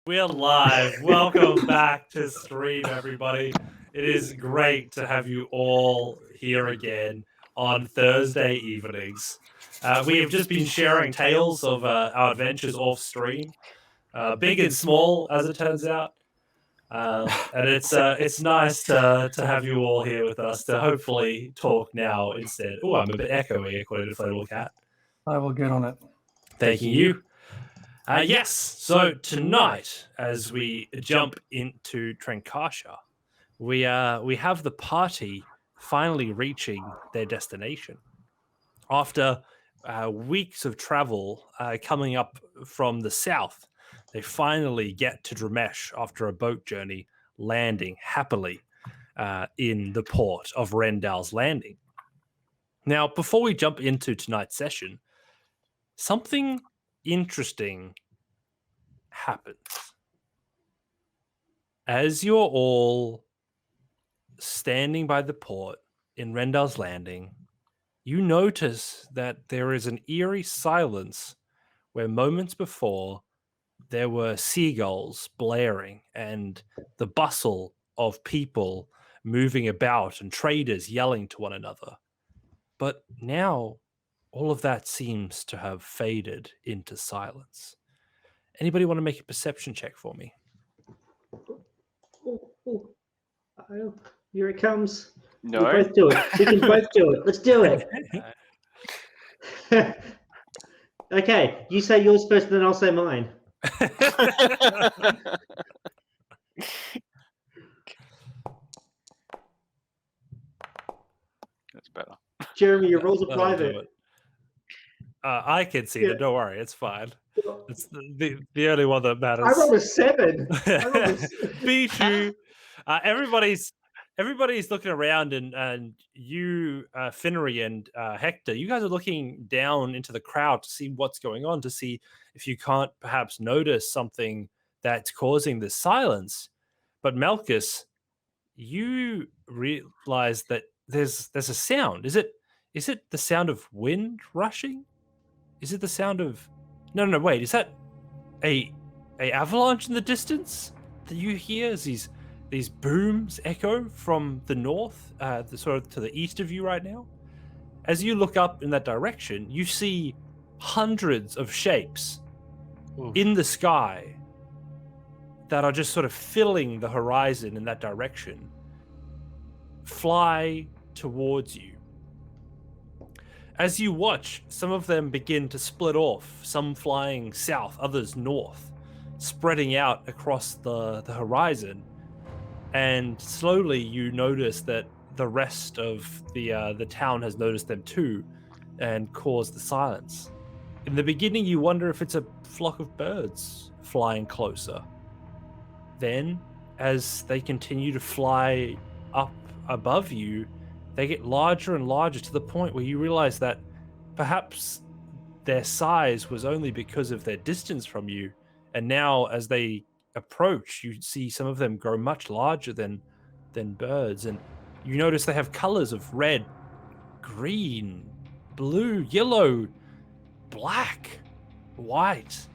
We're live. Welcome back to stream, everybody. It is great to have you all here again on Thursday evenings. We have just been sharing tales of our adventures off stream, big and small, as it turns out. And it's nice to have you all here with us to hopefully talk now instead. Oh, I'm a bit echoey, according to Inflatable Cat. I will get on it. Thanking you. Yes, so tonight, as we jump into Trankasha, we have the party finally reaching their destination. After weeks of travel coming up from the south, they finally get to Dramesh after a boat journey, landing happily in the port of Rendal's Landing. Now, before we jump into tonight's session, something interesting happens. As you're all standing by the port in Rendal's Landing, you notice that there is an eerie silence where moments before there were seagulls blaring and the bustle of people moving about and traders yelling to one another. But now all of that seems to have faded into silence. Anybody want to make a perception check for me? Oh, here it comes. No. We both do it. We can both do it. Let's do it. Okay, you say yours first, and then I'll say mine. That's better. Jeremy, your rolls are That'll do private. it. I can see it. Don't worry, it's fine. It's the only one that matters. I rolled a 7. Beat you. Everybody's looking around, and you, Finnery and Hector, you guys are looking down into the crowd to see what's going on, to see if you can't perhaps notice something that's causing this silence. But Malchus, you realize that there's a sound. Is it the sound of wind rushing? Is it the sound of no wait, is that a avalanche in the distance that you hear as these booms echo from the north, sort of to the east of you right now? As you look up in that direction, you see hundreds of shapes in the sky that are just sort of filling the horizon in that direction, fly towards you. As you watch, some of them begin to split off, some flying south, others north, spreading out across the horizon. And slowly you notice that the rest of the town has noticed them too and caused the silence. In the beginning, you wonder if it's a flock of birds flying closer. Then, as they continue to fly up above you, they get larger and larger to the point where you realize that perhaps their size was only because of their distance from you. And now as they approach, you see some of them grow much larger than birds. And you notice they have colors of red, green, blue, yellow, black, white.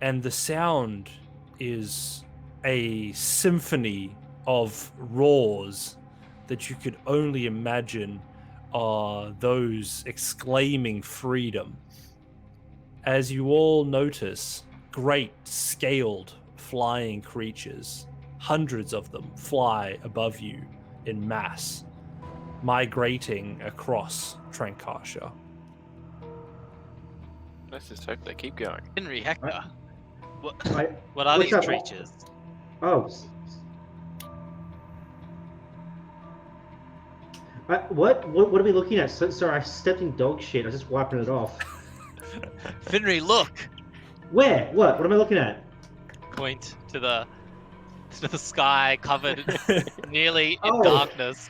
And the sound is a symphony of roars that you could only imagine are those exclaiming freedom. As you all notice, great scaled flying creatures, hundreds of them fly above you in mass, migrating across Trankasha. Let's just hope they keep going. Henry, Hector, what are what's these up? creatures? Oh. What are we looking at? Sorry, I stepped in dog shit. I was just wiping it off. Finnery, look! Where? What am I looking at? Point to the sky covered nearly in Oh. darkness.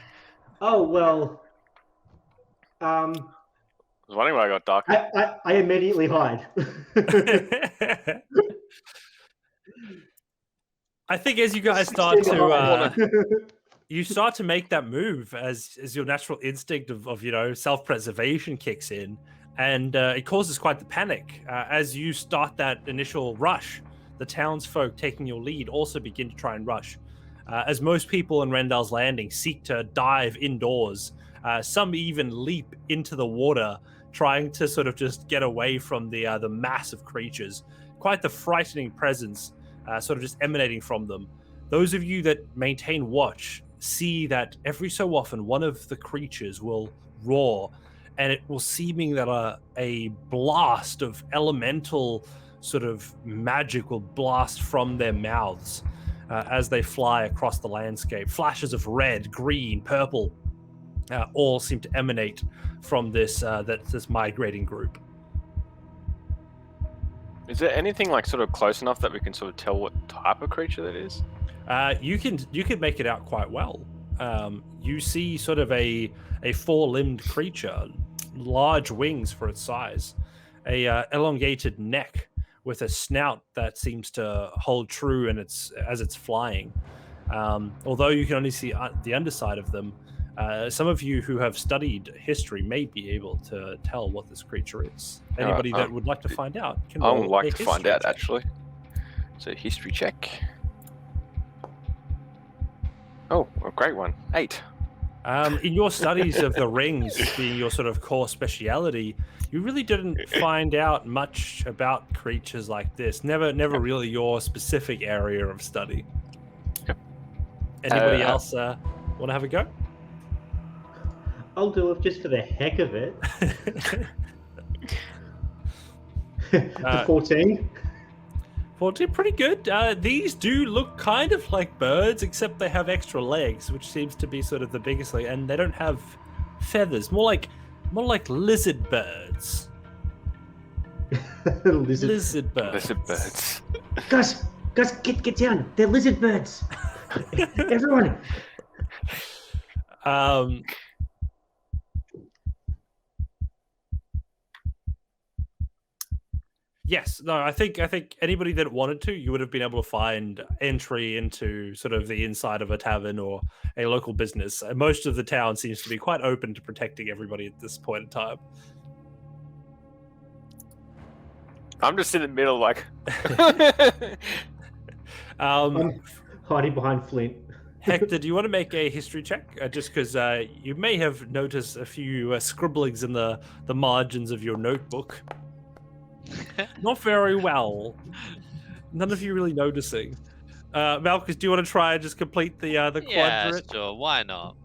Oh, well. I was wondering why I got dark. I immediately hide. I think as you guys start to make that move as your natural instinct of self-preservation kicks in, and it causes quite the panic as you start that initial rush. the townsfolk taking your lead also begin to try and rush. As most people in Rendell's Landing seek to dive indoors, some even leap into the water, trying to sort of just get away from the mass of creatures. Quite the frightening presence, sort of just emanating from them. Those of you that maintain watch see that every so often one of the creatures will roar, and it will seeming that a blast of elemental sort of magic will blast from their mouths as they fly across the landscape. Flashes of red, green, purple all seem to emanate from this migrating group. Is there anything like sort of close enough that we can sort of tell what type of creature that is? You can make it out quite well. You see sort of a four-limbed creature, large wings for its size, a elongated neck with a snout that seems to hold true as it's flying. Although you can only see the underside of them, some of you who have studied history may be able to tell what this creature is. Anybody that would like to find out can I roll would like a to find history out, check. actually. So, history check. Oh, a great one. 8. In your studies of the rings being your sort of core speciality, you really didn't find out much about creatures like this. Never really your specific area of study. Yep. Anybody else want to have a go? I'll do it just for the heck of it. The 14. 14, pretty good. These do look kind of like birds, except they have extra legs, which seems to be sort of the biggest thing, and they don't have feathers. More like lizard birds. Lizard birds. Lizard birds. Gus, get down. They're lizard birds. Everyone. Yes, no, I think anybody that wanted to, you would have been able to find entry into sort of the inside of a tavern or a local business. Most of the town seems to be quite open to protecting everybody at this point in time. I'm just in the middle, like. I'm hiding behind Flint. Hector, do you want to make a history check? Just because you may have noticed a few scribblings in the margins of your notebook. Not very well. None of you really noticing. Malchus, do you want to try and just complete the Yeah, quadrant? sure. Why not?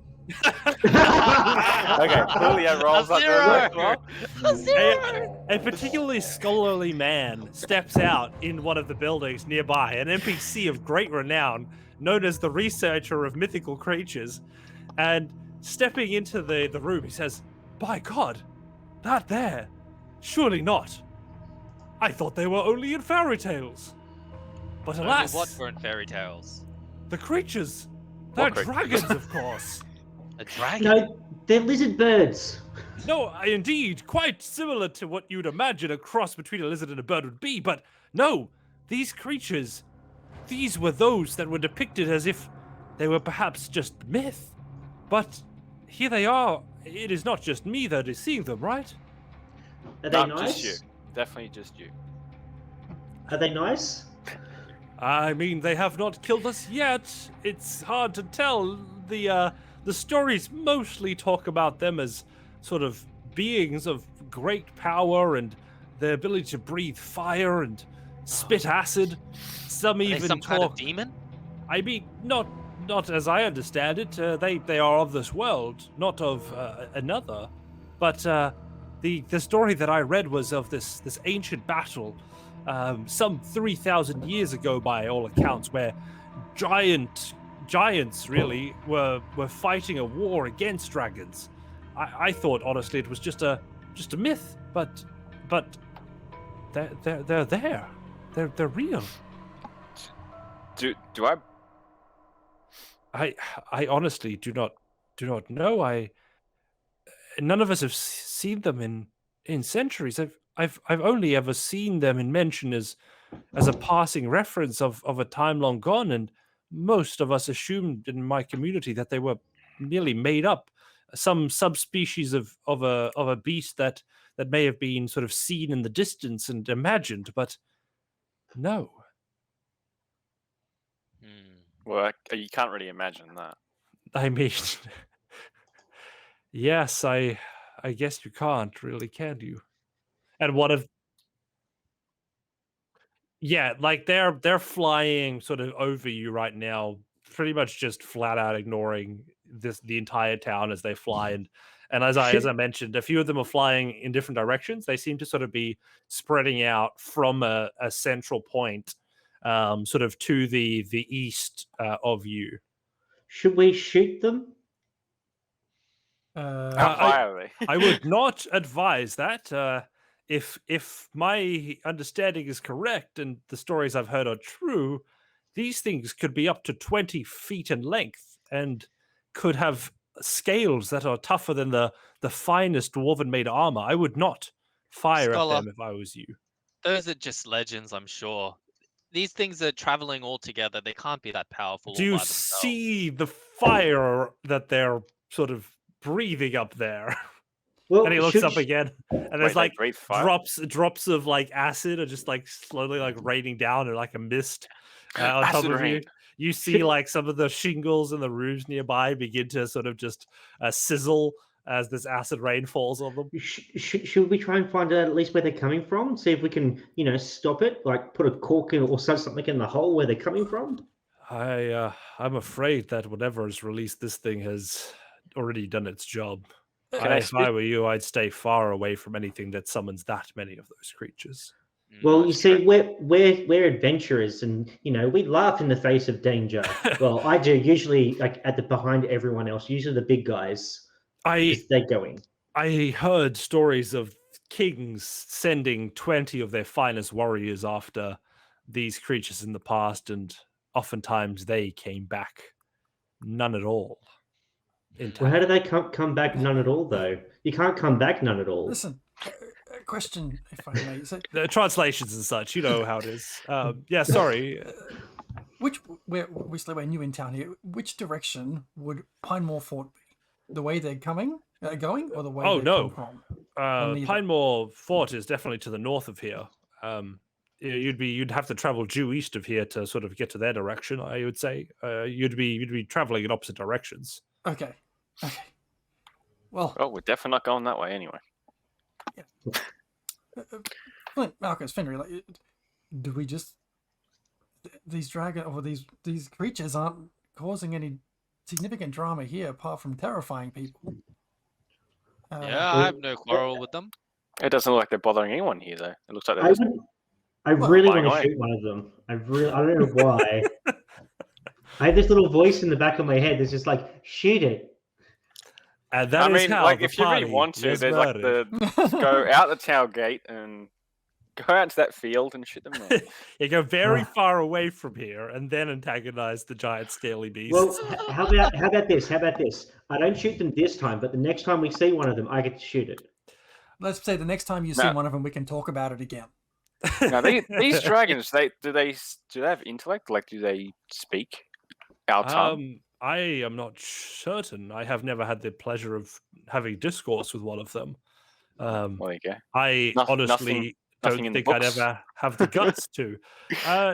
Okay, Julio rolls up there as well. A particularly scholarly man steps out in one of the buildings nearby, an NPC of great renown, known as the researcher of mythical creatures, and stepping into the room, he says, "By God, that there, surely not. I thought they were only in fairy tales. But alas, What were in fairy tales? the creatures, they're What dragons, of course. A dragon? No, they're lizard birds. No, indeed, quite similar to what you'd imagine a cross between a lizard and a bird would be, but no, these creatures, these were those that were depicted as if they were perhaps just myth. But here they are. It is not just me that is seeing them, right? Are they Not nice? just you. Definitely just you. Are they nice? I mean, they have not killed us yet. It's hard to tell. The stories mostly talk about them as sort of beings of great power and their ability to breathe fire and spit acid. Some Are they even some talk. kind of demon? I mean, not as I understand it. They are of this world, not of another. But the story that I read was of this ancient battle, some 3,000 years ago, by all accounts, where giants really were fighting a war against dragons. I thought honestly it was just a myth, but they're there. They're real. Do I? I honestly do not know. None of us have seen them in centuries. I've only ever seen them in mention as a passing reference of a time long gone, and most of us assumed in my community that they were merely made up, some subspecies of a beast that may have been sort of seen in the distance and imagined, but no, Well, you can't really imagine that. I mean, yes, I guess you can't really, can you? And one of Yeah, like they're flying sort of over you right now, pretty much just flat out ignoring the entire town as they fly. And as I Should mentioned, a few of them are flying in different directions. They seem to sort of be spreading out from a central point, sort of to the east of you. should we shoot them? How I high are they? I would not advise that. If my understanding is correct and the stories I've heard are true, these things could be up to 20 feet in length and could have scales that are tougher than the finest dwarven made armor. I would not fire at Scholar, them if I was you. those are just legends, I'm sure. These things are traveling all together. They can't be that powerful Do all you by themselves. see the fire that they're sort of breathing up there? Well, And he looks up again, and there's Wait, they like breathe fire? drops of like acid are just like slowly like raining down, or like a mist on top Acid of you. rain. You see Should- like some of the shingles in the roofs nearby begin to sort of just sizzle as this acid rain falls on them. Should we try and find out at least where they're coming from? See if we can, stop it. Like put a cork in or something in the hole where they're coming from. I'm afraid that whatever has released this thing has already done its job. Can I If I speak? were you, I'd stay far away from anything that summons that many of those creatures. Well, you That's see, true. we're adventurers, and we laugh in the face of danger. Well, I do usually, like at the behind everyone else. Usually the big guys, I they're going. I heard stories of kings sending 20 of their finest warriors after these creatures in the past, and oftentimes they came back none at all Well, intact. how do they come back? None at all, though. You can't come back none at all. Listen, a question, if I may. So, The translations and such, you know how it is. Yeah, sorry. we're new in town here. Which direction would Pinemore Fort be? The way they're going, or the way Oh, they no. come from? neither. Pinemore Fort is definitely to the north of here. You'd have to travel due east of here to sort of get to their direction. I would say you'd be traveling in opposite directions. Okay. Well, Oh, we're definitely not going that way anyway. Flint, Marcus, Fenrir, like, do we just these dragon or these creatures aren't causing any significant drama here apart from terrifying people? Yeah, I have no quarrel with them. It doesn't look like they're bothering anyone here, though. It looks like they're I just would. I really flying want to away. shoot one of them. I don't know why. I have this little voice in the back of my head that's just like, shoot it. And I that is mean, how like, the if you really party want to, was there's like murdered. go out the tailgate and go out to that field and shoot them there. You go very Ah. far away from here and then antagonize the giant scaly beasts. Well, how about this? How about this? I don't shoot them this time, but the next time we see one of them, I get to shoot it. Let's say the next time you see No. one of them, we can talk about it again. Now, these dragons, do they have intellect? Like, do they speak our tongue? I am not certain. I have never had the pleasure of having discourse with one of them. Well, there you go. I Nothing- honestly nothing don't in the think I'd books? ever have the guts to.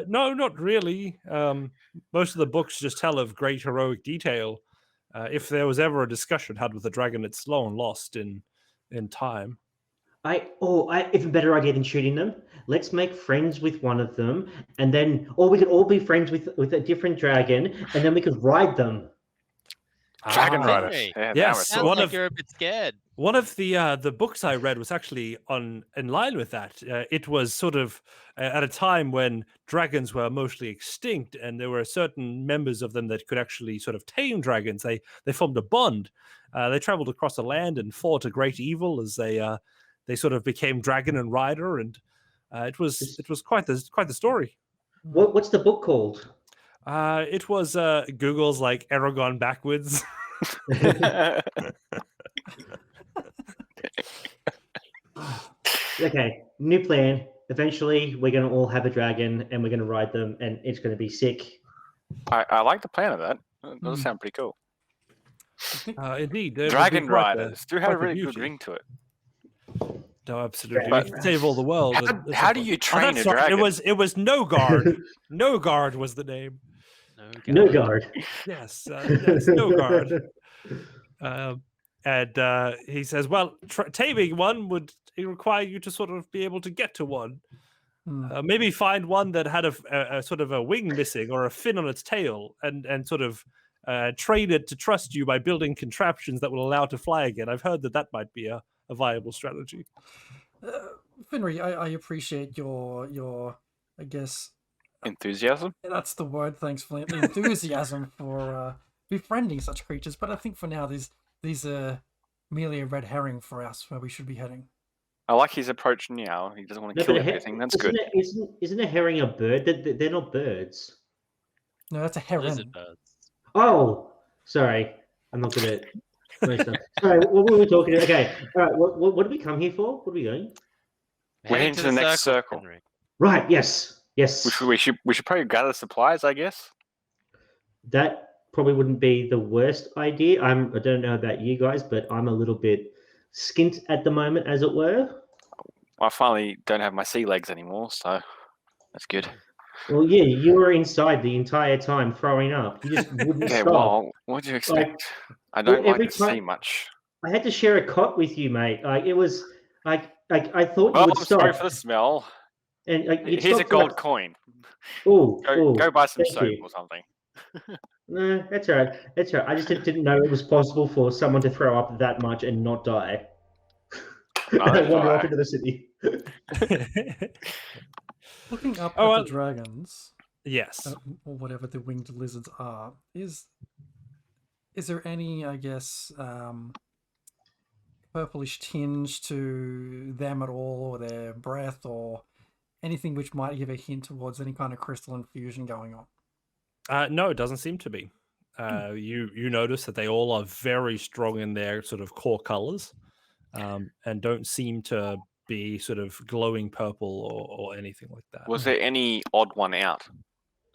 No, not really. Most of the books just tell of great heroic detail. If there was ever a discussion had with a dragon, it's long lost in time. I even better idea than shooting them. Let's make friends with one of them, and then, or we could all be friends with a different dragon, and then we could ride them. Dragon Ah. riders. Henry. Yeah, Yes, now we're Sounds one like of- you're a bit scared. One of the books I read was actually in line with that. It was sort of at a time when dragons were mostly extinct, and there were certain members of them that could actually sort of tame dragons. They formed a bond. They traveled across the land and fought a great evil as they sort of became dragon and rider, and it was quite the story. What's the book called? It was Google's like Aragon backwards. Okay, new plan. Eventually, we're going to all have a dragon, and we're going to ride them, and it's going to be sick. I like the plan of that. That does Hmm. sound pretty cool. Indeed, it would be Dragon quite the- riders do have a quite the really good beauty. ring to it. No, absolutely. But- We can save all the world. How, and- how do you train that's a right, dragon? It was No Guard. No Guard was the name. No guard. Yes, yes, no guard. And he says, "Well, taming one would require you to sort of be able to get to one. Maybe find one that had a sort of a wing missing or a fin on its tail, and sort of train it to trust you by building contraptions that will allow it to fly again. I've heard that might be a viable strategy." Finry, I appreciate your I guess Enthusiasm. that's the word. Thanks, Flint. The enthusiasm for befriending such creatures, but I think for now these are merely a red herring for us where we should be heading. I like his approach now. He doesn't want to No, kill but everything. That's good. Isn't a herring a bird? They're not birds. No, that's a heron. Lizard birds. Oh, sorry. I'm not good at most stuff. Sorry, what were we talking about? Okay, all right. What did we come here for? What are we doing? We're heading to the next circle. Henry. Right. Yes. Yes. We should probably gather supplies, I guess. That probably wouldn't be the worst idea. I don't know about you guys, but I'm a little bit skint at the moment, as it were. I finally don't have my sea legs anymore, so that's good. Well, yeah, you were inside the entire time throwing up. You just wouldn't Yeah, stop. well, what do you expect? I don't every like to see time- much. I had to share a cot with you, mate. Like it was like I thought Well, you would I'm stop. sorry for the smell. And you'd Here's a stop for, like, gold coin. Oh, Go buy some thank soap you. or something. No, that's all right. That's all right. I just didn't know it was possible for someone to throw up that much and not die. No, And that's wander all off right. into the city. Looking up Oh, at well- the dragons, Yes. or whatever the winged lizards are, is there any, I guess, purplish tinge to them at all, or their breath, or anything which might give a hint towards any kind of crystalline fusion going on? No, it doesn't seem to be. You notice that they all are very strong in their sort of core colors, and don't seem to be sort of glowing purple or anything like that. Was there any odd one out?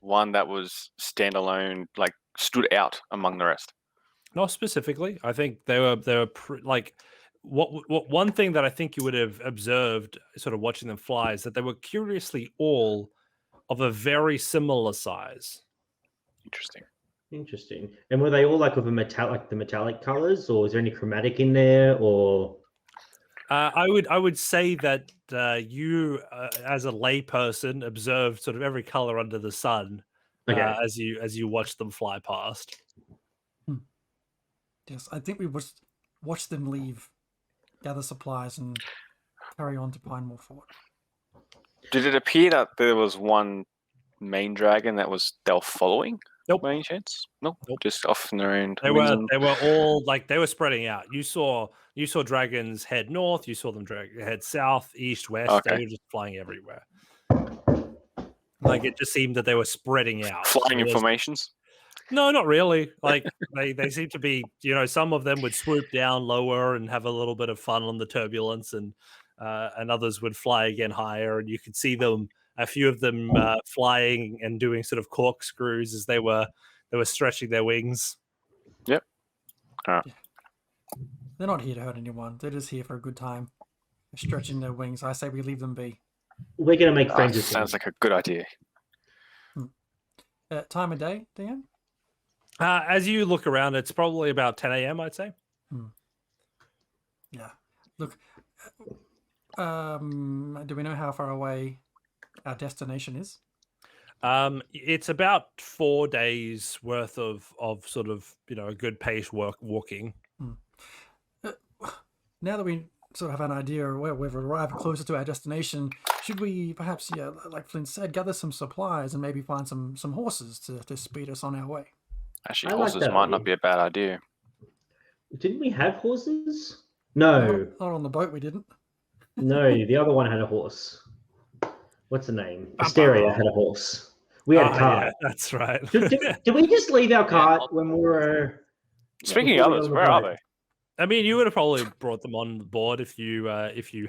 One that was standalone, like stood out among the rest? Not specifically. I think they were like what one thing that I think you would have observed, sort of watching them fly, is that they were curiously all of a very similar size. Interesting. Interesting. And were they all like of a metallic colors, or is there any chromatic in there, or? I would say that you, as a layperson, observed sort of every color under the sun Okay. as you watch them fly past. Yes, I think we watch them leave, gather supplies, and carry on to Pinemore Fort. Did it appear that there was one main dragon that they were following? Nope. By any chance? Nope. Nope. Just off in their own. They wings were and- they were all like they were spreading out. You saw dragons head north. You saw them head south, east, west. They Okay. were just flying everywhere. Like it just seemed that they were spreading out. flying There was- formations. No, not really. Like they seem to be. Some of them would swoop down lower and have a little bit of fun on the turbulence, and others would fly again higher, and you could see them. A few of them flying and doing sort of corkscrews as they were stretching their wings. They're not here to hurt anyone. They're just here for a good time. They're stretching their wings. I say we leave them be. We're gonna make friends with Sounds them. like a good idea. Time of day, Dan? As you look around, it's probably about 10 a.m. I'd say. Yeah. Look, do we know how far away our destination is? It's about 4 days worth of sort of a good pace walking. Now that we sort of have an idea of where we've arrived closer to our destination, should we perhaps, like Flint said, gather some supplies and maybe find some horses to speed us on our way? Actually, I like horses that might idea. not be a bad idea. Didn't we have horses? No, Not on the boat, we didn't. no. The other one had a horse. What's the name? Asteria had a horse. We had a Ah, cart. yeah, that's right. Did we just leave our cart when we were? Speaking before of we others, got on the where are boat? they? I mean, you would have probably brought them on board if you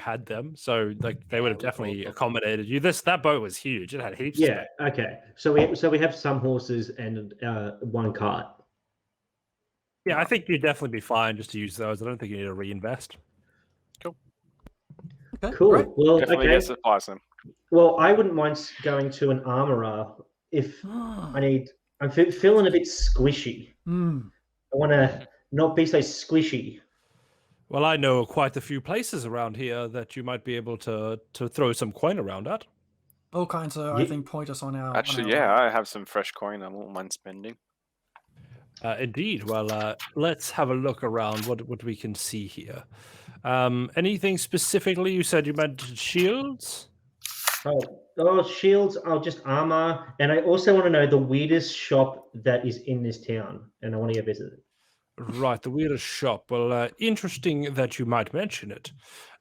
had them. So like they would have we brought definitely them. accommodated you. That boat was huge. It had heaps. Yeah. Okay. So we have some horses and one cart. Yeah, I think you'd definitely be fine just to use those. I don't think you need to reinvest. Okay, Cool. great. Well, Definitely okay. get supplies them. Well, I wouldn't mind going to an armorer if I need I'm feeling a bit squishy. Hmm. I want to not be so squishy. Well, I know quite a few places around here that you might be able to throw some coin around at. All kinds of, I Ye- think, point us on our. Actually, on our yeah, way. I have some fresh coin. I won't mind spending. Indeed. Well, let's have a look around what we can see here. Anything specifically? You said you meant shields? Shields. Oh, just armor. And I also want to know the weirdest shop that is in this town, and I want to go visit it. Right, the weirdest shop. Well, interesting that you might mention it.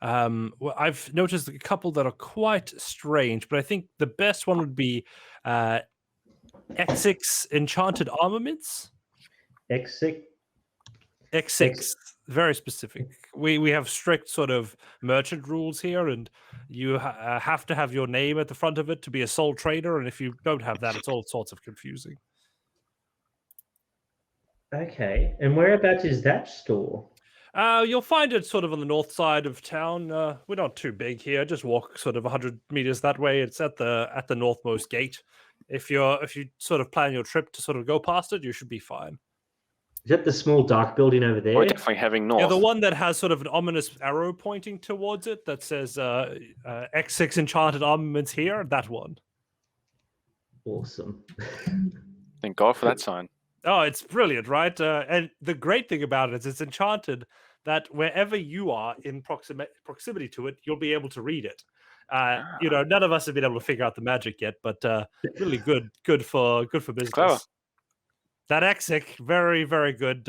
Well, I've noticed a couple that are quite strange, but I think the best one would be X6 Enchanted Armaments. Exit. X6, very specific. We have strict sort of merchant rules here, and you have to have your name at the front of it to be a sole trader, and if you don't have that, it's all sorts of confusing. Okay. And whereabouts is that store? You'll find it sort of on the north side of town. We're not too big here. Just walk sort of 100 meters that way. It's at the northmost gate. If you sort of plan your trip to sort of go past it, you should be fine. Is that the small dark building over there? We're definitely having north. Yeah, the one that has sort of an ominous arrow pointing towards it that says X6 Enchanted Armaments here. That one. Awesome. Thank God for that sign. Oh, it's brilliant, right? And the great thing about it is it's enchanted that wherever you are in proximity to it, you'll be able to read it. None of us have been able to figure out the magic yet, but really good for business. Clever. That Exic, very, very good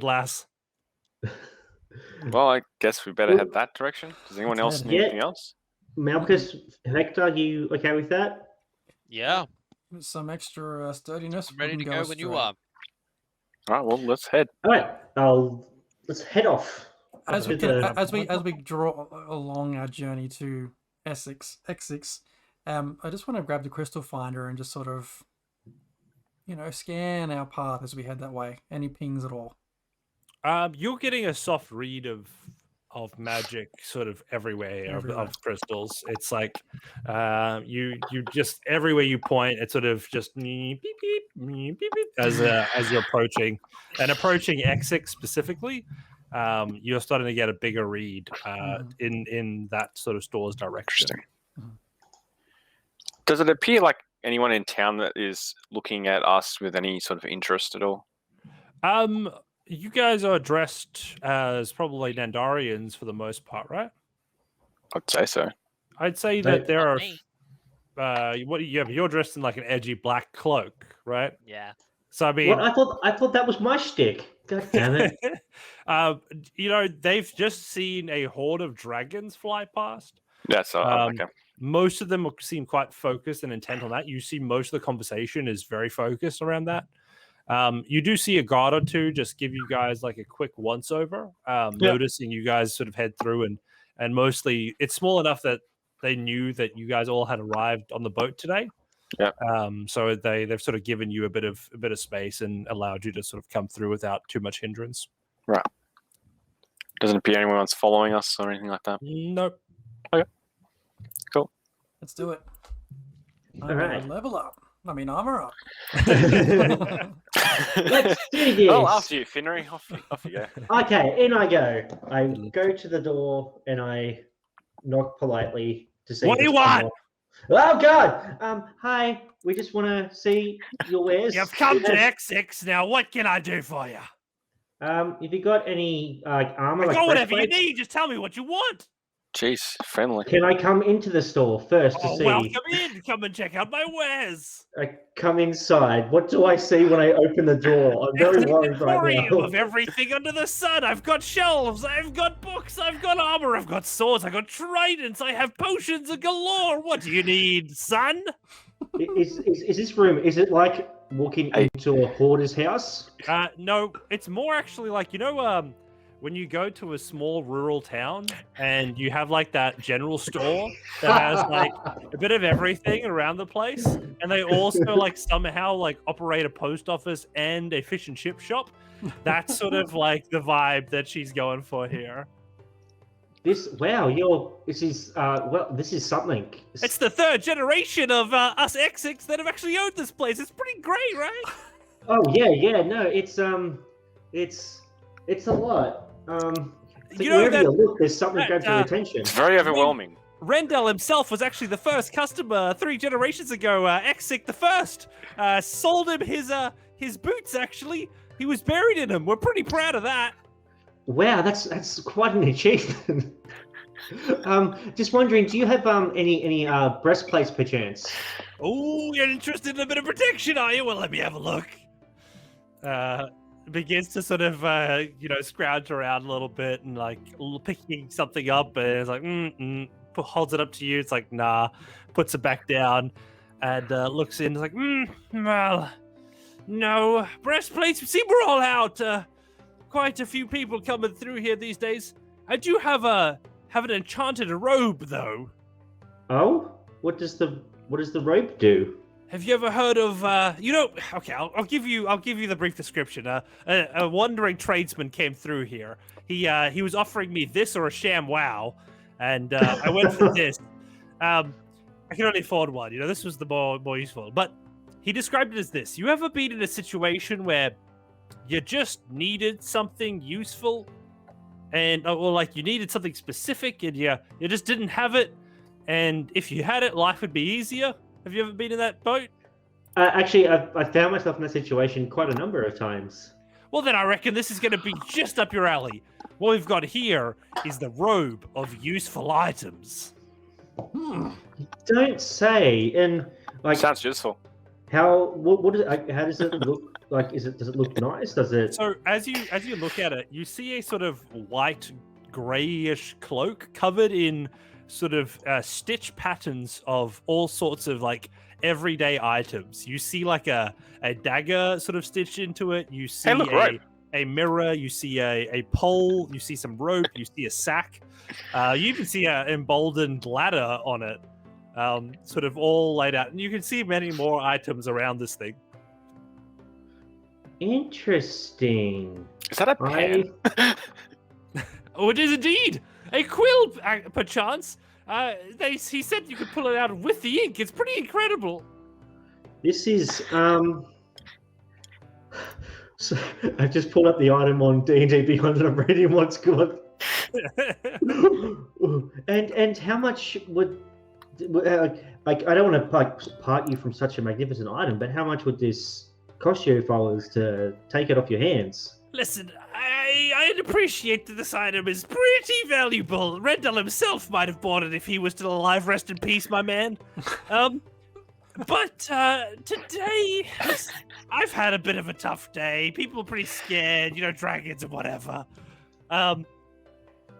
lass. Well, I guess we better head that direction. Does anyone else need Yeah. anything else? Malchus, Hector, you okay with that? Yeah, With some extra sturdiness. I'm ready we to can go when you straight. are. All right, well, let's head. All right. Let's head off. As we To the- as we draw along our journey to X6, I just want to grab the crystal finder and just sort of, scan our path as we head that way. Any pings at all? You're getting a soft read of magic sort of everywhere, Everywhere. of crystals. It's like you just everywhere you point, it's sort of just beep beep beep beep as you're approaching X6 specifically. You're starting to get a bigger read in that sort of store's direction. Interesting. Does it appear like anyone in town that is looking at us with any sort of interest at all? You guys are dressed as probably Nandarians for the most part, right? I'd say so. I'd say that there Not are. me. You're dressed in like an edgy black cloak, right? Yeah. So I mean, What? I thought that was my shtick. God damn it. They've just seen a horde of dragons fly past. Yeah, so okay. Most of them seem quite focused and intent on that. You see most of the conversation is very focused around that. You do see a guard or two just give you guys like a quick once over, noticing you guys sort of head through and mostly it's small enough that they knew that you guys all had arrived on the boat today. Yeah. So they've sort of given you a bit of space and allowed you to sort of come through without too much hindrance. Right. Doesn't appear anyone's following us or anything like that. Nope. Let's do it. All right. Level up. I mean, armor up. Let's do this. Well, after you, Finnery. Off you go. Okay, in I go. I go to the door and I knock politely to see. What do if you there's want? someone- Oh God! Hi. We just want to see your wares. You've come to X6 now. What can I do for you? Have you got any armor? I Like got whatever you breastplates? need. Just tell me what you want. Jeez, friendly. Can I come into the store first to Oh, see? well, come in. Come and check out my wares. I come inside. What do I see when I open the door? I'm very It's an worried right emporium now. of everything under the sun. I've got shelves. I've got books. I've got armor. I've got swords. I've got tridents. I have potions galore. What do you need, son? Is this room? Is it like walking into a hoarder's house? No, it's more actually like when you go to a small rural town and you have like that general store that has like a bit of everything around the place, and they also like somehow like operate a post office and a fish and chip shop. That's sort of like the vibe that she's going for here. This is something. It's the third generation of us X6 that have actually owned this place. It's pretty great, right? Oh yeah, no, it's a lot. So You know wherever that- you look, there's something grabs your attention. It's very overwhelming. Rendell himself was actually the first customer 3 generations ago. Exik the first sold him his boots. Actually, he was buried in them. We're pretty proud of that. Wow, that's quite an achievement. Just wondering, do you have any breastplates perchance? Oh, you're interested in a bit of protection, are you? Well, let me have a look. Begins to sort of scrounge around a little bit and like picking something up, and it's like holds it up to you. It's like nah, puts it back down, and looks in. It's like well, no breastplates. See, we're all out. Quite a few people coming through here these days. I do have an enchanted robe though. Oh, what does the rope do? Have you ever heard of Okay, I'll give you the brief description. A wandering tradesman came through here. He was offering me this or a sham wow, and I went for this. I can only afford one. This was the more useful. But he described it as this: you ever been in a situation where you just needed something useful, and like you needed something specific, and you just didn't have it, and if you had it, life would be easier? Have you ever been in that boat? Actually, I found myself in that situation quite a number of times. Well, then I reckon this is going to be just up your alley. What we've got here is the robe of useful items. Don't say. And like, Sounds useful. how does it look like? Does it look nice? Does it? So as you look at it, you see a sort of white, grayish cloak covered in sort of stitch patterns of all sorts of like everyday items. You see like a dagger sort of stitched into it. You see a mirror. You see a pole. You see some rope. You see a sack. You even see an emboldened ladder on it, sort of all laid out. And you can see many more items around this thing. Interesting. Is that a pen? Oh, it is indeed a quill, perchance. He said you could pull it out with the ink. It's pretty incredible. This is So I just pulled up the item on D&D Beyond and I'm reading what's good. and how much would like I don't want to part you from such a magnificent item, but how much would this cost you if I was to take it off your hands? Listen, I'd appreciate that this item is pretty valuable. Rendell himself might have bought it if he was still alive. Rest in peace, my man. But today, I've had a bit of a tough day. People are pretty scared, dragons and whatever.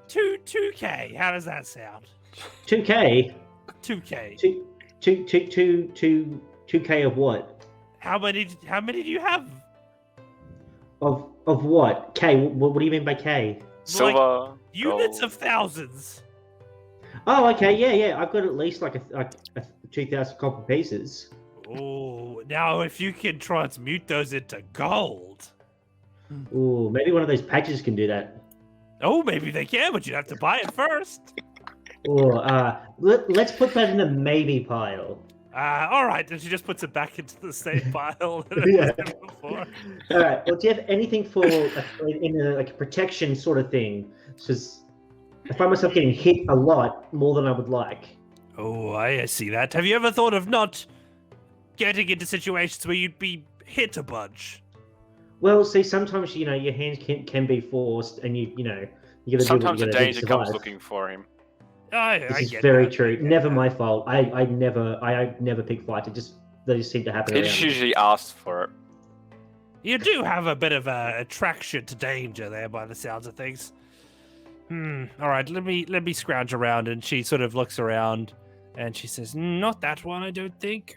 2K. How does that sound? 2K. 2K. 2K of what? How many do you have? Of what? K. What do you mean by K? Silver. Units gold. of thousands. Oh, okay, yeah. I've got at least like a 2,000 copper pieces. Oh, now if you can transmute those into gold. Ooh, maybe one of those patches can do that. Oh, maybe they can, but you'd have to buy it first. Or let's put that in a maybe pile. All right, and she just puts it back into the same pile that Yeah. it was in before. All right. Well, do you have anything for a protection sort of thing? Because I find myself getting hit a lot more than I would like. Oh, I see that. Have you ever thought of not getting into situations where you'd be hit a bunch? Well, see, sometimes your hands can be forced, and you gotta Sometimes do the what you gotta do to danger comes survive. looking for him. I This is get very that. true. Never my fault. I never pick fights. They just seem to happen. He around just me. usually asks for it. You do have a bit of a attraction to danger there, by the sounds of things. All right, let me scrounge around, and she sort of looks around, and she says, "Not that one, I don't think.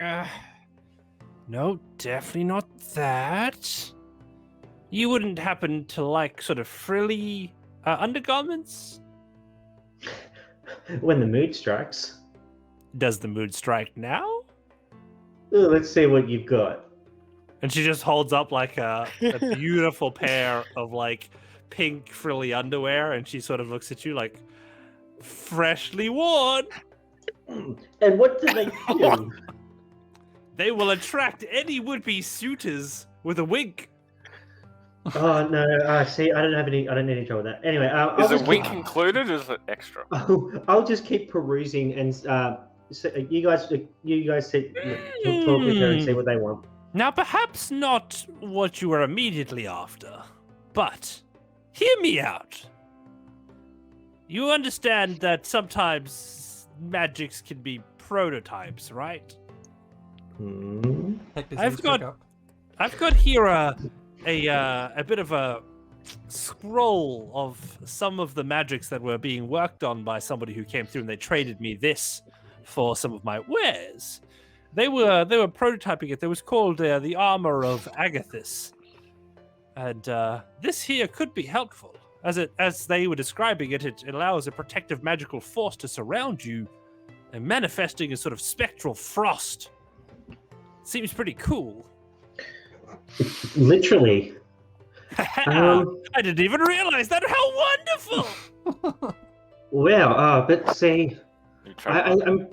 No, definitely not that. You wouldn't happen to like sort of frilly undergarments? When the mood strikes. Does the mood strike now?" Ooh, let's see what you've got. And she just holds up like a beautiful pair of like pink frilly underwear, and she sort of looks at you like, Freshly worn. And what do they do? They will attract any would-be suitors with a wink. Oh no! See, I don't need any trouble with that. Anyway, Is a wink included or is it extra? I'll just keep perusing, and so you guys sit, talk with her and see what they want. Now, perhaps not what you were immediately after, but hear me out. You understand that sometimes magics can be prototypes, right? Hmm. Hector's I've ears got- prick up. I've got here a bit of a scroll of some of the magics that were being worked on by somebody who came through, and they traded me this for some of my wares. They were prototyping it. It was called the Armor of Agathis, and this here could be helpful. As they were describing it, it allows a protective magical force to surround you, and manifesting a sort of spectral frost. Seems pretty cool. Literally. I didn't even realize that. How wonderful! Wow. But see, You try- I'm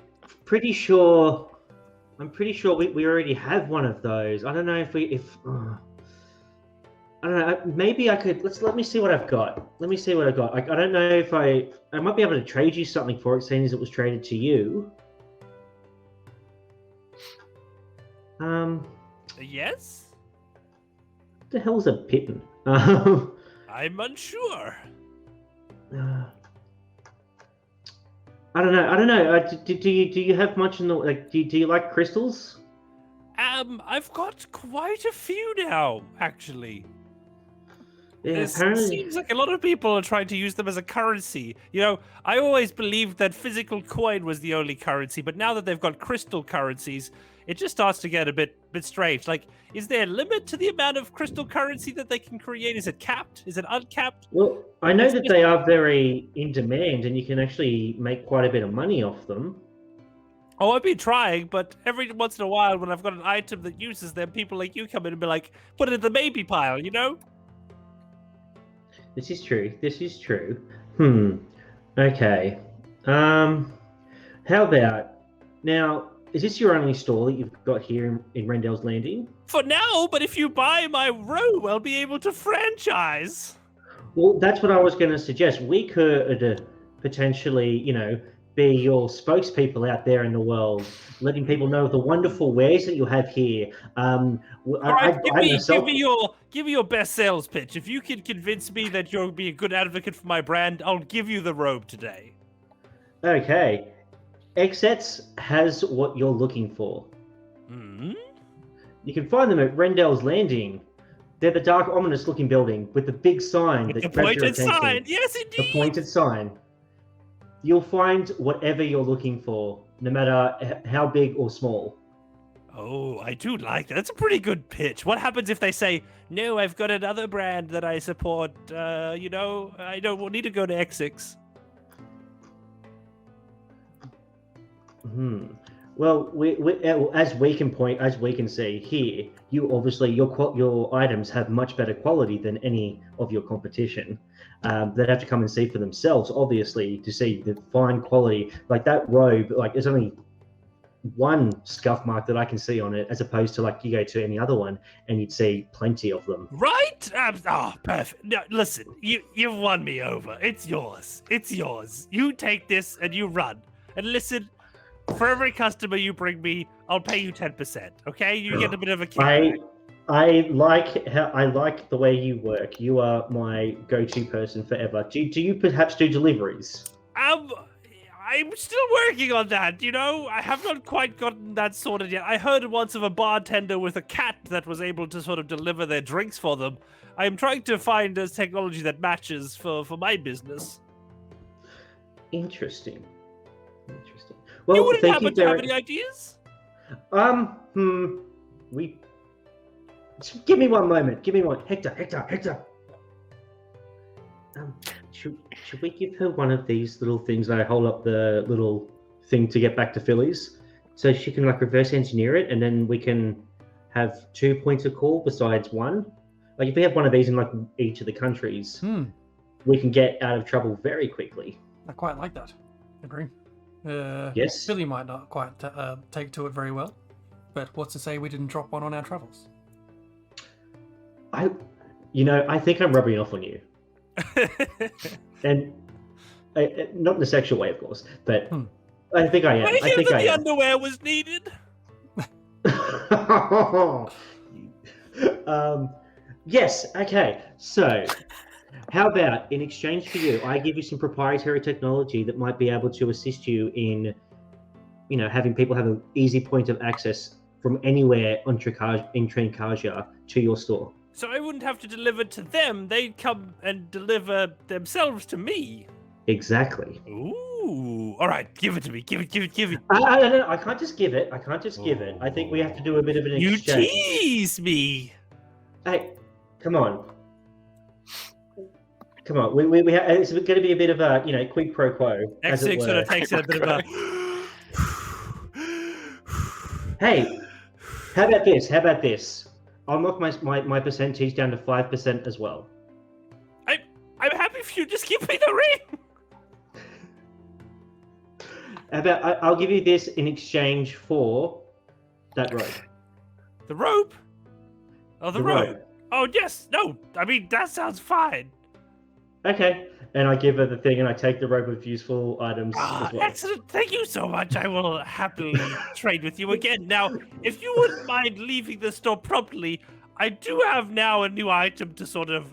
pretty sure. We already have one of those. I don't know I don't know. Maybe I could. Let me see what I've got. Let me see what I've got. I don't know if I might be able to trade you something for it, seeing as it was traded to you. Yes? What the hell's a pittance? I'm unsure. I don't know. Do you have much in the like? Do you like crystals? I've got quite a few now, actually. Yeah, It apparently. seems like a lot of people are trying to use them as a currency. You know, I always believed that physical coin was the only currency, but now that they've got crystal currencies, it just starts to get a bit strange. Like, is there a limit to the amount of crystal currency that they can create? Is it capped? Is it uncapped? Well, I know It's that just- they are very in demand, and you can actually make quite a bit of money off them. Oh, I've been trying, but every once in a while, when I've got an item that uses them, people like you come in and be like, put it in the maybe pile, you know? This is true. Okay. How about now? Is this your only store that you've got here in Rendell's Landing? For now, but if you buy my robe, I'll be able to franchise. Well, that's what I was going to suggest. We could potentially, be your spokespeople out there in the world, letting people know the wonderful wares that you have here. All right, myself, give me your best sales pitch. If you can convince me that you'll be a good advocate for my brand, I'll give you the robe today. Okay. Exets has what you're looking for. Hmm? You can find them at Rendell's Landing. They're the dark, ominous-looking building with the big sign With that the grabs your pointed attention. sign. Yes, The indeed. pointed sign. You'll find whatever you're looking for, no matter how big or small. Oh, I do like that. That's a pretty good pitch. What happens if they say, no, I've got another brand that I support. I don't need to go to X6. Well, as we can see here, you obviously your items have much better quality than any of your competition. They'd have to come and see for themselves, obviously, to see the fine quality. Like that robe, like there's only one scuff mark that I can see on it, as opposed to like you go to any other one and you'd see plenty of them. Right? Perfect. No, listen, you've won me over. It's yours. It's yours. You take this and you run. And listen, for every customer you bring me, I'll pay you 10%. Okay? You get a bit of a kickback. I like the way you work. You are my go-to person forever. Do you perhaps do deliveries? I'm still working on that, you know? I have not quite gotten that sorted yet. I heard once of a bartender with a cat that was able to sort of deliver their drinks for them. I'm trying to find a technology that matches for my business. Interesting. You Well, wouldn't thank happen you to have very. any ideas? We. Give me one moment. Give me one. Hector. Should we give her one of these little things that I hold up the little thing to get back to Phillies, so she can like reverse engineer it, and then we can have 2 points of call besides one. Like if we have one of these in like each of the countries, we can get out of trouble very quickly. I quite like that, Henry. Yes. Billy might not quite take to it very well, but what's to say we didn't drop one on our travels? I think I'm rubbing off on you, and not in a sexual way, of course, but I think I am. I hear that the underwear was needed. Yes. Okay. So, how about in exchange for you, I give you some proprietary technology that might be able to assist you in, having people have an easy point of access from anywhere in Trancasia to your store. So I wouldn't have to deliver to them. They'd come and deliver themselves to me. Exactly. Ooh. All right. Give it to me. Give it. I can't just give it. I think we have to do a bit of an You exchange. tease me. Hey, come on. We have, it's going to be a bit of a quid pro quo. As it X6 sort were. of takes a bit of a. Hey, how about this? I'll knock my percentage down to 5% as well. I'm happy if you just give me the ring. I'll give you this in exchange for that rope. The rope? Oh, the rope. rope. Oh, yes. No, I mean, that sounds fine. Okay. And I give her the thing and I take the rope of useful items as well. Excellent. Thank you so much. I will happily trade with you again. Now, if you wouldn't mind leaving the store promptly, I do have now a new item to sort of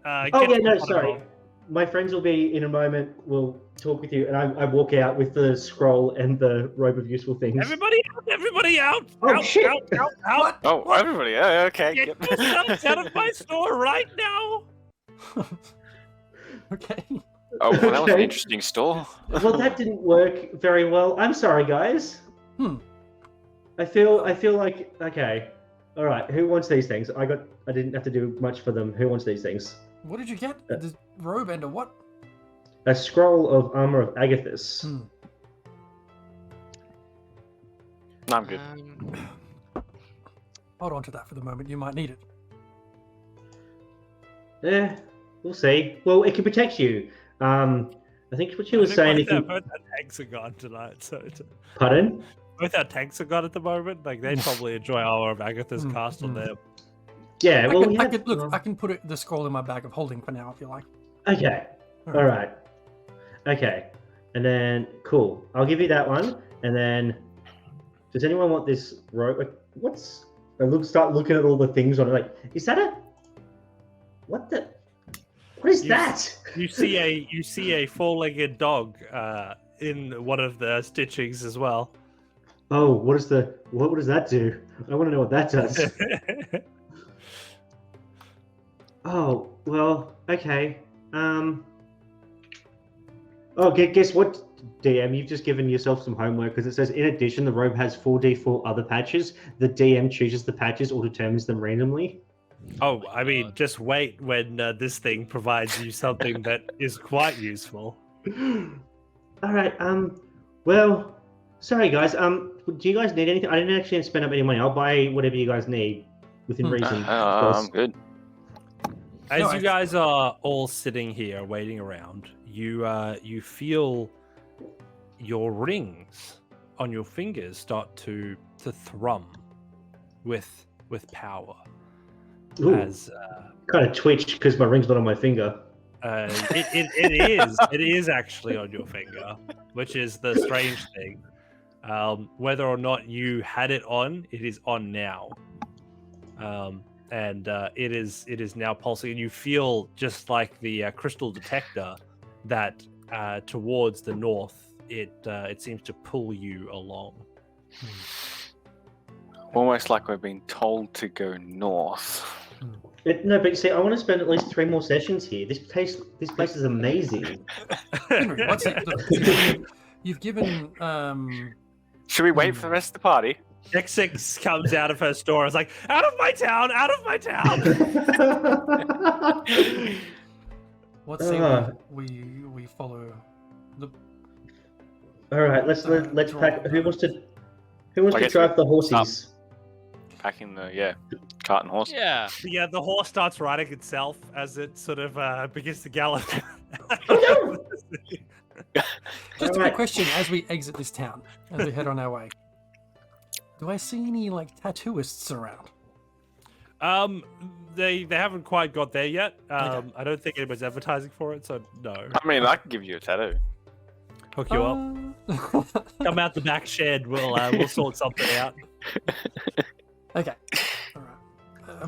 Sorry. My friends will be in a moment. We'll talk with you. And I walk out with the scroll and the rope of useful things. Everybody out. Oh, out, shit. out. Oh, What? everybody. Yeah, okay. Get yourselves out of my store right now. Okay. Oh, well, that was an Okay. interesting store. Well, that didn't work very well. I'm sorry, guys. I feel like okay. All right. Who wants these things? I didn't have to do much for them. Who wants these things? What did you get? The robe and a what? A scroll of armor of Agathis. No, I'm good. Hold on to that for the moment. You might need it. Yeah, we'll see. Well, it can protect you. I think what she was saying. Both our tanks are gone tonight, so Pardon? both our tanks are gone at the moment. Like they'd probably enjoy our of Agatha's cast on them. Yeah. Well, I can put the scroll in my bag of holding for now if you like. Okay. All right. Okay. And then cool. I'll give you that one. And then, does anyone want this rope? Like, what's? Start looking at all the things on it. Like, is that a? What the? What is that? You see a four-legged dog in one of the stitchings as well. Oh, what does that do? I want to know what that does. Oh, well, okay. Oh, guess what, DM? You've just given yourself some homework because it says, in addition, the robe has 4 default other patches. The DM chooses the patches or determines them randomly. Oh, I mean, just wait when this thing provides you something that is quite useful. All right. Well, sorry, guys. Do you guys need anything? I didn't actually spend up any money. I'll buy whatever you guys need within reason. of course. I'm good. As you guys are all sitting here waiting around, you feel your rings on your fingers start to thrum with power. Ooh, As kind of twitch because my ring's not on my finger. it is actually on your finger, which is the strange thing. Whether or not you had it on, it is on now. And it is now pulsing, and you feel just like the crystal detector that towards the north, it seems to pull you along. Almost like we're being told to go north. No, but you see, I want to spend at least 3 more sessions here. This place is amazing. Henry, what's it? You've given. Should we wait for the rest of the party? X6 comes out of her store. It's like, out of my town! Out of my town! Let's say we follow the. All right, let's pack. Who wants to drive the horses? Packing the cart and horse. Yeah. Yeah, the horse starts riding itself as it sort of begins to gallop. Oh, Just a Alright. quick question as we exit this town, as we head on our way. Do I see any like tattooists around? They haven't quite got there yet. Okay. I don't think anyone's advertising for it, so no. I mean, I can give you a tattoo. Hook you up. Come out the back shed. We'll sort something out. Okay. All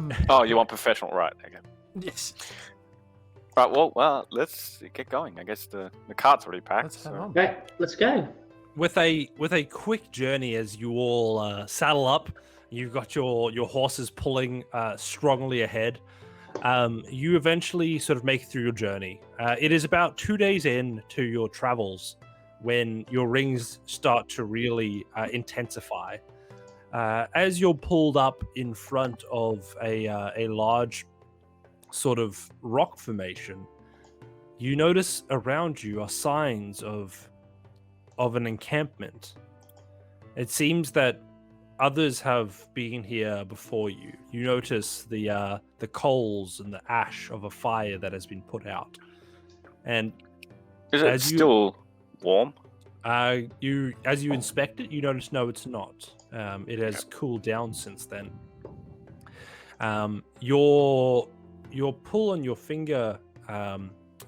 right. Oh, you want professional, right? Okay. Yes. Right. Well, let's get going. I guess the cart's already packed. Let's head so- on. Right, let's go. With a quick journey as you all saddle up, you've got your horses pulling strongly ahead. You eventually sort of make it through your journey. It is about 2 days in to your travels when your rings start to really intensify. As you're pulled up in front of a large sort of rock formation, you notice around you are signs of an encampment. It seems that others have been here before you. You notice the coals and the ash of a fire that has been put out, and Is it As you- still warm? as you inspect it, you notice no, it's not. It has cooled down since then. Your pull on your finger,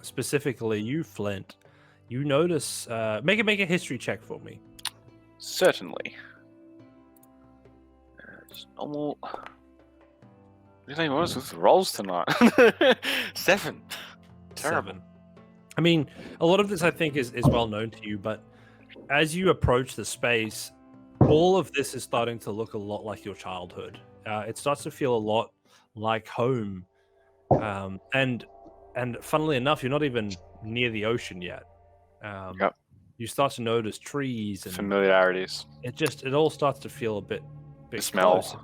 specifically you, Flint, you notice. Make a history check for me. Certainly. Just normal. Really, what is this rolls tonight? 7. Terrible. 7. I mean, a lot of this I think is well known to you, but as you approach the space, all of this is starting to look a lot like your childhood. It starts to feel a lot like home, and funnily enough, you're not even near the ocean yet. Yep. You start to notice trees and Familiarities. it all starts to feel a bit The smell. close.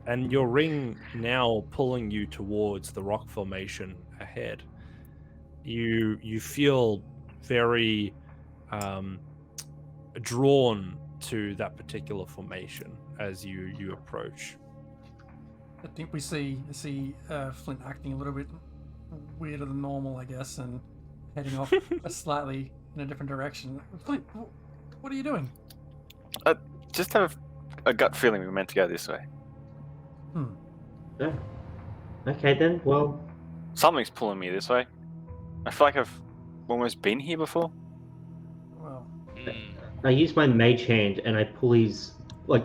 And your ring now pulling you towards the rock formation ahead. You feel very drawn to that particular formation as you approach. I think we see Flint acting a little bit weirder than normal, I guess, and heading off slightly in a different direction. Flint, what are you doing? Just have a gut feeling we were meant to go this way. Oh. Okay then. Well, Something's pulling me this way. I feel like I've almost been here before. Well, I use my mage hand and I pull his,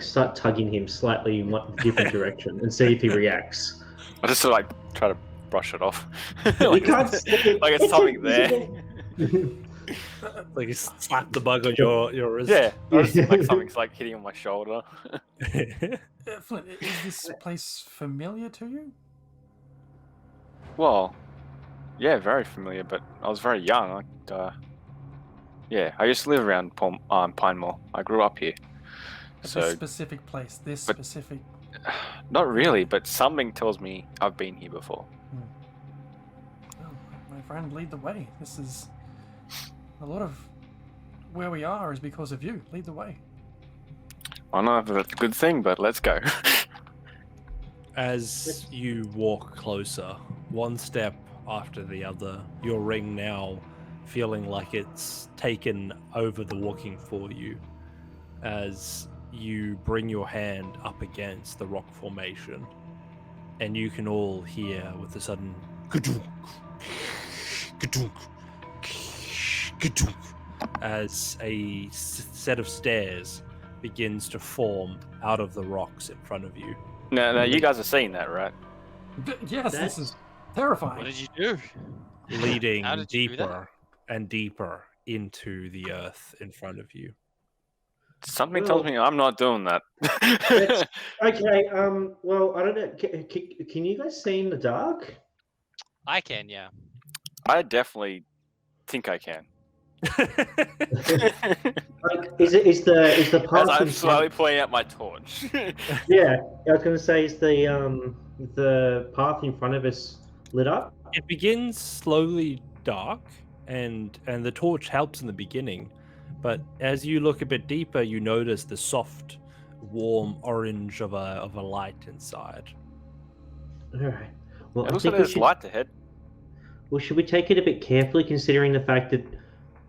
start tugging him slightly in one different direction and see if he reacts. I just sort of like try to brush it off. You like, can't see it. like it's something there. Like you slap the bug on your wrist. Yeah, I just, like something's like hitting on my shoulder. Flint, is this place familiar to you? Well, yeah, very familiar, but I was very young. Yeah, I used to live around Pinemore. I grew up here. This So, specific place, this but- specific. not really, but something tells me I've been here before. Oh, my friend, lead the way. This is a lot of where we are is because of you. Lead the way. I don't know if that's a good thing, but let's go. As you walk closer, one step after the other, your ring now feeling like it's taken over the walking for you as you bring your hand up against the rock formation, and you can all hear with a sudden ka-dunk, ka-dunk, ka-dunk, as a set of stairs begins to form out of the rocks in front of you. Now, you guys are seeing that, right? Yes, That's- this is terrifying. What did you do? Leading How did you do that? deeper and deeper into the earth in front of you. Something tells me I'm not doing that. That's- Okay. Well, I don't know. Can you guys see in the dark? I can, yeah. I definitely think I can. Is the As path I'm in slowly front? pulling out my torch. Yeah, I was going to say, is the path in front of us lit up? It begins slowly dark, and the torch helps in the beginning, but as you look a bit deeper, you notice the soft, warm orange of a light inside. All right. Well, It I looks think like we there's should. light ahead. Well, should we take it a bit carefully, considering the fact that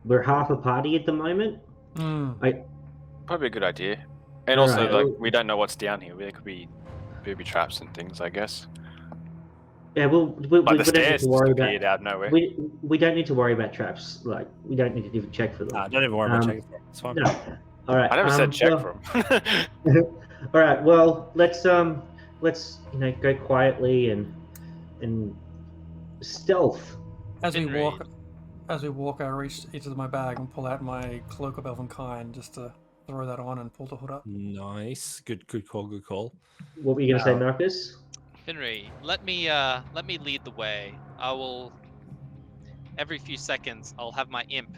we're half a party at the moment. Probably a good idea. And All also, right, like, well- we don't know what's down here. There could be booby traps and things, I guess. Yeah, Like we the don't need stairs to just worry appeared about. out of nowhere. We don't need to worry about traps. Like we don't need to even check for them. Nah, don't even worry about checking for it. It's fine. No. All right. I never said check well, for them. All right. Well, let's go quietly and stealth. As we Finreed. walk, I reach into my bag and pull out my cloak of elvenkind just to throw that on and pull the hood up. Nice. Good call. Good call. What were you gonna say, Marcus? Finri, let me lead the way. I will. Every few seconds, I'll have my imp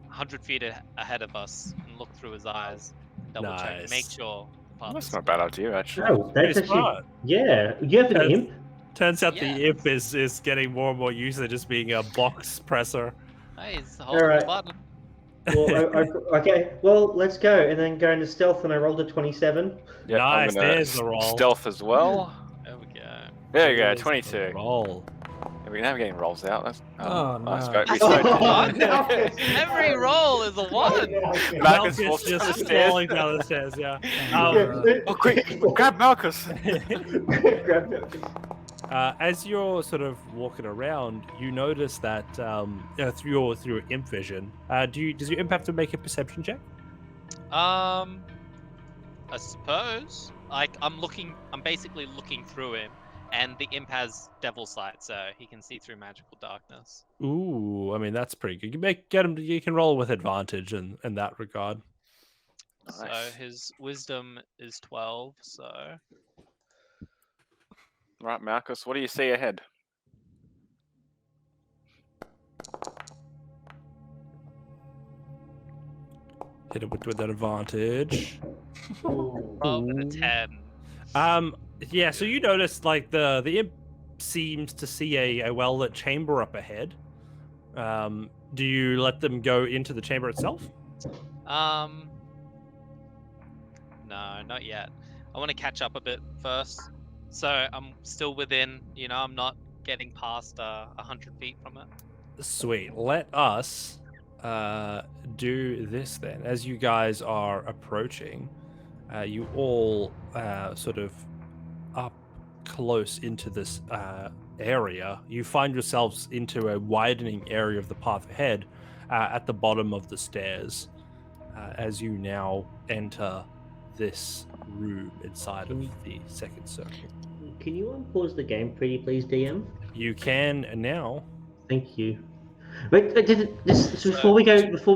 100 feet ahead of us and look through his eyes, and double check, Nice. make sure. the path That's is not a clear. bad idea, actually. Oh, that's Pretty actually smart. yeah. You have an Yes. imp. Turns out the Yeah. imp is getting more and more used to just being a box presser. Hey, he's holding Alright. the button. Well, okay. Well, let's go and then go into stealth. And I rolled a 27. Yep, Nice, I'm gonna there's the roll. stealth as well. There we go. There you go, There's the 22. Roll. Yeah, we're navigating rolls out. That's, Oh, I no. spoke- we Oh, spoke- no. Every roll is a one. Marcus Malchus falls down the just stairs. falling down the stairs. Yeah. Oh, quick! Grab Marcus! As you're sort of walking around, you notice that through your imp vision, does your imp have to make a perception check? I suppose. Like I'm basically looking through him, and the imp has devil sight, so he can see through magical darkness. Ooh, I mean that's pretty good. You can roll with advantage in that regard. So Nice. his wisdom is 12. So Right, Marcus, what do you see ahead? Hit it with that advantage. 12 and a 10. Yeah. So you notice like the imp seems to see a well-lit chamber up ahead. Do you let them go into the chamber itself? No, not yet. I want to catch up a bit first. So I'm still within, I'm not getting past 100 feet from it. Sweet. Let us do this then. As you guys are approaching, you all sort of up close into this area. You find yourselves into a widening area of the path ahead at the bottom of the stairs as you now enter this room inside of the second circle. Can you unpause the game, pretty please, DM? You can now. Thank you. Wait, so before we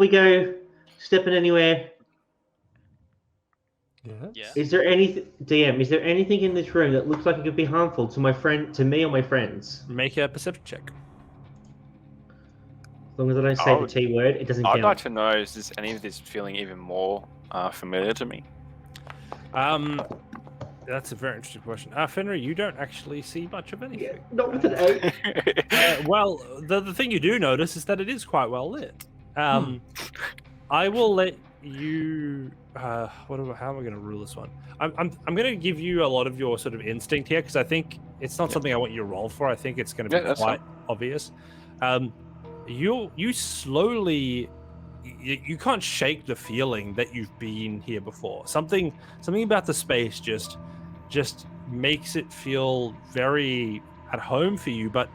go stepping anywhere, Yeah. is there anything, DM? Is there anything in this room that looks like it could be harmful to me or my friends? Make a perception check. As long as I don't say Oh, the T word, it doesn't I'd count. like to know, is this any of this feeling even more familiar to me? That's a very interesting question. Fenrir, you don't actually see much of anything. Yeah, not with an 8. Well, the thing you do notice is that it is quite well lit. I will let you. How am I going to rule this one? I'm going to give you a lot of your sort of instinct here because I think it's not something I want you to roll for. I think it's going to Yeah, be that's quite obvious. You slowly. You can't shake the feeling that you've been here before. Something about the space just makes it feel very at home for you, but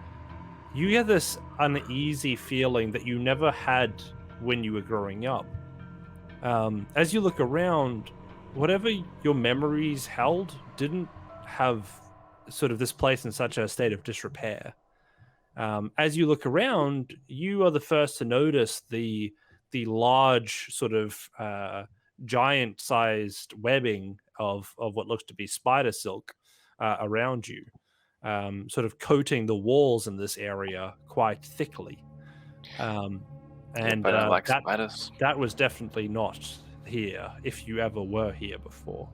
you get this uneasy feeling that you never had when you were growing up. As you look around, whatever your memories held didn't have sort of this place in such a state of disrepair. As you look around, you are the first to notice the large sort of giant-sized webbing of what looks to be spider silk around you, sort of coating the walls in this area quite thickly. And I don't like that spiders. was definitely not here if you ever were here before.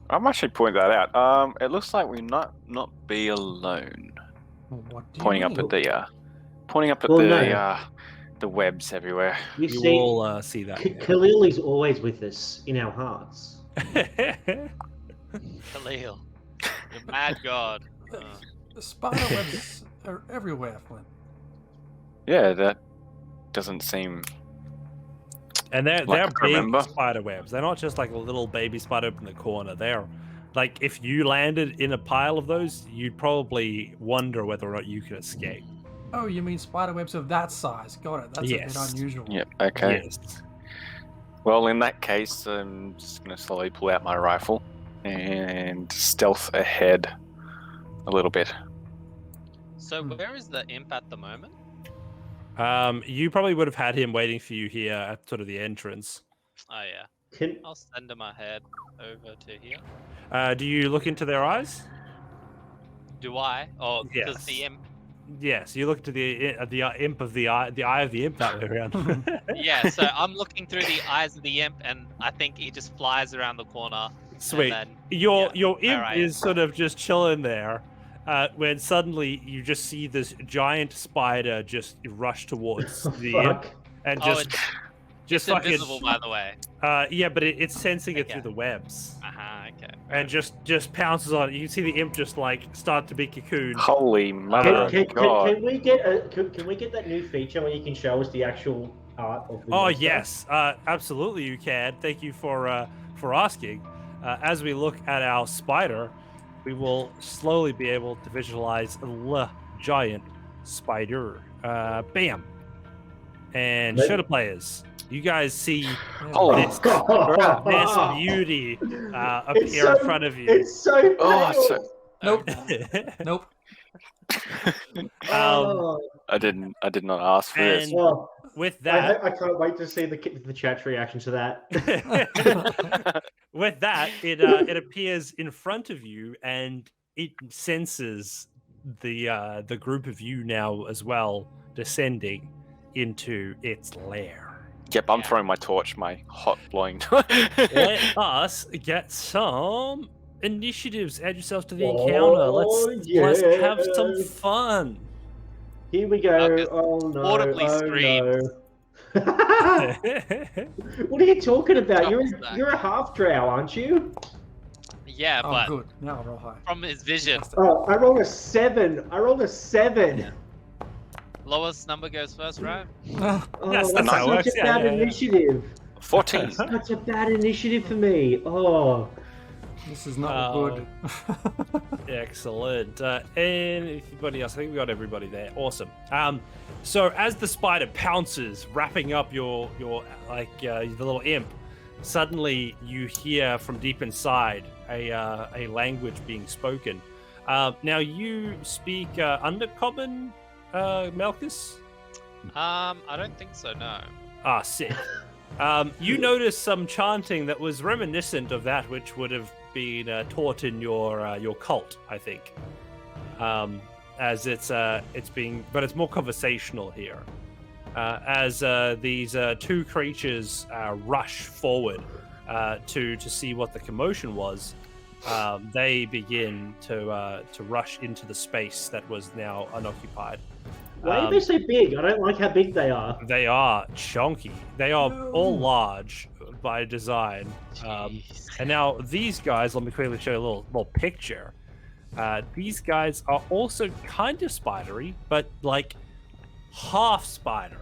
I'm actually pointing that out. It looks like we not be alone. What do you Pointing up mean? at Well, the webs everywhere. You You see, all see that. Khalil is always with us in our hearts. Khalil, the mad god. The spider webs are everywhere, Flint. Yeah, that doesn't seem And they're Like I big remember. spider webs. They're not just like a little baby spider up in the corner. They're like if you landed in a pile of those, you'd probably wonder whether or not you could escape. Oh, you mean spider webs of that size? Got it. That's a Yes. bit unusual. Yep. Okay. Yes. Well, in that case, I'm just gonna slowly pull out my rifle and stealth ahead a little bit. So where is the imp at the moment? You probably would have had him waiting for you here at sort of the entrance. Oh yeah. Can I'll send him ahead over to here. Do you look into their eyes? Do I? Oh, because Yes. the imp. Yes, you look to the imp of the eye of the imp that way around. Yeah, so I'm looking through the eyes of the imp, and I think he just flies around the corner. Sweet. And then, Your yeah, imp where I am. is sort of just chilling there, when suddenly you just see this giant spider just rush towards the imp fuck. and Oh, just it's fucking invisible, by the way. yeah, but it's sensing it Okay. through the webs Okay. and just pounces on it. You can see the imp just like start to be cocooned. Holy mother of God! Can we get that new feature where you can show us the actual art of the Oh monster? yes, absolutely you can. Thank you for asking. As we look at our spider, we will slowly be able to visualize the giant spider. Bam. And Let- show the players. You guys see Holy this beauty appear in front of you. It's so Oh, pale. so- Nope. Nope. Oh, I did not ask for this. And well, with that, I can't wait to see the chat's reaction to that. with that, it appears in front of you, and it senses the group of you now as well descending into its lair. Yep, I'm Yeah. throwing my torch, my hot blowing. Let us get some initiatives. Add yourselves to the Oh, encounter. Let's have some yeah. fun. Here we go. Marcus Oh no! audibly Oh screams. no! What are you talking about? Double stack. You're a half drow, aren't you? Yeah, Oh, but good. Now roll high. from his vision, Oh, I rolled a 7. lowest number goes first, right? Oh, Yes, that's how it such works, a yeah, bad yeah, yeah. initiative. 14. Such a bad initiative for me. Oh, This is not good. Excellent. Anybody else? I think we got everybody there. Awesome. So as the spider pounces, wrapping up your the little imp, suddenly you hear from deep inside a language being spoken. Now you speak Undercommon, Malchus? I don't think so. No. Ah, sick. You notice some chanting that was reminiscent of that which would have been taught in your cult, I think. As it's being, but it's more conversational here. As these two creatures rush forward to see what the commotion was, they begin to rush into the space that was now unoccupied. why are they so big? I don't like how big they are. They are chunky. They are No. all large by design. Jeez. And now these guys, let me quickly show you a little picture. These guys are also kind of spidery, but like half spider.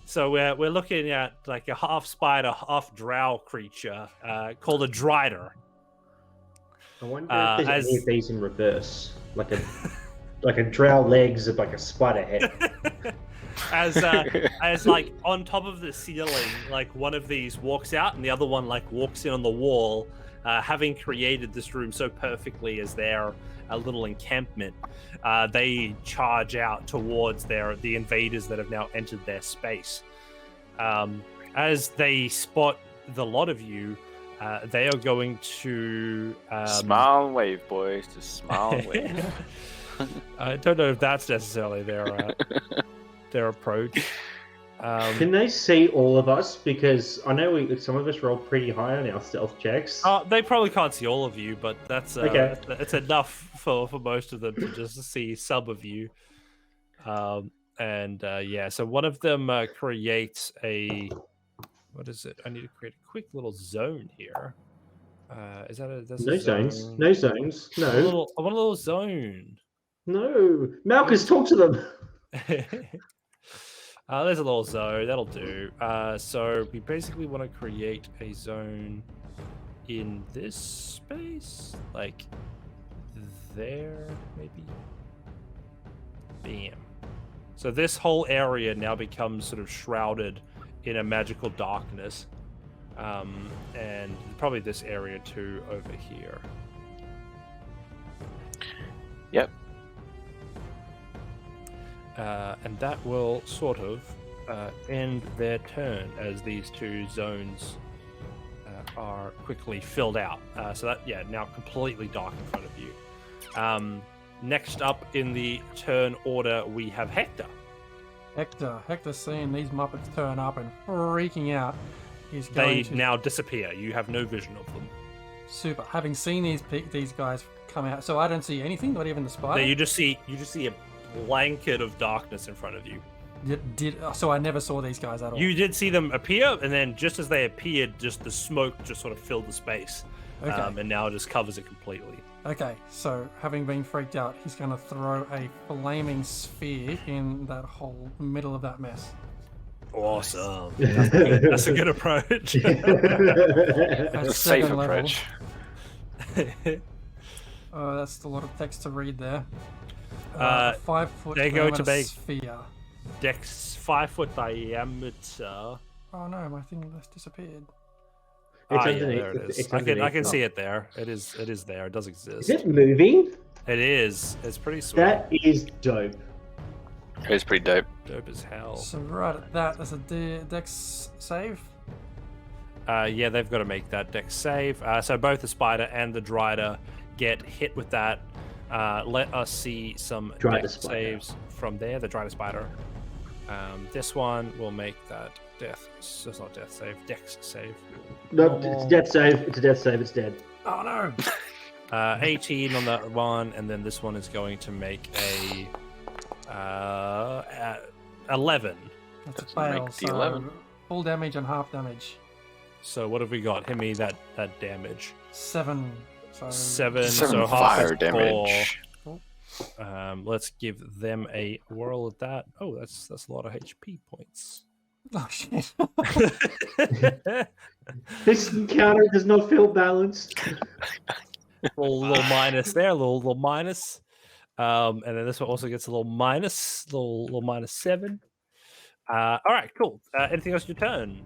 So we're looking at like a half spider, half drow creature called a drider. I wonder if there's any as- of these in reverse, like a drow legs of like a spider head. as like on top of the ceiling, like one of these walks out and the other one like walks in on the wall, having created this room so perfectly as their little encampment. They charge out towards the invaders that have now entered their space. As they spot the lot of you, they are going to Smile and wave, boys. Just smile and wave. I don't know if that's necessarily their approach. Can they see all of us? Because I know some of us roll pretty high on our stealth checks. They probably can't see all of you, but that's Okay. it's enough for most of them to just see some of you. Yeah, so one of them creates a, what is it? I need to create a quick little zone here. Is that that's No a zones. zone? No zones. I No. want a little zone. No. Malchus, talk to them. There's a little zone. That'll do. So we basically want to create a zone in this space, like there, maybe. Bam. So this whole area now becomes sort of shrouded in a magical darkness, and probably this area too over here. Yep. And that will sort of end their turn as these two zones are quickly filled out. So that, yeah, now completely dark in front of you. Next up in the turn order, we have Hector. Hector's seeing these Muppets turn up and freaking out. He's They going to now disappear. You have no vision of them. super. Having seen these guys come out, so I don't see anything, not even the spider. No, you just see a blanket of darkness in front of you. So I never saw these guys at all. You did see them appear, and then just as they appeared, just the smoke just sort of filled the space, Okay. and now just covers it completely. Okay, so having been freaked out, he's going to throw a flaming sphere in that whole middle of that mess. Awesome. That's a good approach. At Safe second level. approach. That's still a lot of text to read there. 5 foot they go to diameter make- sphere. Dex 5-foot diameter. Oh no, my thing just disappeared. It's Yeah, underneath. there it is. It's I can underneath. see it there. It is there. It does Is exist. it moving? It is. It's pretty sweet. That is dope. It was pretty dope. Dope as hell. So right at that, there's a dex save. Yeah, they've got to make that dex save. So both the spider and the drider get hit with that. Let us see some Drider dex spider. saves from there. The drider spider. This one will make that death. So it's not death save. Dex save. No, it's death save. It's a death save. It's dead. Oh no! 18 on that one, and then this one is going to make a 11. That's a Doesn't fail. make the So 11. full damage and half damage. So what have we got? Hit me that damage. 7. So 7. 7 so half fire is damage. 4. Let's give them a whirl at that. Oh, that's a lot of HP points. Oh shit! This encounter does not feel balanced. little minus there, little minus. And then this one also gets a little minus, little minus 7. All right, cool. Anything else your turn?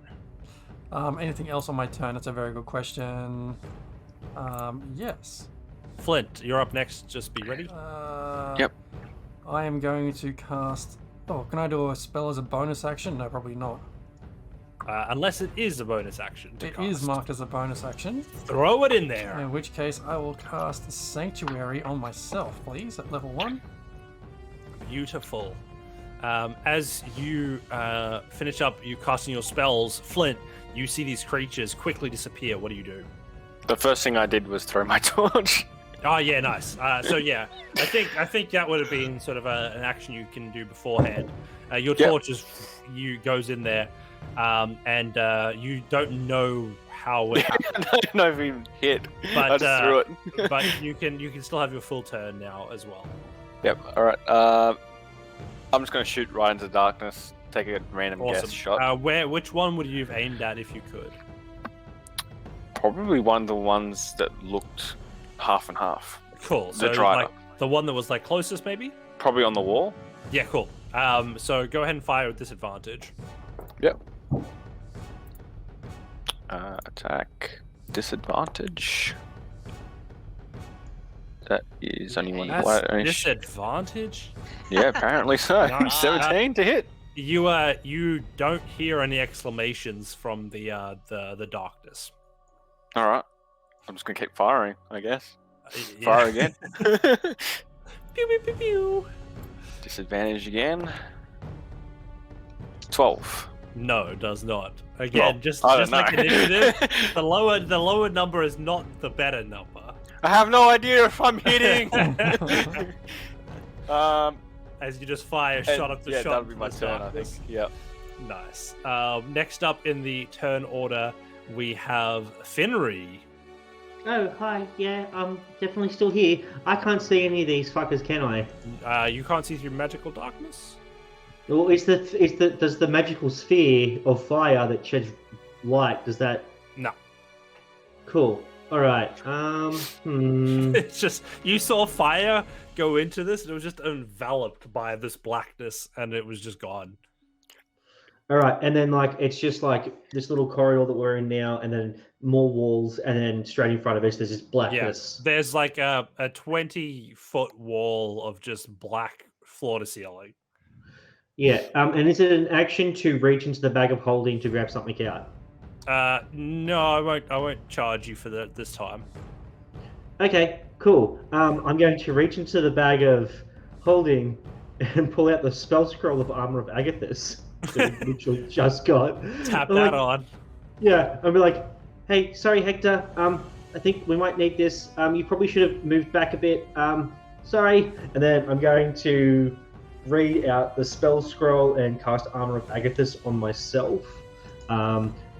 Anything else on my turn? That's a very good question. Yes. Flint, you're up next. Just be ready. Yep. I am going to cast. Oh, can I do a spell as a bonus action? No, probably not. Unless it is a bonus action. It is marked as a bonus action. Throw it in there. In which case, I will cast Sanctuary on myself, please, at level 1. Beautiful. As you finish up you casting your spells, Flint, you see these creatures quickly disappear. What do you do? The first thing I did was throw my torch. Oh yeah, nice. So yeah, I think that would have been sort of an action you can do beforehand. Your Yep. torch goes in there, and you don't know how it happened, I don't know if he hit. I But, just threw it. but you can still have your full turn now as well. Yep. All right. I'm just gonna shoot right into the darkness. Take a random Awesome. guess shot. Which one would you have aimed at if you could? Probably one of the ones that looked half and half. Cool. So drider. like the one that was like closest, maybe. Probably on the wall. Yeah, cool. So go ahead and fire with disadvantage. Yep. Attack disadvantage. That is only one. That's disadvantage. Yeah, apparently so. Nice. 17 to hit. You don't hear any exclamations from the darkness. All right. I'm just gonna keep firing, I guess. Yeah. Fire again. Pew, pew, pew, pew. Disadvantage again. 12. No, it does not. Again, Well, just I don't like know. initiative, the lower number is not the better number. I have no idea if I'm hitting. As you just fire shot after yeah, shot. that'll be into my the turn, I darkness. think. Yep. Nice. Next up in the turn order, we have Finry. Oh, hi. Yeah, I'm definitely still here. I can't see any of these fuckers, can I? You can't see through magical darkness? Well, does the magical sphere of fire that sheds light, does that... No. Cool. All right. It's just you saw fire go into this, and it was just enveloped by this blackness, and it was just gone. All right, and then like it's just like this little corridor that we're in now, and then more walls, and then straight in front of us there's this blackness. Yeah, there's like a 20-foot wall of just black floor to ceiling. Yeah. And is it an action to reach into the bag of holding to grab something out? No, I won't charge you for that this time. Okay, cool. I'm going to reach into the bag of holding and pull out the spell scroll of Armor of Agathis that we literally just got. Tap I'm that like, on. Yeah, I'll be like, hey, sorry, Hector. I think we might need this. You probably should have moved back a bit. Sorry. And then I'm going to read out the spell scroll and cast Armor of Agathis on myself.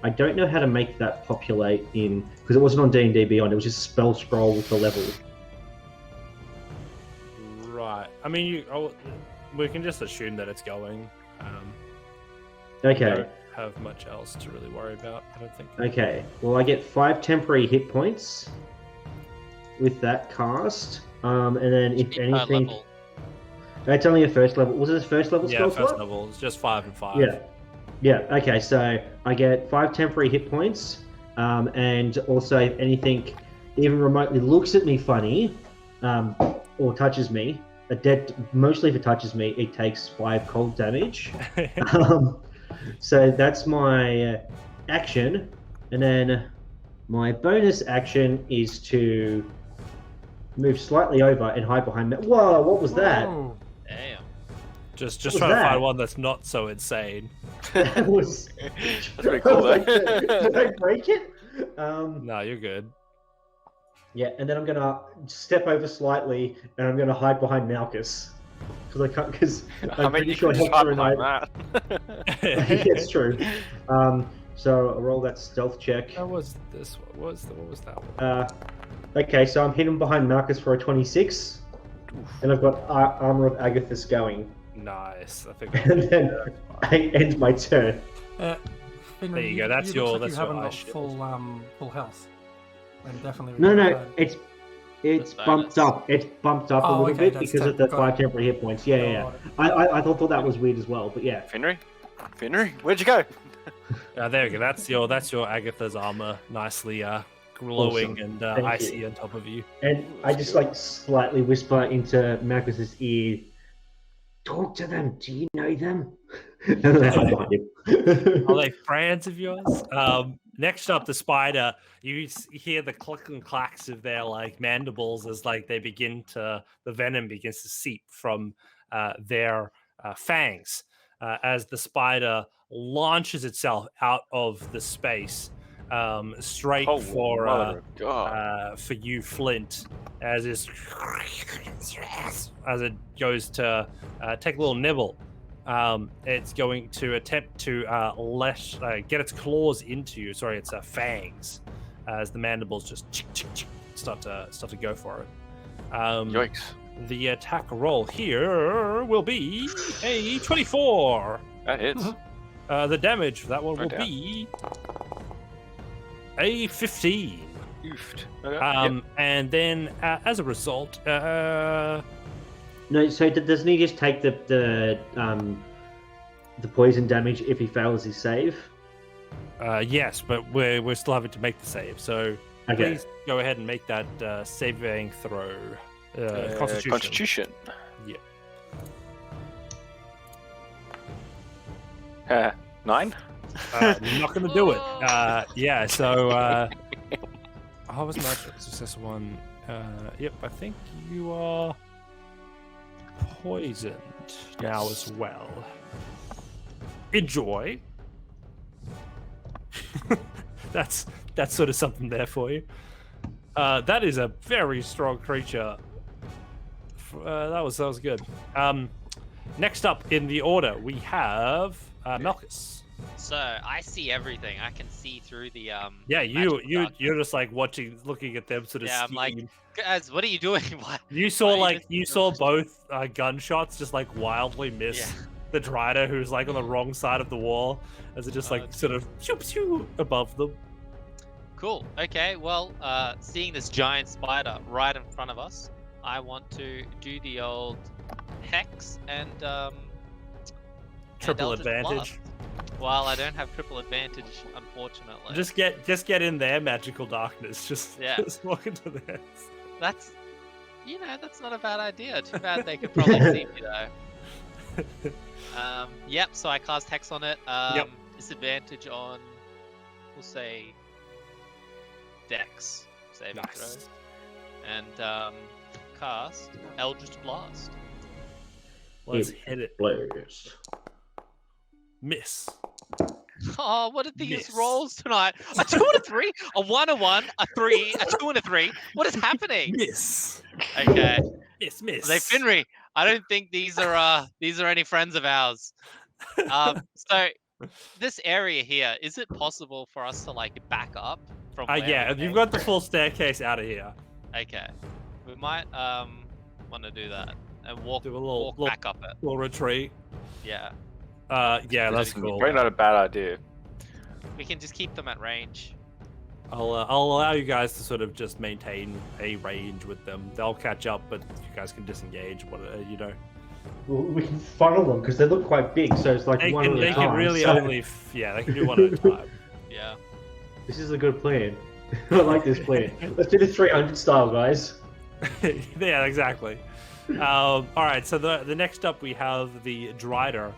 I don't know how to make that populate in, because it wasn't on D&D Beyond. It was just spell scroll with the level. Right. I mean, we can just assume that it's going. Okay. We don't have much else to really worry about, I don't think. Okay. Well, I get 5 temporary hit points with that cast. And then if anything... Level. It's only a first level. Was it a first level spell Yeah, first slot? level. It's just 5 and 5. Yeah. Yeah, okay, so I get 5 temporary hit points, and also if anything even remotely looks at me funny, or touches me, mostly if it touches me, it takes 5 cold damage. So that's my action, and then my bonus action is to move slightly over and hide behind me. Whoa, what was that? Whoa. Damn. Just What was trying to that? find one that's not so insane. That was... That's pretty cool, though. Did I break it? No, you're good. Yeah, and then I'm gonna step over slightly, and I'm gonna hide behind Malchus because I can't. Because I I'm mean, pretty you sure could just hide Hector and I. behind that. It's true. So I'll roll that stealth check. That was this one. What was that one? Okay, so I'm hidden behind Malchus for a 26, and I've got Armor of Agathis going, Nice. I think. and then I end my turn. Finrey, There you go, that's looks your- like that's you your haven't got ice shield. full health. And definitely. No, it's That's bumped bonus. up. It's bumped up a Oh, little okay, bit that's because of the got 5 it. temporary hit points. Yeah. I thought that was weird as well, but yeah. Finry? Where'd you go? There we go. That's your Agatha's armor, nicely glowing Awesome. and Thank icy you. on top of you. And I just like slightly whisper into Marcus's ear, "Talk to them. Do you know them?" And then I hide behind him. Are they friends of yours? Next up, the spider. You hear the click and clacks of their like mandibles as like the venom begins to seep from their fangs as the spider launches itself out of the space straight Oh, for mother of God. for you, Flint, as it goes to take a little nibble. It's going to attempt to get its claws into you. Sorry, its fangs, as the mandibles just start to go for it. Yikes. The attack roll here will be a 24. That hits. The damage for that one No will doubt. be a 15. Oofed. Okay, yep. And then as a result, No, so doesn't he just take the poison damage if he fails his save? yes, but we're still having to make the save. So Okay. please go ahead and make that saving throw. Constitution. Constitution. Yeah. 9? Not going to do it. Yeah. So how was my success one? Yep. I think you are poisoned now as well. Enjoy. That's sort of something there for you. That is a very strong creature. That was good. Next up in the order, we have Malchus. So I see everything. I can see through the Yeah, magical you're darkness. just like looking at them sort of. Yeah, I'm like, scheme. guys, what are you doing? What? You saw why are you like just- you saw both gunshots just like wildly miss the Drider who's like on the wrong side of the wall as it just like sort of pew above them. Cool. Okay. Well, seeing this giant spider right in front of us, I want to do the old hex and Triple Eldritch advantage. Blast. Well, I don't have triple advantage, unfortunately. Just get in there, magical darkness. Just walk into there. That's not a bad idea. Too bad they could probably see me though. Yep. So I cast hex on it. Disadvantage on, we'll say, Dex saving throw, and cast Eldritch Blast. Let's hit it. Blaze. Miss. Oh, what are these Miss. rolls tonight? A 2 and a 3, a 1, a 1, a 3, a 2 and a 3. What is happening? Miss. Okay. Miss. They Finry, I don't think these are any friends of ours. So this area here, is it possible for us to like back up from where Yeah, we you've came? got the full staircase out of here. Okay. We might want to do that and walk Do a little back up it. little retreat. Yeah. Yeah, that's cool. Probably not a bad idea. We can just keep them at range. I'll allow you guys to sort of just maintain a range with them. They'll catch up, but you guys can disengage. Well, we can funnel them because they look quite big, so it's like They one can, at a they time. can really so only they can do one at a time. Yeah. This is a good plan. I like this plan. Let's do the 300 style, guys. Yeah, exactly. All right, so the next up we have the Drider,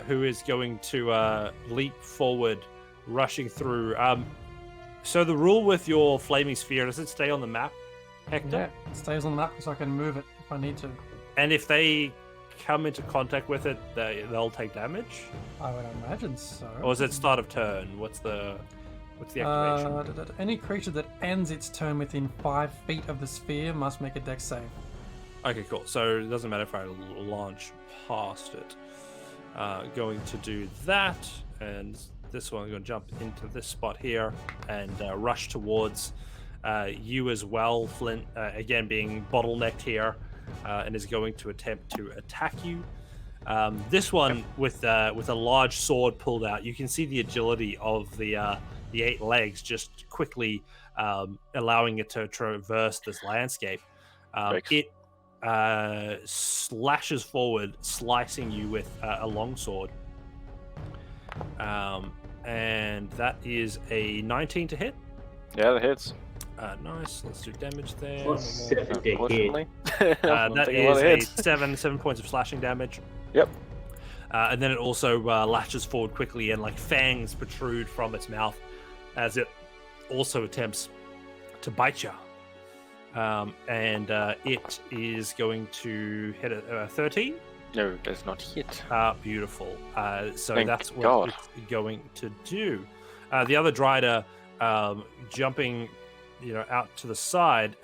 who is going to leap forward, rushing through. So the rule with your flaming sphere, does it stay on the map, Hector? Yeah, it stays on the map so I can move it if I need to. And if they come into contact with it, they'll take damage? I would imagine so. Or is it start of turn? What's the activation? Any creature that ends its turn within 5 feet of the sphere must make a dex save. Okay, cool. So it doesn't matter if I launch past it. Going to do that, and this one, I'm going to jump into this spot here and rush towards you as well, Flint, again being bottlenecked here, and is going to attempt to attack you. This one with a large sword pulled out. You can see the agility of the 8 legs just quickly allowing it to traverse this landscape. It slashes forward, slicing you with a longsword. And that is a 19 to hit. Yeah, that hits. Nice. Let's do damage there. Plus 7 to hit. Unfortunately. That is a 7 points of slashing damage. Yep. And then it also lashes forward quickly, and like fangs protrude from its mouth as it also attempts to bite you. And it is going to hit a 13. No, it does not hit. Beautiful. So Thank that's what God. it's going to do. The other Drider jumping, out to the side,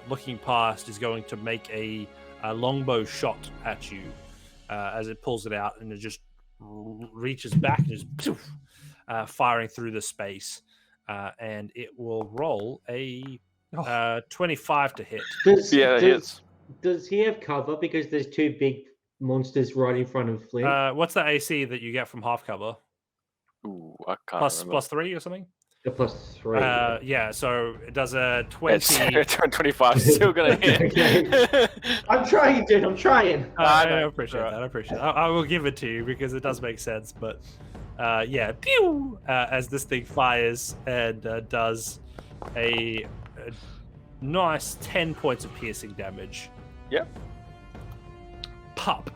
looking past, is going to make a longbow shot at you as it pulls it out, and it just reaches back and just poof, firing through the space. And it will roll a 25 to hit. That hits. Does he have cover because there's 2 big monsters right in front of Flint? What's the AC that you get from half cover? Ooh, I can't Plus remember. +3 or something? The plus 3. Yeah, so it does a 20. It's 25 is still gonna hit. I'm trying, dude. I'm trying. I know. appreciate Right. that. I appreciate it. I will give it to you because it does make sense. But yeah, pew! As this thing fires and does a nice 10 points of piercing damage. Yep. Pop.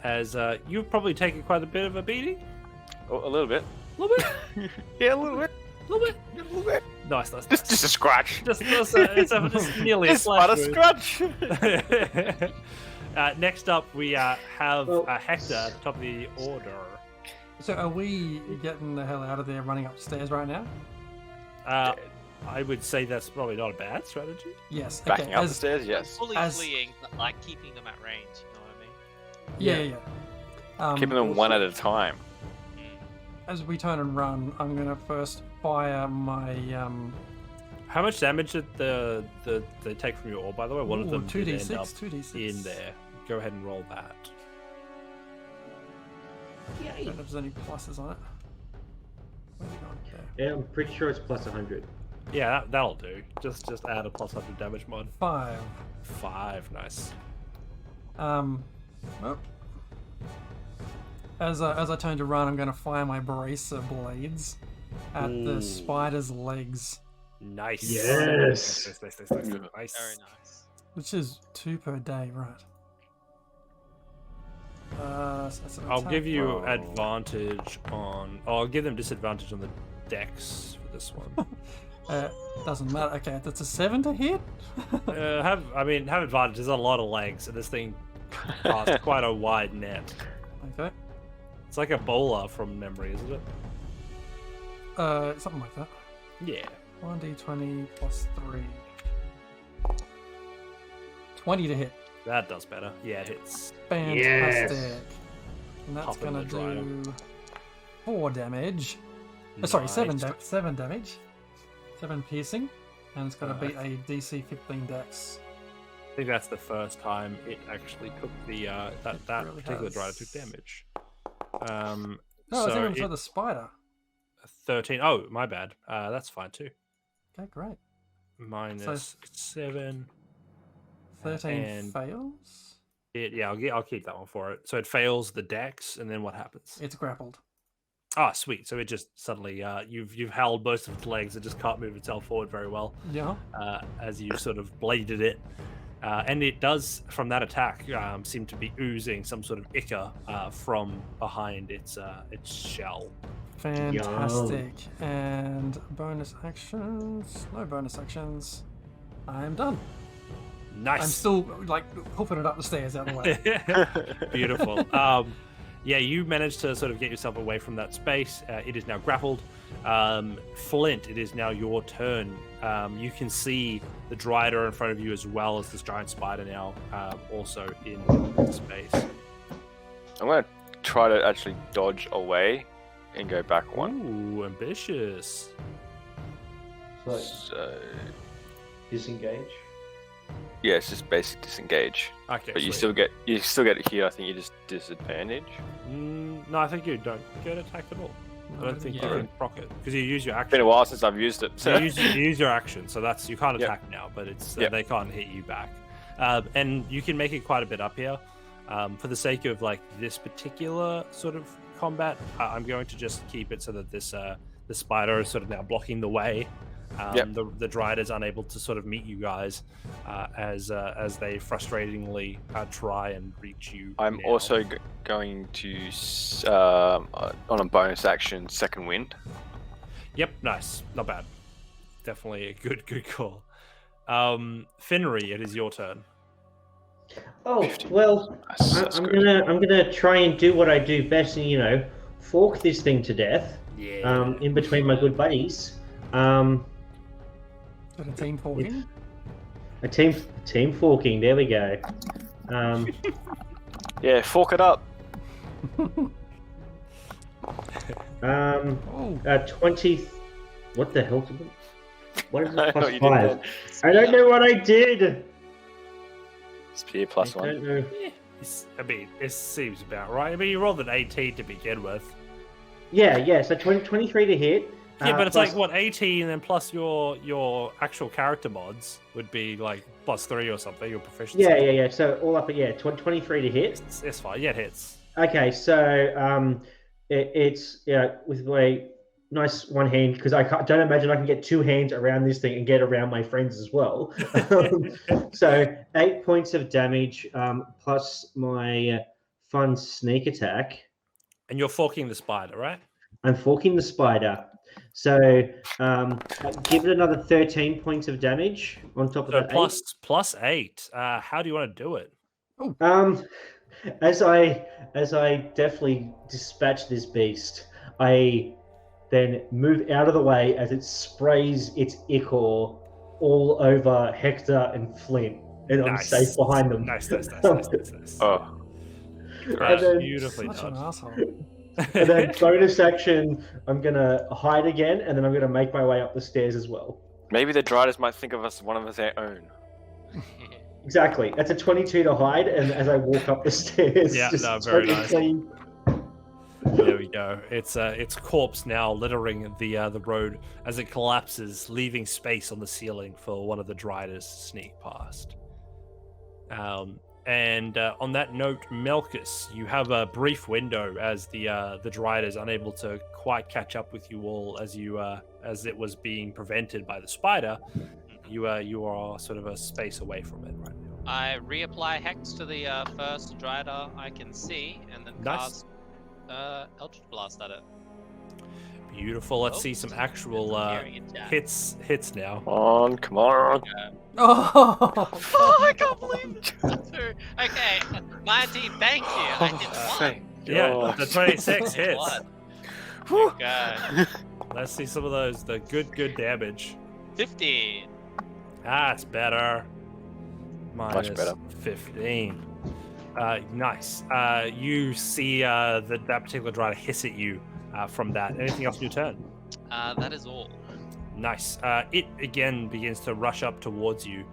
As you've probably taken quite a bit of a beating. Oh, a little bit. A little bit. Yeah, a little bit. A little bit. A little bit. Nice. Just a scratch. Just nearly a It's not a slash. scratch. Next up, we have Well, Hector at the top of the order. So are we getting the hell out of there running upstairs right now? I would say that's probably not a bad strategy. Yes. Backing Okay. up the stairs, yes. Fully As- fleeing, but like keeping them at range. You know what I mean? Yeah. Keeping them one at a time. As we turn and run, I'm gonna first fire my How much damage did they take from your orb, by the way? One of them did 2d6, end up 2d6 in there. Go ahead and roll that. I don't know if there's any pluses on it. Where's it gone? There. Yeah, I'm pretty sure it's plus 100. Yeah, that'll do. Just add a plus 100 damage mod. 5. 5, nice. Oh. As I turn to run, I'm going to fire my bracer blades at the Ooh. spider's legs, Nice. Yes. Nice. Very nice. which is 2 per day, right? So that's an I'll attack give you roll. advantage on. Oh, I'll give them disadvantage on the dex for this one. Doesn't matter. Okay, that's a 7 to hit. have advantage. There's a lot of legs, and this thing casts quite a wide net. Okay. It's like a bowler from memory, isn't it? Something like that. Yeah. 1d20 plus 3. 20 to hit. That does better. Yeah, it hits. Fantastic. Yes. And that's Pop in gonna the dryer. do 4 damage. Sorry, 7 Nice. 7 damage. 7 piercing. And it's got to beat a DC 15 dex. I think that's the first time it actually took the that really particular has. driver took damage. No, it's so even for the spider. 13. Oh, my bad. That's fine too. Okay, great. Minus 7. 13 and- fails. I'll keep that one for it. So it fails the dex, and then what happens? It's grappled. Ah, sweet. So it just suddenly you've held most of its legs. It just can't move itself forward very well Yeah. as you sort of bladed it. And it does, from that attack, seem to be oozing some sort of ichor from behind its shell. Fantastic. And bonus actions. No bonus actions. I'm done. Nice. I'm still like hoofing it up the stairs out of the way. Beautiful. Yeah, you managed to sort of get yourself away from that space. It is now grappled. Flint, it is now your turn. You can see the Dryder in front of you as well as this giant spider now also in space. I'm going to try to actually dodge away and go back one. Ooh, ambitious. So, So, disengage. yeah, it's just basic disengage. Okay, But you sweet. still get it here. I think you just disadvantage. No, I think you don't get attacked at all. I don't think you Yeah. can proc it because you use your It's been a action. while since I've used it. You use your action, so that's you can't Yep. attack now, but it's Yep. they can't hit you back. And you can make it quite a bit up here. For the sake of like this particular sort of combat, I'm going to just keep it so that this the spider is sort of now blocking the way. Yep. The Dryad is unable to sort of meet you guys as they frustratingly try and reach you. I'm now. also going to, on a bonus action, second wind. Yep, nice, not bad. Definitely a good call. Finry, it is your turn. Oh well, That's I'm good. gonna try and do what I do best, and fork this thing to death. Yeah. In between my good buddies. Got a team talking. A team forking. There we go. Yeah, fork it up. 20. What the hell? What is I it? know Plus you did 5. that. I don't know what I did. It's P plus I one. don't know. It seems about right. I mean, you rolled an 18 to begin with. Yeah. So 23 to hit. Yeah, but it's plus- like what 18, and then plus your actual character mods would be like +3 or something. Your proficiency. Yeah. So all up at 23 to hit. It's fine. Yeah, it hits. Okay, so it's with my nice one hand because don't imagine I can get 2 hands around this thing and get around my friends as well. So 8 points of damage plus my fun sneak attack. And you're forking the spider, right? I'm forking the spider. So give it another 13 points of damage on top of So that. plus 8. How do you want to do it? As I definitely dispatch this beast, I then move out of the way as it sprays its ichor all over Hector and Flint, and I'm Nice. safe behind them. Nice. Oh, And then- Beautifully Such an done. asshole. And then bonus action, I'm gonna hide again, and then I'm gonna make my way up the stairs as well. maybe the Driders might think of us one of their own. Exactly. That's a 22 to hide, and as I walk up the stairs, Yeah, just no, very nice. clean. There we go. Its corpse now littering the road as it collapses, leaving space on the ceiling for one of the Driders to sneak past. And on that note, Melkus, you have a brief window as the Dryad is unable to quite catch up with you all as it was being prevented by the spider. You are sort of a space away from it right now. I reapply Hex to the first Dryada I can see, and then Nice. cast Eldritch Blast at it. Beautiful. Let's see some actual Carrying it down. hits now. Come on. Oh, Oh, I can't believe it. Okay, 19, thank you. I did one. Thank Yeah, God. the 26 hits. What? Whew. Okay. Let's see some of those. The good damage. 15. That's better. Minus better. 15. Nice. You see that particular Dryad hiss at you from that. Anything else on your turn? That is all. Nice. It again begins to rush up towards you,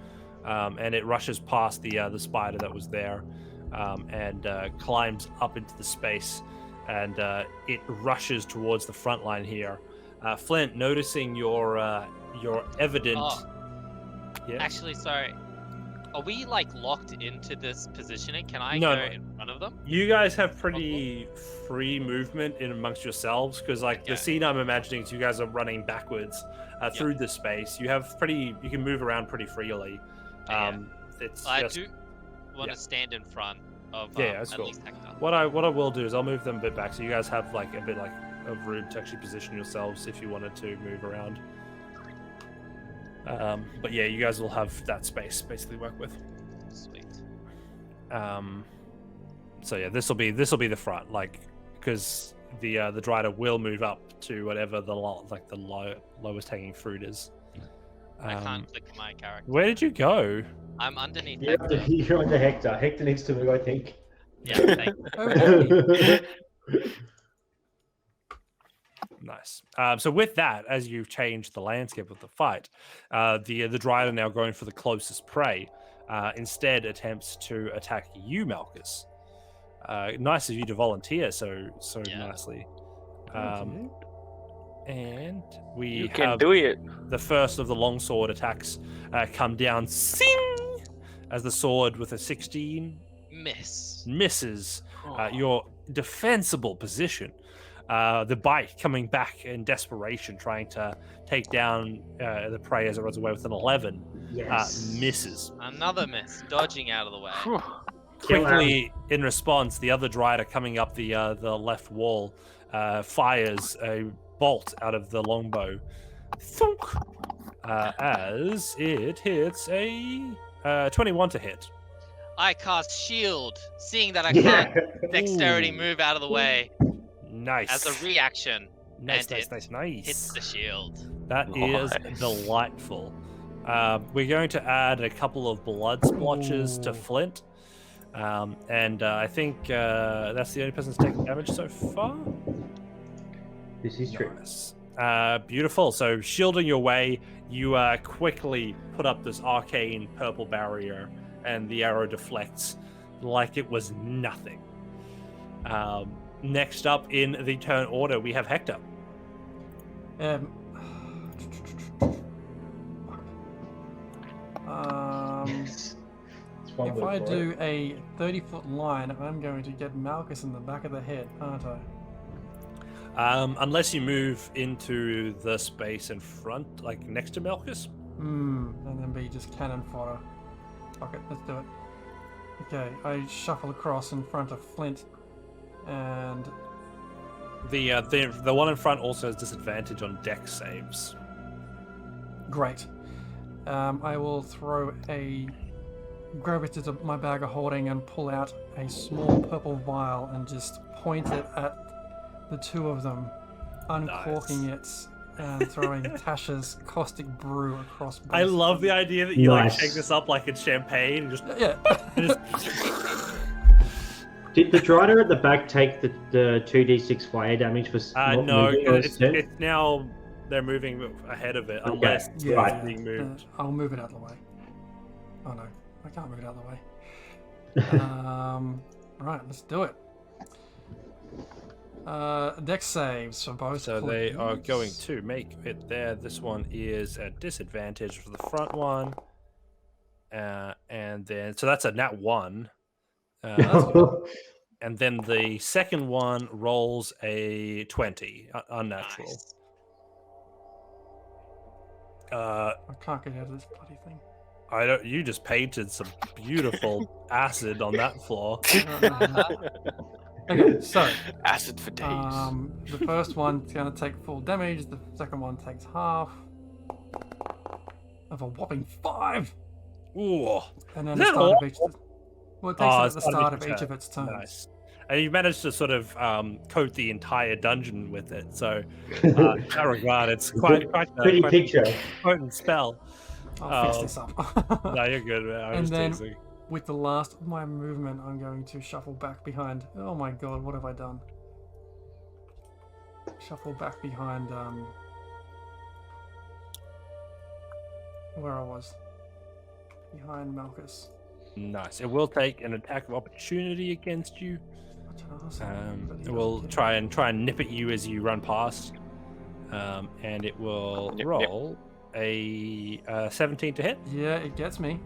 and it rushes past the spider that was there, and climbs up into the space, and it rushes towards the front line here. Flint, noticing your evident. Oh. Yeah. Actually, sorry. Are we like locked into this positioning? Can I No, go no. in front of them? You guys have pretty free movement in amongst yourselves because, like, the Yeah. scene I'm imagining is you guys are running backwards through the space. You can move around pretty freely. Yeah. It's I just do want to yeah. stand in front of Yeah, that's at cool. least Hector. what I will do is I'll move them a bit back so you guys have like a bit like of room to actually position yourselves if you wanted to move around. But yeah, you guys will have that space basically to work with. Sweet. So yeah, this will be the front, like, because the Dryder will move up to whatever the lowest hanging fruit is. I can't click my character. Where did you go? I'm underneath You're Hector. on the Hector. Hector needs to move, I think. Yeah, thank you. okay. Nice. So with that, as you've changed the landscape of the fight, the Dryder now going for the closest prey. Instead, attempts to attack you, Malchus. Nice of you to volunteer so Yeah. nicely. Thank you. And we You can have do it. the first of the longsword attacks come down, sing, as the sword with a 16 Miss. misses your defensible position. The bite coming back in desperation, trying to take down the prey as it runs away with an 11, Yes. misses. Another miss. Dodging out of the way. Whew. Quickly, in response, the other Dryder coming up the left wall fires a bolt out of the longbow, thunk, as it hits a 21 to hit. I cast shield, seeing that I can't dexterity Ooh. move out of the way Nice. as a reaction. Nice, and nice, it nice. Hits the shield. That is Nice. delightful. We're going to add a couple of blood splotches to Ooh. Flint. And I think that's the only person that's taken damage so far. This is true. Nice. Beautiful. So, shielding your way, you quickly put up this arcane purple barrier, and the arrow deflects like it was nothing. Next up in the turn order, we have Hector. Yes. It's one If word I for do it. a 30-foot line, I'm going to get Malchus in the back of the head, aren't I? Unless you move into the space in front, like next to Malchus. And then be just cannon fodder. Fuck it, let's do it. Okay, I shuffle across in front of Flint, and The one in front also has disadvantage on dex saves. great. I will grab it into my bag of holding and pull out a small purple vial and just point it at the two of them, uncorking it and throwing Tasha's caustic brew across both. I love the idea that you like Nice. shake this up like it's champagne and just Yeah. Did the Drider at the back take the 2d6 fire damage for not no, moving on its it's turn? now they're moving ahead of it Okay. unless Yeah, Right. it's being moved. I'll move it out of the way. Oh no, I can't move it out of the way. Right, let's do it. Dex saves for both. So they are please. going to make it there. This one is at disadvantage for the front one. And then, so that's a nat 1. That's good. And then the second one rolls a 20, unnatural. Nice. I can't get out of this bloody thing. I don't. You just painted some beautiful acid on that floor. Okay, so Acid for days. the first one's gonna take full damage. The second one takes half of a whopping 5. Ooh, And then Is the that start all? of each. Well, it takes it at it's the gotta be start of the each turn. of its turns. nice. And you managed to sort of coat the entire dungeon with it. So, in that regard, it's quite Pretty quite picture. a potent spell. I'll fix this up. No, you're good, man. I And was then- teasing. With the last of my movement, I'm going to shuffle back behind. Oh my god, what have I done? Shuffle back behind where I was. Behind Malchus. Nice. It will take an attack of opportunity against you. Such an arsehole, but he It will doesn't try and nip at you as you run past. And it will Yep, yep. roll a 17 to hit. care. Yeah, it gets me.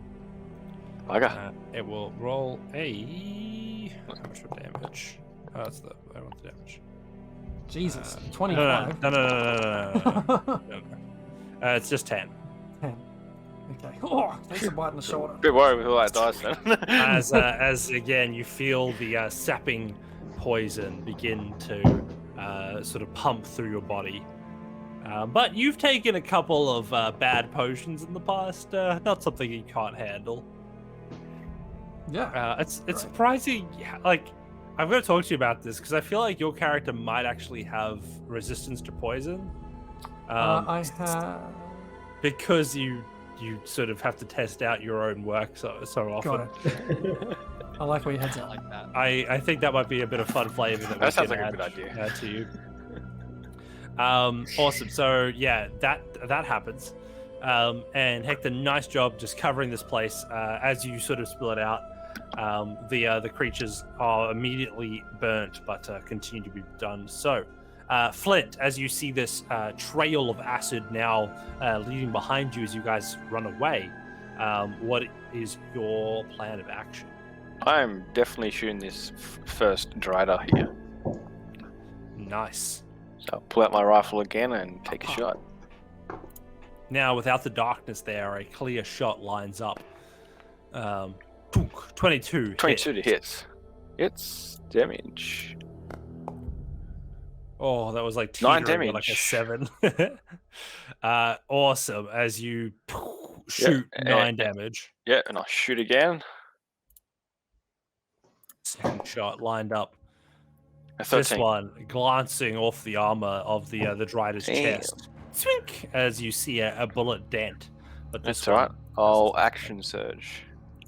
Bugger. It will roll a how much for damage? Oh, that's the I want the damage. Jesus, No, 25. no. It's just 10. 10. Okay. Oh, thanks for biting the shoulder. Bit worried with all that dice then. As again you feel the sapping poison begin to sort of pump through your body. But you've taken a couple of bad potions in the past. Not something you can't handle. Yeah. It's Right. surprising. Like, I'm going to talk to you about this because I feel like your character might actually have resistance to poison. I have. Because you sort of have to test out your own work so often. Got it. I like where your head's I at. like that. I think that might be a bit of fun flavor that, That we sounds can like a add, good idea. add to you. Awesome. So yeah, that happens. And Hector, nice job just covering this place. As you sort of spill it out, the creatures are immediately burnt, but continue to be done. So, Flint, as you see this trail of acid now leading behind you as you guys run away, what is your plan of action? I'm definitely shooting this first Drider here. Nice. So I'll pull out my rifle again and take a shot. Now, without the darkness there, a clear shot lines up. 22. 22 hit. to hit. It's damage. Oh, that was like 9 teetering at like a damage. 7. Awesome. As you shoot Yeah, 9 damage. Yeah, and I'll shoot again. Second shot lined up. A This 13. one glancing off the armor of the Drider's Damn. chest. Swink, as you see a bullet dent. But this That's alright. one I'll doesn't. action surge.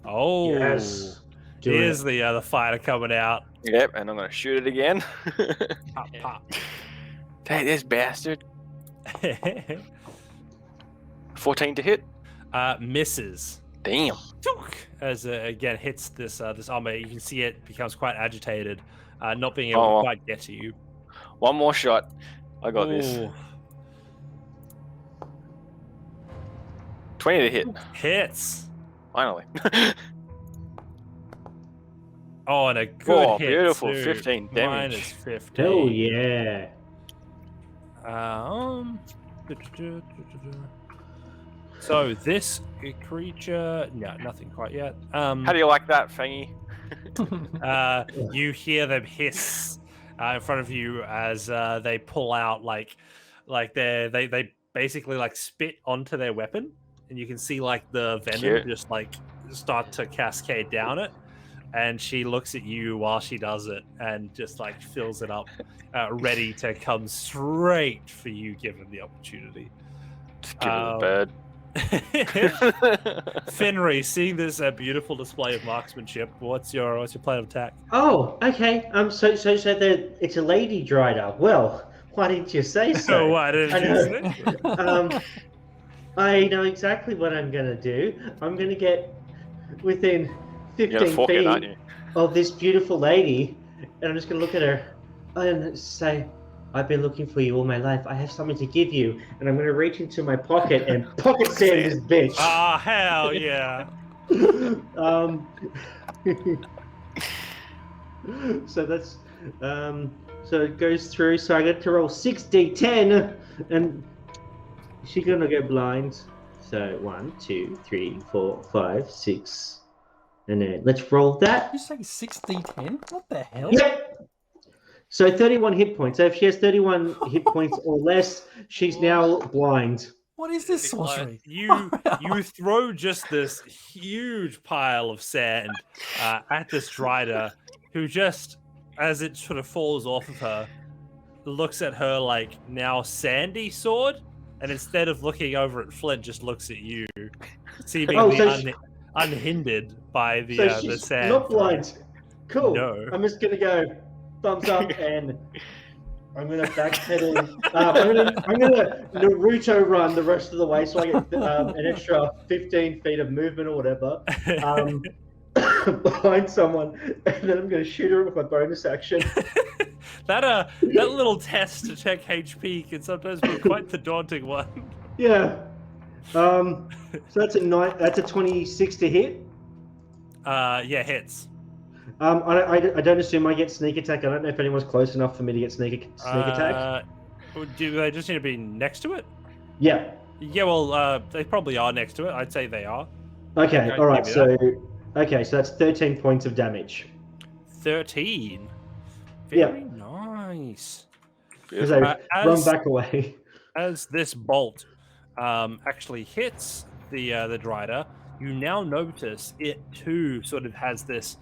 Oh, Yes. Do here's it. the fighter coming out. Yep, and I'm gonna shoot it again. Pop, pop. Take this bastard. 14 to hit. Misses. Damn. As again hits this armor, you can see it becomes quite agitated, not being able to quite get to you. One more shot. I got this. Ooh, 20 to hit. hits. Finally. Oh, and a good Oh, hit. beautiful. too. 15 damage. Minus 15. Hell yeah. So this creature, no, nothing quite yet. How do you like that, Fangy? You hear them hiss in front of you as they pull out like they basically like spit onto their weapon, and you can see like the venom Cute. just like start to cascade down it. And she looks at you while she does it and just like fills it up, ready to come straight for you given the opportunity. Just give it a bird. Fenry, seeing this beautiful display of marksmanship, what's your plan of attack? Oh, okay. So it's a lady Drider. Well, why didn't you say so? Why didn't I you know. say? I know exactly what I'm gonna do. I'm gonna get within You're gonna 15 fork it, aren't feet you? of this beautiful lady, and I'm just gonna look at her. and say, I've been looking for you all my life. I have something to give you. And I'm going to reach into my pocket and pocket sand this bitch. Ah, hell yeah. So that's so it goes through. So I get to roll 6d10, and she's gonna go blind. So 1, 2, 3, 4, 5, 6, and then let's roll that. You say 6d10? What the hell? Yep. So 31 hit points. So if she has 31 hit points or less, she's now blind. What is this sorcery? You throw just this huge pile of sand at this Drider, who just, as it sort of falls off of her, looks at her like now sandy sword, and instead of looking over at Flint, just looks at you, seemingly unhindered by the she's sand. not blind. Cool. No. I'm just gonna go thumbs up, and I'm gonna backpedal. I'm gonna Naruto run the rest of the way, so I get an extra 15 feet of movement or whatever. Behind someone, and then I'm going to shoot her with my bonus action. that little test to check HP can sometimes be quite the daunting one. Yeah. So that's a 26 to hit. Yeah, hits. I don't assume I get sneak attack. I don't know if anyone's close enough for me to get sneak attack. Do they just need to be next to it? Yeah. Yeah, well, they probably are next to it. I'd say they are. Okay. All right. So that's 13 points of damage. 13. Very nice. Because I run back away. As this bolt actually hits the Drider, you now notice it too sort of has this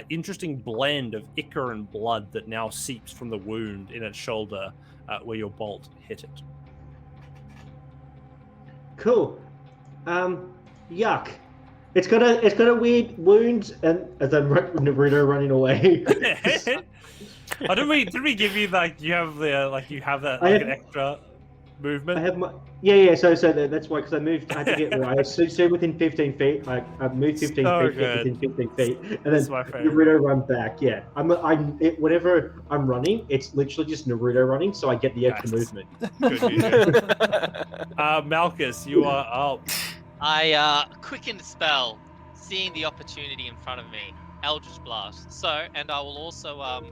interesting blend of ichor and blood that now seeps from the wound in its shoulder where your bolt hit it. Cool. Yuck. It's got a weird wound, and as I'm Naruto running away. Oh, did we give you you have that an extra movement? I have my so that's why, because I moved. I had to get right. So within 15 feet, I moved 15 feet, within 15 feet, and then Naruto run back. Yeah, whenever I'm running, it's literally just Naruto running, so I get the extra movement. Good. Malchus, you are up. I quicken the spell, seeing the opportunity in front of me. Eldritch Blast. And I will also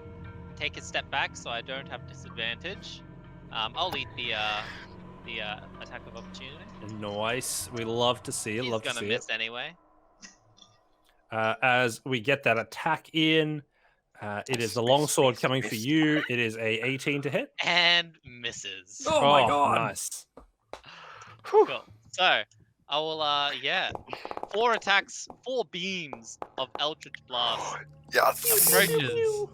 take a step back so I don't have disadvantage. I'll lead the attack of opportunity. Nice. We love to see it. He's love to gonna see miss it. Anyway. As we get that attack in, it is the longsword coming for you. It is a 18 to hit. And misses. Oh my god. Nice. Cool. So I will 4 attacks, 4 beams of Eldritch Blast. Yes. Approaches.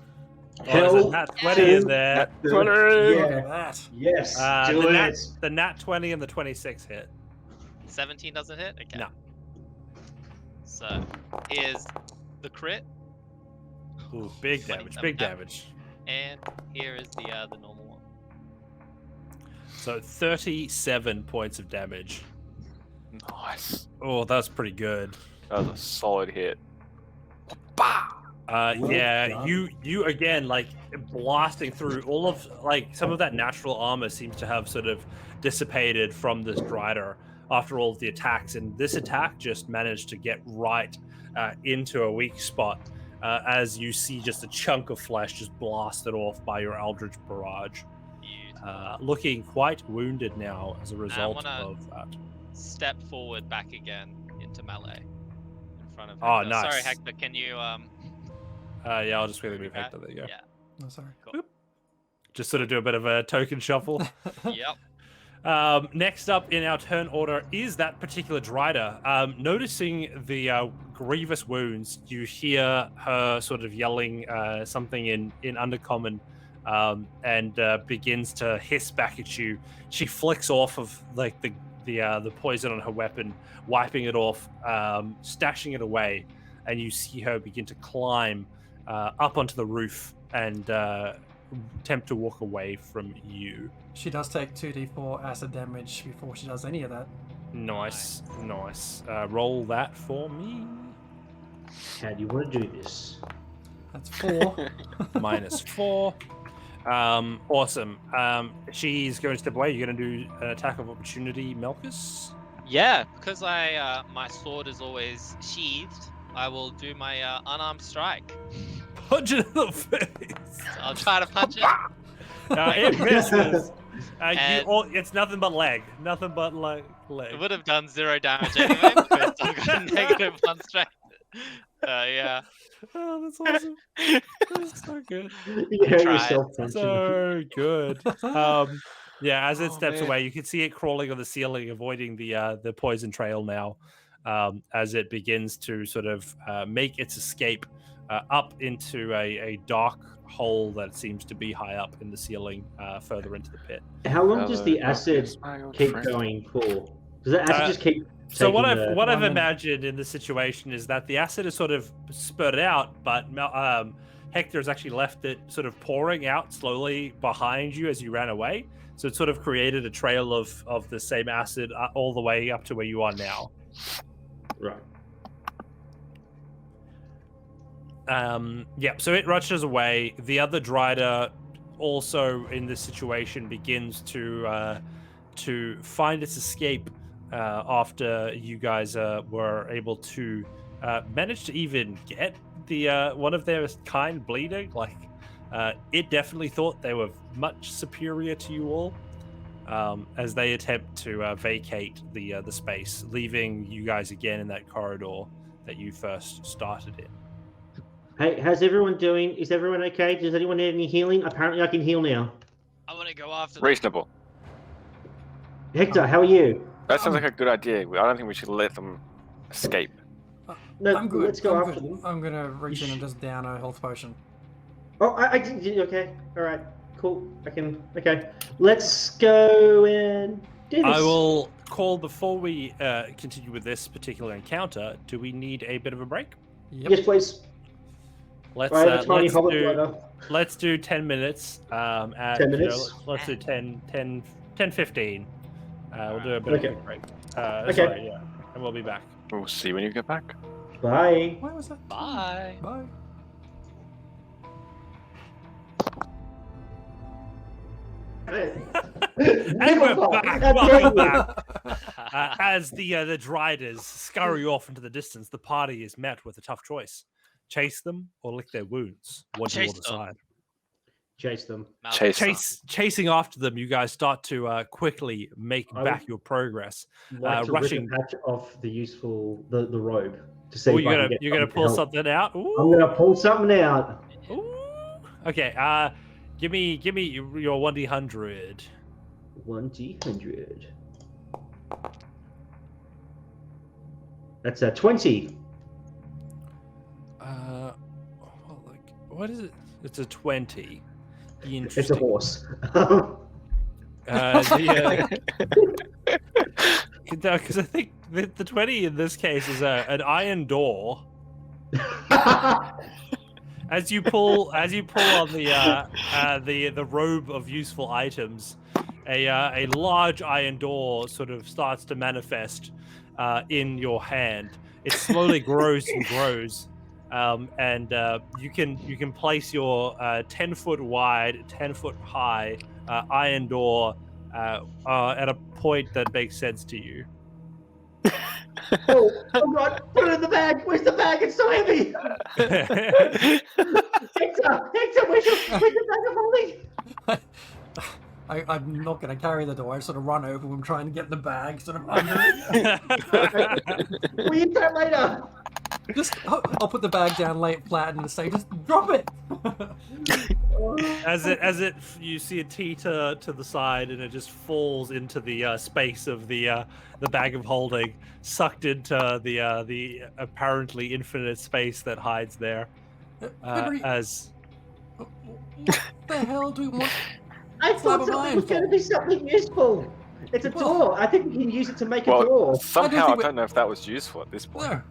There's a nat 20 in there. Look at that. Yes. The nat 20 and the 26 hit. 17 doesn't hit? Okay. No. So here's the crit. Ooh, big damage. Big damage. And here is the normal one. So 37 points of damage. Nice. Oh, that's pretty good. That was a solid hit. You again, blasting through all of some of that natural armor seems to have sort of dissipated from this Drider after all of the attacks, and this attack just managed to get right into a weak spot as you see just a chunk of flesh just blasted off by your Eldritch Barrage. Looking quite wounded now as a result of that. Step forward back again into melee in front of Hector. Oh, nice. Sorry, Hector, can you I'll just quickly move Hector. There you go. Yeah. Oh, sorry. Cool. Just sort of do a bit of a token shuffle. Yep. Next up in our turn order is that particular Drider. Noticing the grievous wounds, you hear her sort of yelling something in Undercommon, and begins to hiss back at you. She flicks off of the poison on her weapon, wiping it off, stashing it away, and you see her begin to climb up onto the roof and attempt to walk away from you. She does take 2d4 acid damage before she does any of that. Nice. Roll that for me. How do you want to do this? That's 4. -4. Awesome. She's going to step away. You're going to do an attack of opportunity, Melkus? Yeah, because my sword is always sheathed, I will do my unarmed strike. Punch it in the face. I'll try to punch it. It misses. And- It's nothing but leg. Nothing but leg. It would have done 0 damage anyway because I've got a -1 strength. Yeah. Oh, that's awesome. That's so good. You hear Try yourself punching. So good. Yeah, as it Oh, steps man. away, you can see it crawling on the ceiling, avoiding the poison trail now, as it begins to sort of make its escape up into a dark hole that seems to be high up in the ceiling, further into the pit. How long does the Hello, acid darkness, my old keep friend. going for? Does the acid just keep? So what taking I've the- what I've One minute. imagined in this situation is that the acid is sort of spurted out, but Hector has actually left it sort of pouring out slowly behind you as you ran away. So it sort of created a trail of the same acid all the way up to where you are now. Right. Yeah, so it rushes away. The other Drider, also in this situation, begins to find its escape after you guys were able to manage to even get the one of their kind bleeding. Like, it definitely thought they were much superior to you all, as they attempt to vacate the space, leaving you guys again in that corridor that you first started in. Hey, how's everyone doing? Is everyone okay? Does anyone need any healing? Apparently, I can heal now. I want to go after them. Reasonable. Hector, how are you? That sounds like a good idea. I don't think we should let them escape. No, I'm good. let's go I'm after good. them. I'm gonna reach in and just down a health potion. Oh, I did. Okay, all right, cool. I can. Okay, let's go and do this. I will call before we continue with this particular encounter. Do we need a bit of a break? Yep. Yes, please. Let's I have a tiny hobbit do glider. let's do 10 minutes. At, 10 minutes? let's do 10, 15. We'll do a bit Okay. of a break. Okay. Sorry, yeah, and we'll be back. We'll see when you get back. Bye. Why was that? Bye. Bye. And we're back. Welcome back. As the Driders scurry off into the distance, the party is met with a tough choice: chase them or lick their wounds. What do you all Chase them. decide? Chase them. Mouth- Chase. Chasing after them, you guys start to quickly make I back would- your progress. Like to rushing- rip a patch off the useful the robe to see Oh, if I can get you're gonna something to pull help. something out. Ooh. I'm gonna pull something out. Ooh. Okay. Give me your 1d100. 1d100. That's a 20. Well, like, what is it? It's a 20. It's a Interesting. horse. Because I think the 20 in this case is an iron door. As you pull on the robe of useful items, a large iron door sort of starts to manifest in your hand. It slowly grows and grows, and you can place your 10-foot wide, 10-foot high iron door at a point that makes sense to you. oh god, put it in the bag. Where's the bag? It's so heavy. Hector, where's the bag of holding? I'm not gonna carry the door. I sort of run over him, trying to get the bag, sort of under it. We'll use that later. I'll put the bag down, lay it flat, and say, just drop it. As it you see it teeter to the side and it just falls into the space of the bag of holding, sucked into the apparently infinite space that hides there. Henry, As what the hell do we want? I thought Slab of something iron was going to for? be something useful. It's a Well- door. I think we can use it to make a Well, door. somehow I think we- don't know if that was useful at this point. No,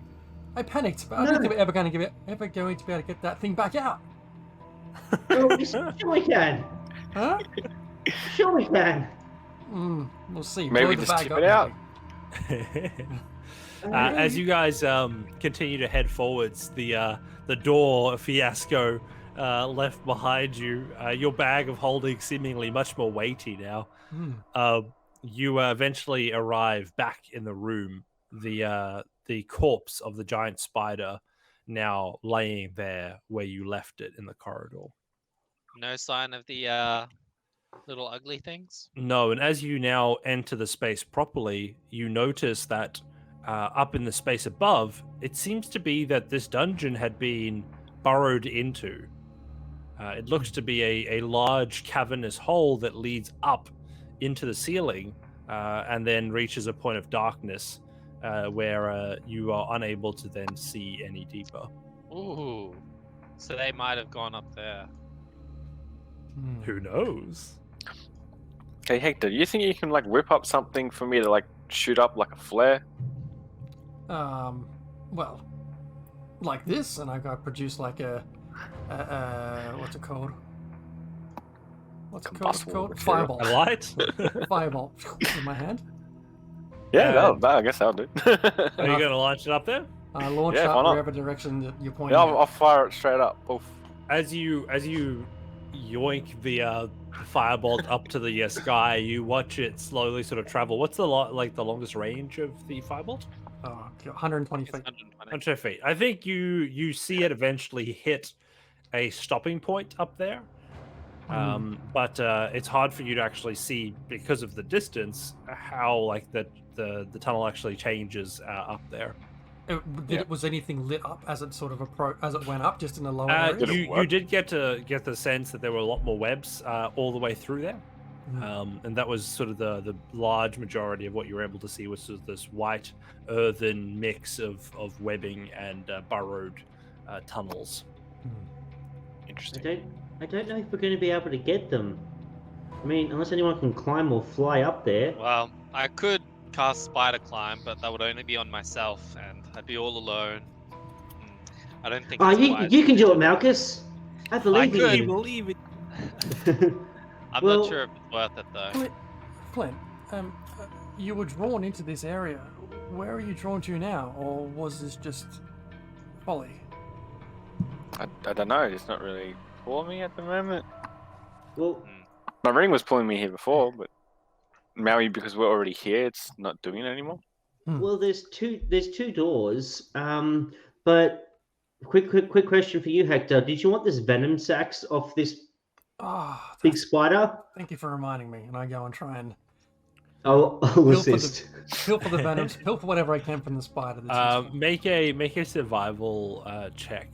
I panicked, but I don't think we're ever going to be able to get that thing back out. Oh, sure we can. Huh? Sure we can. We'll see. Maybe Blow the just bag tip up, it out. maybe. as you guys continue to head forwards, the door fiasco left behind you. Your bag of holding seemingly much more weighty now. You eventually arrive back in the room. The corpse of the giant spider now laying there where you left it in the corridor. No sign of the little ugly things? No, and as you now enter the space properly, you notice that up in the space above, it seems to be that this dungeon had been burrowed into. It looks to be a large cavernous hole that leads up into the ceiling and then reaches a point of darkness where you are unable to then see any deeper. Ooh. So they might have gone up there. Who knows? Hey Hector, you think you can like whip up something for me to like shoot up like a flare? Well, like this, and I got produce like a what's it called? What's it Combustible called? material. Fireball. A light? Fireball in my hand. Yeah, I guess that'll do. Are you going to launch it up there? I launch Yeah, why up not? wherever direction that you're pointing. Yeah, at. I'll fire it straight up. Oof. As you yoink the firebolt up to the sky, you watch it slowly sort of travel. What's the longest range of the firebolt? 120 It's feet. 120. 100 feet. I think you see it eventually hit a stopping point up there. But it's hard for you to actually see because of the distance how like the tunnel actually changes up there. Was anything lit up as it sort of as it went up, just in the lower area? Did it You work? did get the sense that there were a lot more webs all the way through there. And that was sort of the large majority of what you were able to see was sort of this white earthen mix of webbing and burrowed tunnels. Interesting. I don't know if we're going to be able to get them. I mean, unless anyone can climb or fly up there. Well, I could cast Spider Climb, but that would only be on myself, and I'd be all alone. I don't think. Oh, it's you wise you to can do do it, Malchus. I believe could. in you. Believe it. I'm Well- not sure if it's worth it though. Flint, you were drawn into this area. Where are you drawn to now, or was this just folly? I don't know. It's not really pulling me at the moment. Well, My ring was pulling me here before, but now because we're already here, it's not doing it anymore. well, there's two doors. But quick question for you, Hector. Did you want this venom sacs off this Ah, big spider? thank you for reminding me. And I go and try and I'll assist. pill for the venoms, pill for whatever I can from the spider. That's useful. Make a survival check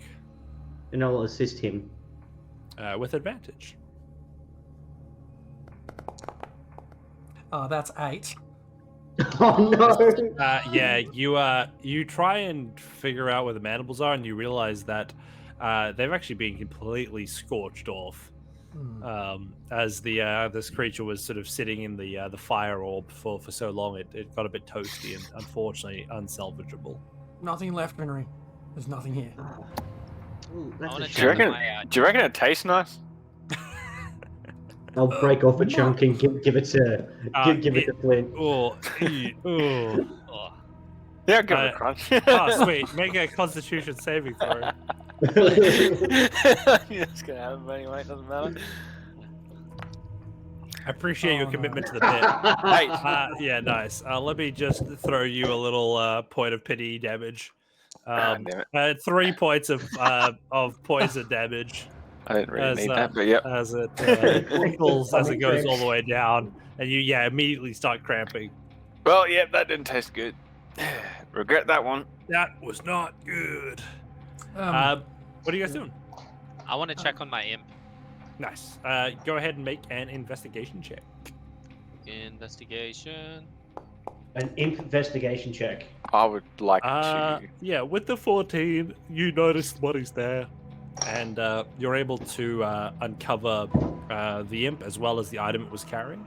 And I'll assist him. with advantage. That's 8. Oh no! Yeah, you try and figure out where the mandibles are, and you realize that they've actually been completely scorched off. As this creature was sort of sitting in the fire orb for so long, it got a bit toasty and unfortunately unsalvageable. Nothing left, Henry. There's nothing here. Ooh, I that's want a to Do you check shame. on Do you reckon it tastes nice? I'll break off a chunk and give it to give it to Flint. Oh, oh. Oh, Yeah, give it a crunch. Oh, sweet. Make a Constitution saving throw. You're just gonna have it anyway. It doesn't matter. I appreciate your Oh, no. commitment to the bit. Hey, Yeah, nice. Let me just throw you a little point of pity damage. damn it. 3 points of poison damage I didn't really as, need that, but yep. as it twinkles as it goes all the way down, and you immediately start cramping. Well, yep, that didn't taste good. Regret that one. That was not good. Um, What are you guys doing? I want to check on my imp. Nice. Go ahead and make an investigation check. Investigation. An investigation check. I would like to. Yeah, with the 14, you notice what is there, and you're able to uncover the imp as well as the item it was carrying.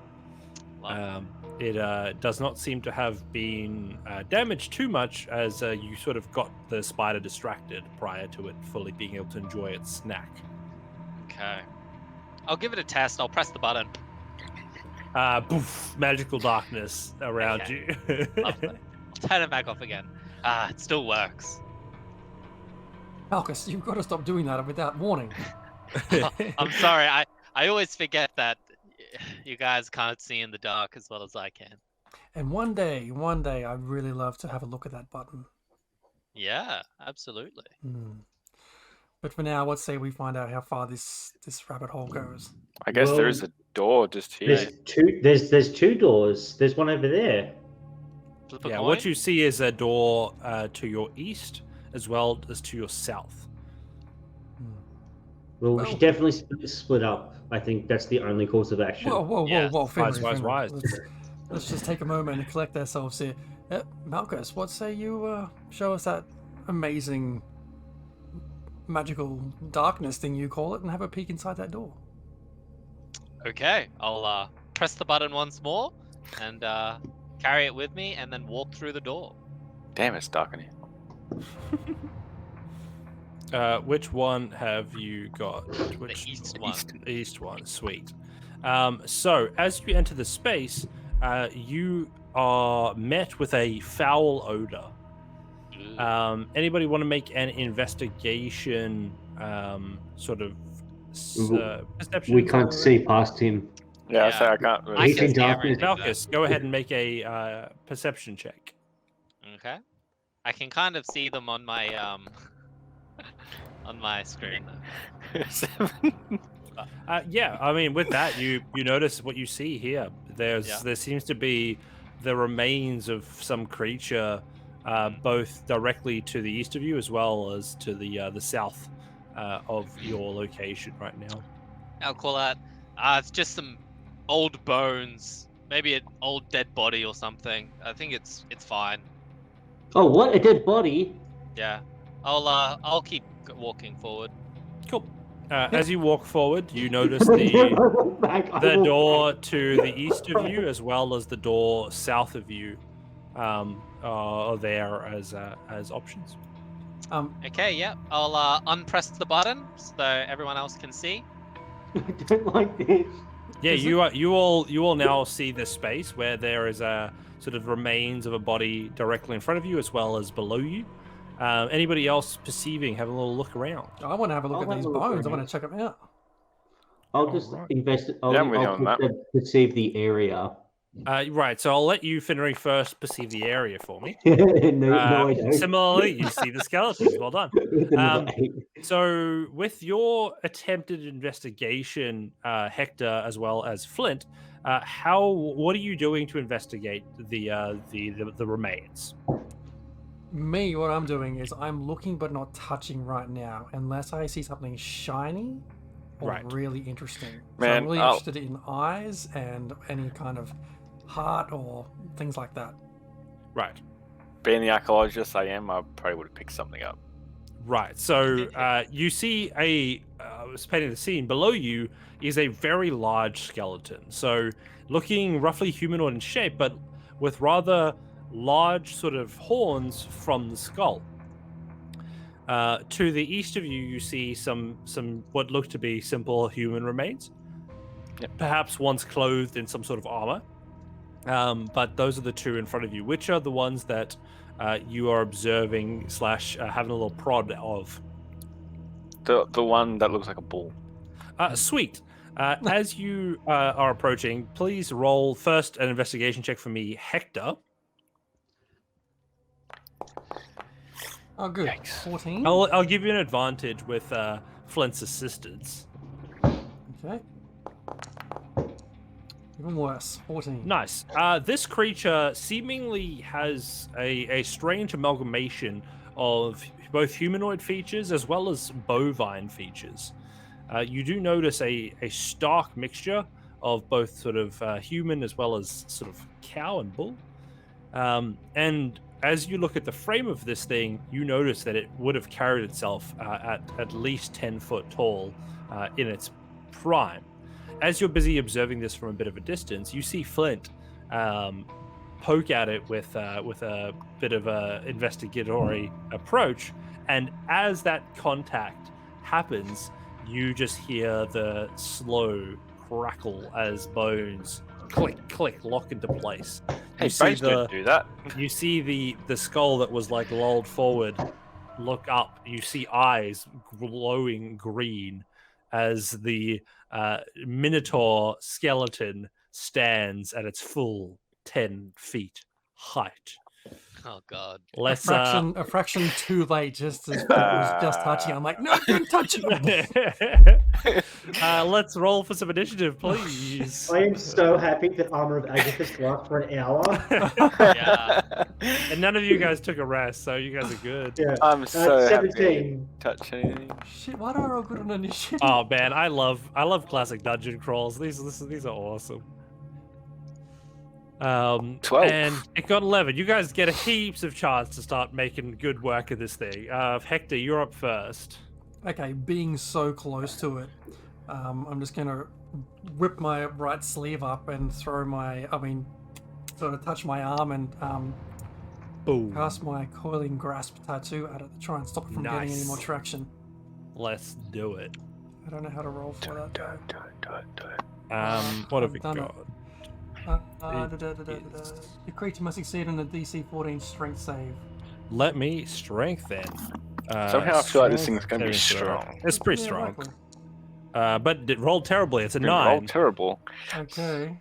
It does not seem to have been damaged too much, as you sort of got the spider distracted prior to it fully being able to enjoy its snack. Okay. I'll give it a test. I'll press the button. Poof, magical darkness around Okay. you. Lovely. I'll turn it back off again. It still works. Malchus, you've got to stop doing that without warning. I'm sorry. I always forget that you guys can't see in the dark as well as I can. And one day, I'd really love to have a look at that button. Yeah, absolutely. But for now, let's say we find out how far this rabbit hole goes. I guess there Well, is a door just here. There's two doors. There's one over there. Flip a Yeah, coin? what you see is a door to your east as well as to your south. Well, we Well- should definitely split up. I think that's the only course of action. Whoa, Yes. Finley, Wise. Let's just take a moment and collect ourselves here. Malchus, what say you show us that amazing magical darkness thing you call it and have a peek inside that door? Okay, I'll press the button once more and carry it with me and then walk through the door. Damn, it's dark in here. Which one have you got? Which The east one. The east one, sweet. So as you enter the space, you are met with a foul odor. Anybody want to make an investigation, sort of perception? We can't see past him. Yeah, I Yeah. say I can't really. I He's can in see darkness. everything, though. Malchus, go ahead and make a perception check. Okay. I can kind of see them on my on my screen though. 7. Yeah, I mean, with that, you notice what you see here. There seems to be the remains of some creature, both directly to the east of you as well as to the south of your location right now. I'll call out. It's just some old bones, maybe an old dead body or something. I think it's fine. Oh, what? A dead body? Yeah. I'll keep walking forward. Cool. As you walk forward, you notice the door to the east of you as well as the door south of you are there as options. Okay, yeah. I'll unpress the button so everyone else can see. I don't like this. Yeah, you all now see this space where there is a sort of remains of a body directly in front of you as well as below you. Anybody else perceiving, have a little look around. I want to have a look I'll at have these a look bones. I around. want to check them out. I'll just Alright. invest. Yeah, I'm with you on that. Perceive the area. Right, so I'll let you, Finnery, first perceive the area for me. no, I don't. Similarly, you see the skeletons. Well done. With another 8. So, with your attempted investigation, Hector, as well as Flint, what are you doing to investigate the remains? Me, what I'm doing is I'm looking but not touching right now, unless I see something shiny or Right. really interesting. So Man, I'm really I'll- interested in eyes and any kind of heart or things like that. Right. Being the archaeologist I am, I probably would have picked something up. Right. So you see painting the scene below you is a very large skeleton. So looking roughly humanoid in shape, but with rather large sort of horns from the skull. To the east of you, you see some what look to be simple human remains. Yep. Perhaps once clothed in some sort of armor. But those are the two in front of you. Which are the ones that you are observing / having a little prod of? The one that looks like a bull. Sweet. As you are approaching, please roll first an investigation check for me, Hector. Oh, good. Yikes. 14. I'll give you an advantage with Flint's assistance. Okay. Even worse. 14. Nice. This creature seemingly has a strange amalgamation of both humanoid features as well as bovine features. You do notice a stark mixture of both sort of human as well as sort of cow and bull. And as you look at the frame of this thing, you notice that it would have carried itself at least 10 foot tall in its prime. As you're busy observing this from a bit of a distance, you see Flint poke at it with a bit of a investigatory approach, and as that contact happens, you just hear the slow crackle as bones click lock into place. Hey, You see bones don't do that. You see the skull that was like lolled forward look up. You see eyes glowing green as the Minotaur skeleton stands at its full 10 feet height. Oh god. Let's A fraction too late, just as Flint was just touching. I'm like, no, don't touch it. let's roll for some initiative, please. I am so happy that Armor of Agathis lasts for an hour. Yeah. And none of you guys took a rest, so you guys are good. Yeah. I'm so happy 17. touching. Shit, why do I roll good on initiative? Oh man, I love classic dungeon crawls. These are awesome. 12. And it got 11. You guys get a heaps of chance to start making good work of this thing. Hector, you're up first. Okay, being so close to it, I'm just gonna whip my right sleeve up and sort of touch my arm and Boom. cast my coiling grasp tattoo at it to try and stop it from getting any Nice. more traction. Let's do it. I don't know how to roll for that though. What have I've we done it. got? The creature must succeed on a DC 14 strength save. Let me strengthen. Somehow I feel like this thing's strength going to be saving throw. strong. It's pretty Yeah, strong. likely. But it rolled terribly. It's a Didn't roll 9. terrible. Okay.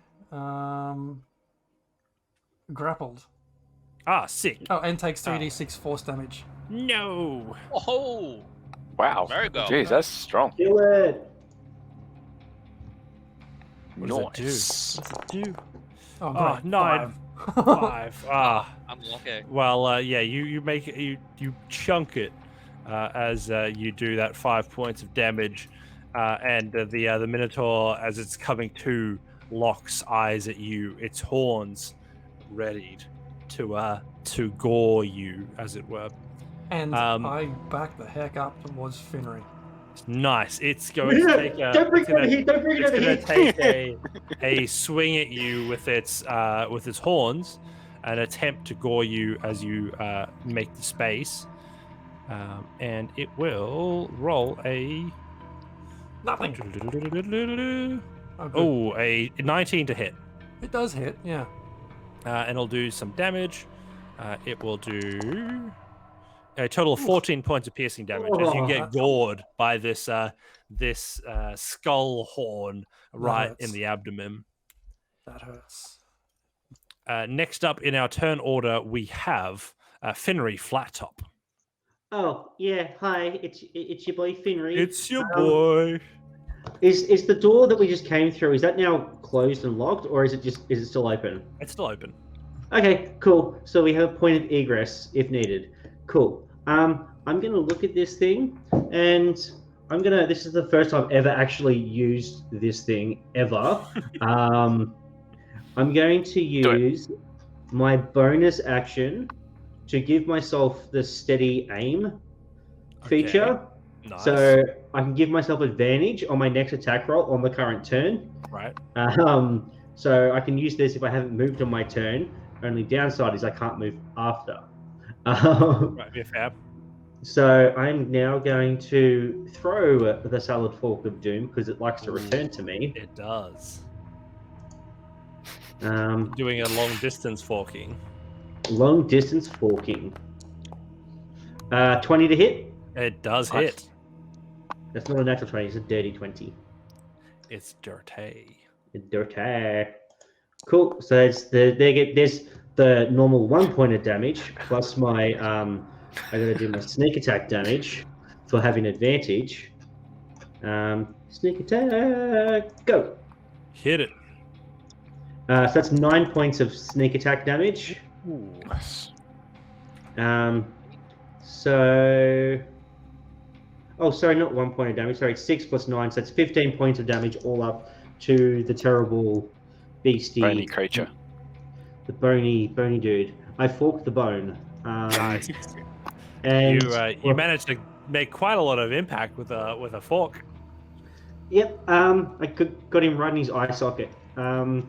Grappled. Ah, sick. Oh, and takes 3d6 force damage. No. Oh, Wow. Very good. Jeez, that's strong. Kill it. What does it do? Nice. What does it do? Oh, Oh, great. 9. 5. 5. Ah. I'm okay. Well, yeah, you make it, you chunk it as you do that 5 points of damage, and the Minotaur, as it's coming to, locks eyes at you, its horns readied to gore you, as it were. And I back the heck up towards Finry. Nice. It's going to take a. Don't bring it's it over gonna- here. Don't bring it It's over going to here. take a swing at you with its horns, an attempt to gore you as you make the space, and it will roll a Nothing. Oh, good. oh a 19 to hit, It does hit, yeah. and it'll do some damage. It will do a total of 14 points of piercing damage as you get gored by this skull horn right in hurts. the abdomen. That hurts. Next up in our turn order, we have Finry Flattop. Oh yeah, hi. It's your boy Finry. It's your boy. Is the door that we just came through? Is that now closed and locked, or is it still open? It's still open. Okay, cool. So we have a point of egress if needed. Cool. I'm gonna look at this thing, and This is the first time I've ever actually used this thing ever. I'm going to use my bonus action to give myself the steady aim feature. Nice. So I can give myself advantage on my next attack roll on the current turn. Right. So I can use this if I haven't moved on my turn. Only downside is I can't move after. Right, be fair. So I'm now going to throw the Salad Fork of Doom because it likes to return to me. It does. Um, Doing a long distance forking. long distance forking. 20 to hit. It does Nice. hit. That's not a natural 20, it's a dirty 20. It's dirty. Dirty. Cool. So it's there's the normal 1 point of damage plus my I gotta do my sneak attack damage for having advantage. Sneak attack, go. Hit it. So that's 9 points of sneak attack damage. Ooh. So oh, sorry, not 1 point of damage. Sorry, it's 6 plus 9, so it's 15 points of damage all up to the terrible beastie, Bony creature. the bony dude. I forked the bone. Nice. And You managed to make quite a lot of impact with a fork. Yep. I got him right in his eye socket. And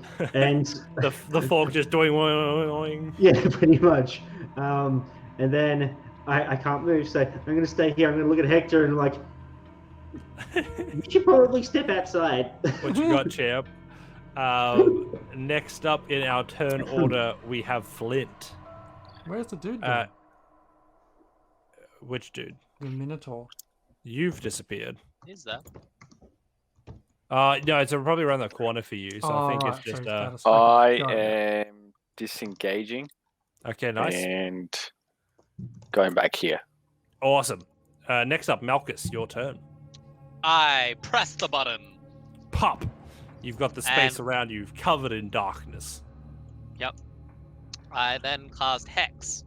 The fork just doing. yeah, pretty much. And then I can't move, so I'm gonna stay here. I'm gonna look at Hector and like, you should probably step outside. What you got, champ? Next up in our turn order, we have Flint. Where's the dude going? Which dude? The Minotaur. You've disappeared. Is that? No, it's probably around the corner for you. So I think right, it's just. so status. I Okay, got it. am disengaging Okay, nice, and going back here. awesome. Next up, Malchus, your turn. I press the button. Pop. You've got the space And- around you covered in darkness. Yep. I then cast Hex.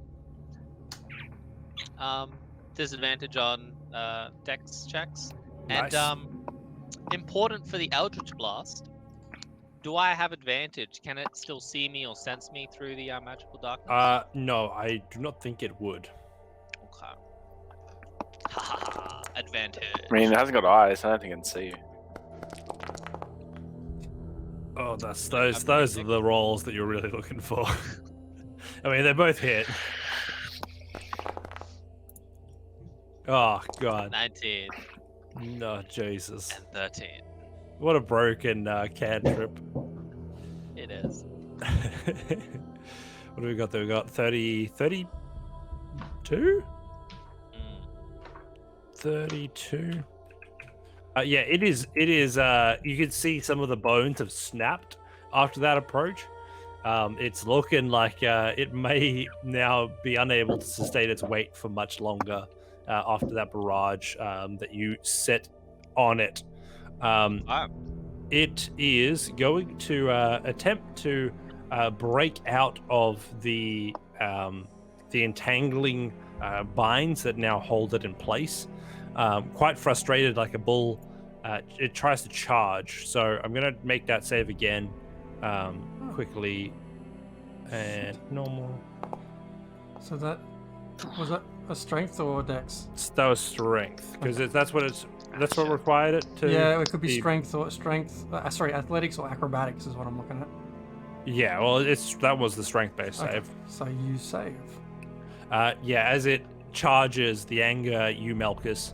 Disadvantage on Dex checks. Nice. And important for the Eldritch Blast. Do I have advantage? Can it still see me or sense me through the magical darkness? No, I do not think it would. Okay. Ha ha ha. Advantage. I mean, it hasn't got eyes. I don't think it can see you. Oh, those are the rolls that you're really looking for. I mean, they both hit. Oh god. 19 No, Jesus. and 13. What a broken cantrip. It is. What do we got there? We got 32? Mm. 32. Yeah, it is. You can see some of the bones have snapped after that approach. It's looking like it may now be unable to sustain its weight for much longer after that barrage that you set on it. Wow. It is going to attempt to break out of the entangling binds that now hold it in place. Quite frustrated, like a bull, it tries to charge. So I'm going to make that save again quickly. And normal. So that was that a strength or dex? That was strength, because that's what required it to. Yeah, it could be strength or athletics or acrobatics is what I'm looking at. Yeah, well, that was the strength-based Okay, save. so you save. Yeah, as it charges the anger, you Malchus,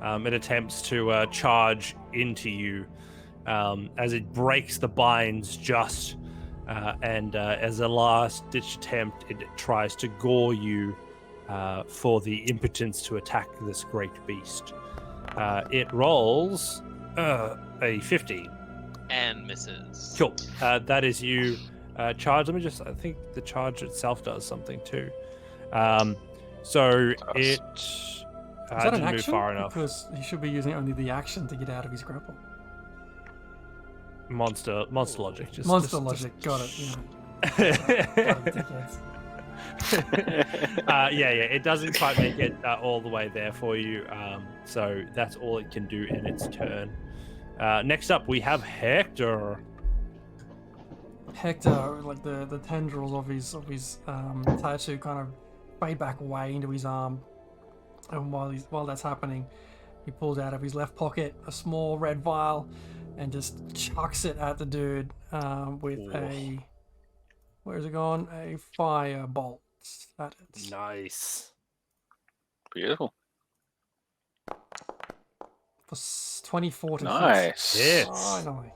it attempts to charge into you as it breaks the binds just, and as a last-ditch attempt, it tries to gore you for the impotence to attack this great beast. It rolls a 50. And misses. Cool. That is you charge. I think the charge itself does something too. So it Is that an didn't move action? far enough. Because he should be using only the action to get out of his grapple. Monster logic. Monster logic, got it. Yeah. Got it, dickheads. Yeah, it doesn't quite make it all the way there for you. So that's all it can do in its turn. Next up, we have Hector. Hector, like the tendrils of his tattoo kind of fade back away into his arm, and while that's happening, he pulls out of his left pocket a small red vial and just chucks it at the dude with a where's it gone? A fire bolt at it. Nice. Beautiful. For 24 to hit. Nice. Hits. Finally.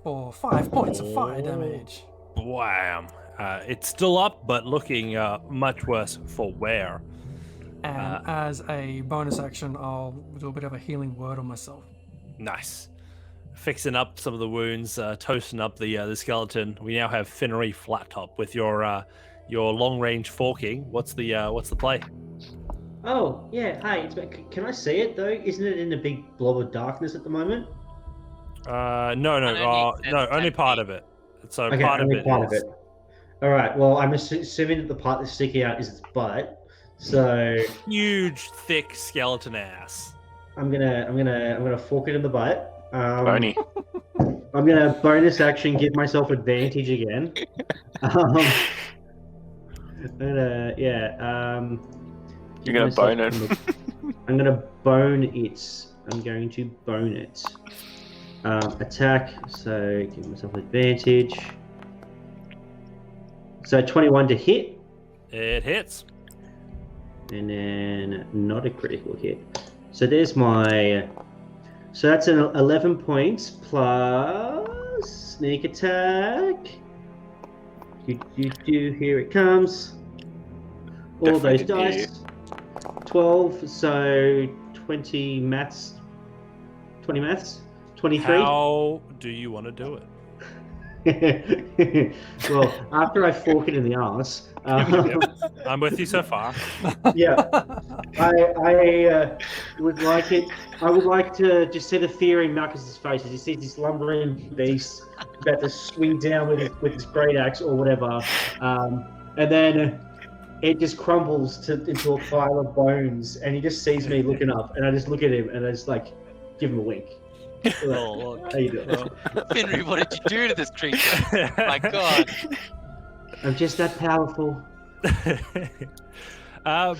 For 5 points of fire damage. Wham. It's still up, but looking much worse for wear. And as a bonus action, I'll do a bit of a healing word on myself. Nice. Fixing up some of the wounds, toasting up the skeleton. We now have Finnery Flat Top with your long range forking. What's the play? Oh, yeah. Hi. Can I see it though? Isn't it in a big blob of darkness at the moment? No, only part of it. So Okay, part of only it part is. of it. All right. Well, I'm assuming that the part that's sticking out is its butt. So Huge, thick skeleton ass. I'm gonna fork it in the butt. Bony. I'm gonna bonus action give myself advantage again. You're gonna bone it. I'm gonna bone it. I'm going to bone it. Attack. So give myself advantage. So 21 to hit, It hits. and then not a critical hit. So there's my. So that's an 11 points plus sneak attack. Here it comes. All Definitely those didn't hear dice. 12, so 20 maths. 20 maths. 23. How do you want to do it? Well, after I fork it in the arse. I'm with you so far. Yeah, I would like it. I would like to just see the fear in Marcus's face as he sees this lumbering beast about to swing down with his great axe or whatever, and then it just crumbles into a pile of bones, and he just sees me looking up, and I just look at him and I just like give him a wink. Oh, How you doing? Finry, what did you do to this creature? My God. I'm just that powerful.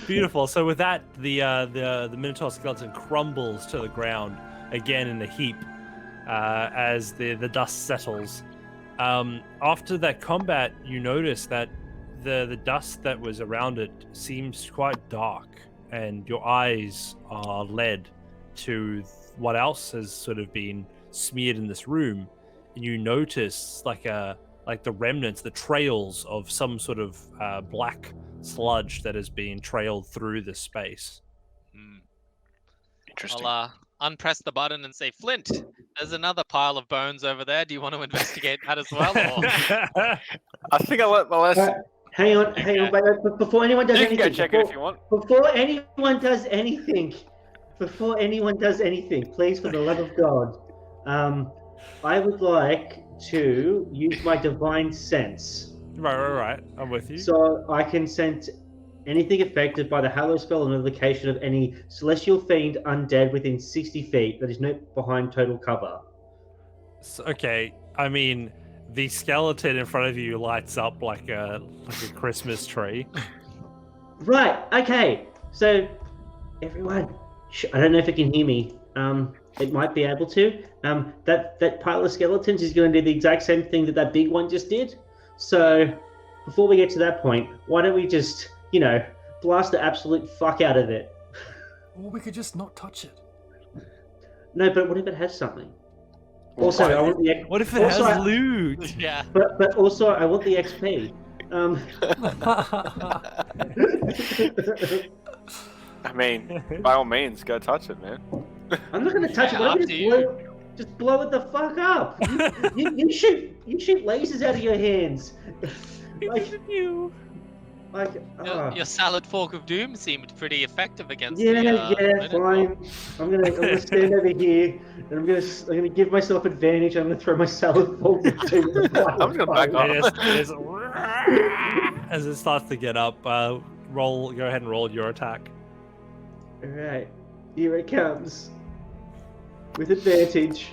Beautiful. So with that, the Minotaur skeleton crumbles to the ground again in a heap as the dust settles. After that combat, you notice that the dust that was around it seems quite dark, and your eyes are led to what else has sort of been smeared in this room, and you notice like the remnants, the trails of some sort of black sludge that has been trailed through this space. Interesting. I'll unpress the button and say, Flint, there's another pile of bones over there. Do you want to investigate that as well? Or... I think I let the last. Hang on, but before anyone does You can anything, go check it if you want. Before anyone does anything, please, for the love of God, I would like to use my divine sense. Right. I'm with you. So I can sense anything affected by the Hallow spell and invocation of any celestial fiend undead within 60 feet that is not behind total cover. So, okay, I mean, the skeleton in front of you lights up like a Christmas tree. Right. Okay. So, everyone, I don't know if it can hear me. It might be able to. That pile of skeletons is going to do the exact same thing that big one just did. So, before we get to that point, why don't we just, blast the absolute fuck out of it? Or we could just not touch it. No, but what if it has something? Also, I want the What if it has loot? Yeah. But also, I want the XP. I mean, by all means, go touch it, man. I'm not going to touch it. Yeah, Why don't up we to you. just blow it the fuck up? You shoot lasers out of your hands. Your salad fork of doom seemed pretty effective against Yeah, the fine. I'm gonna stand over here, and I'm gonna give myself advantage. I'm gonna throw my salad fork into I'm gonna back up. As it starts to get up, go ahead and roll your attack. All right, here it comes with advantage.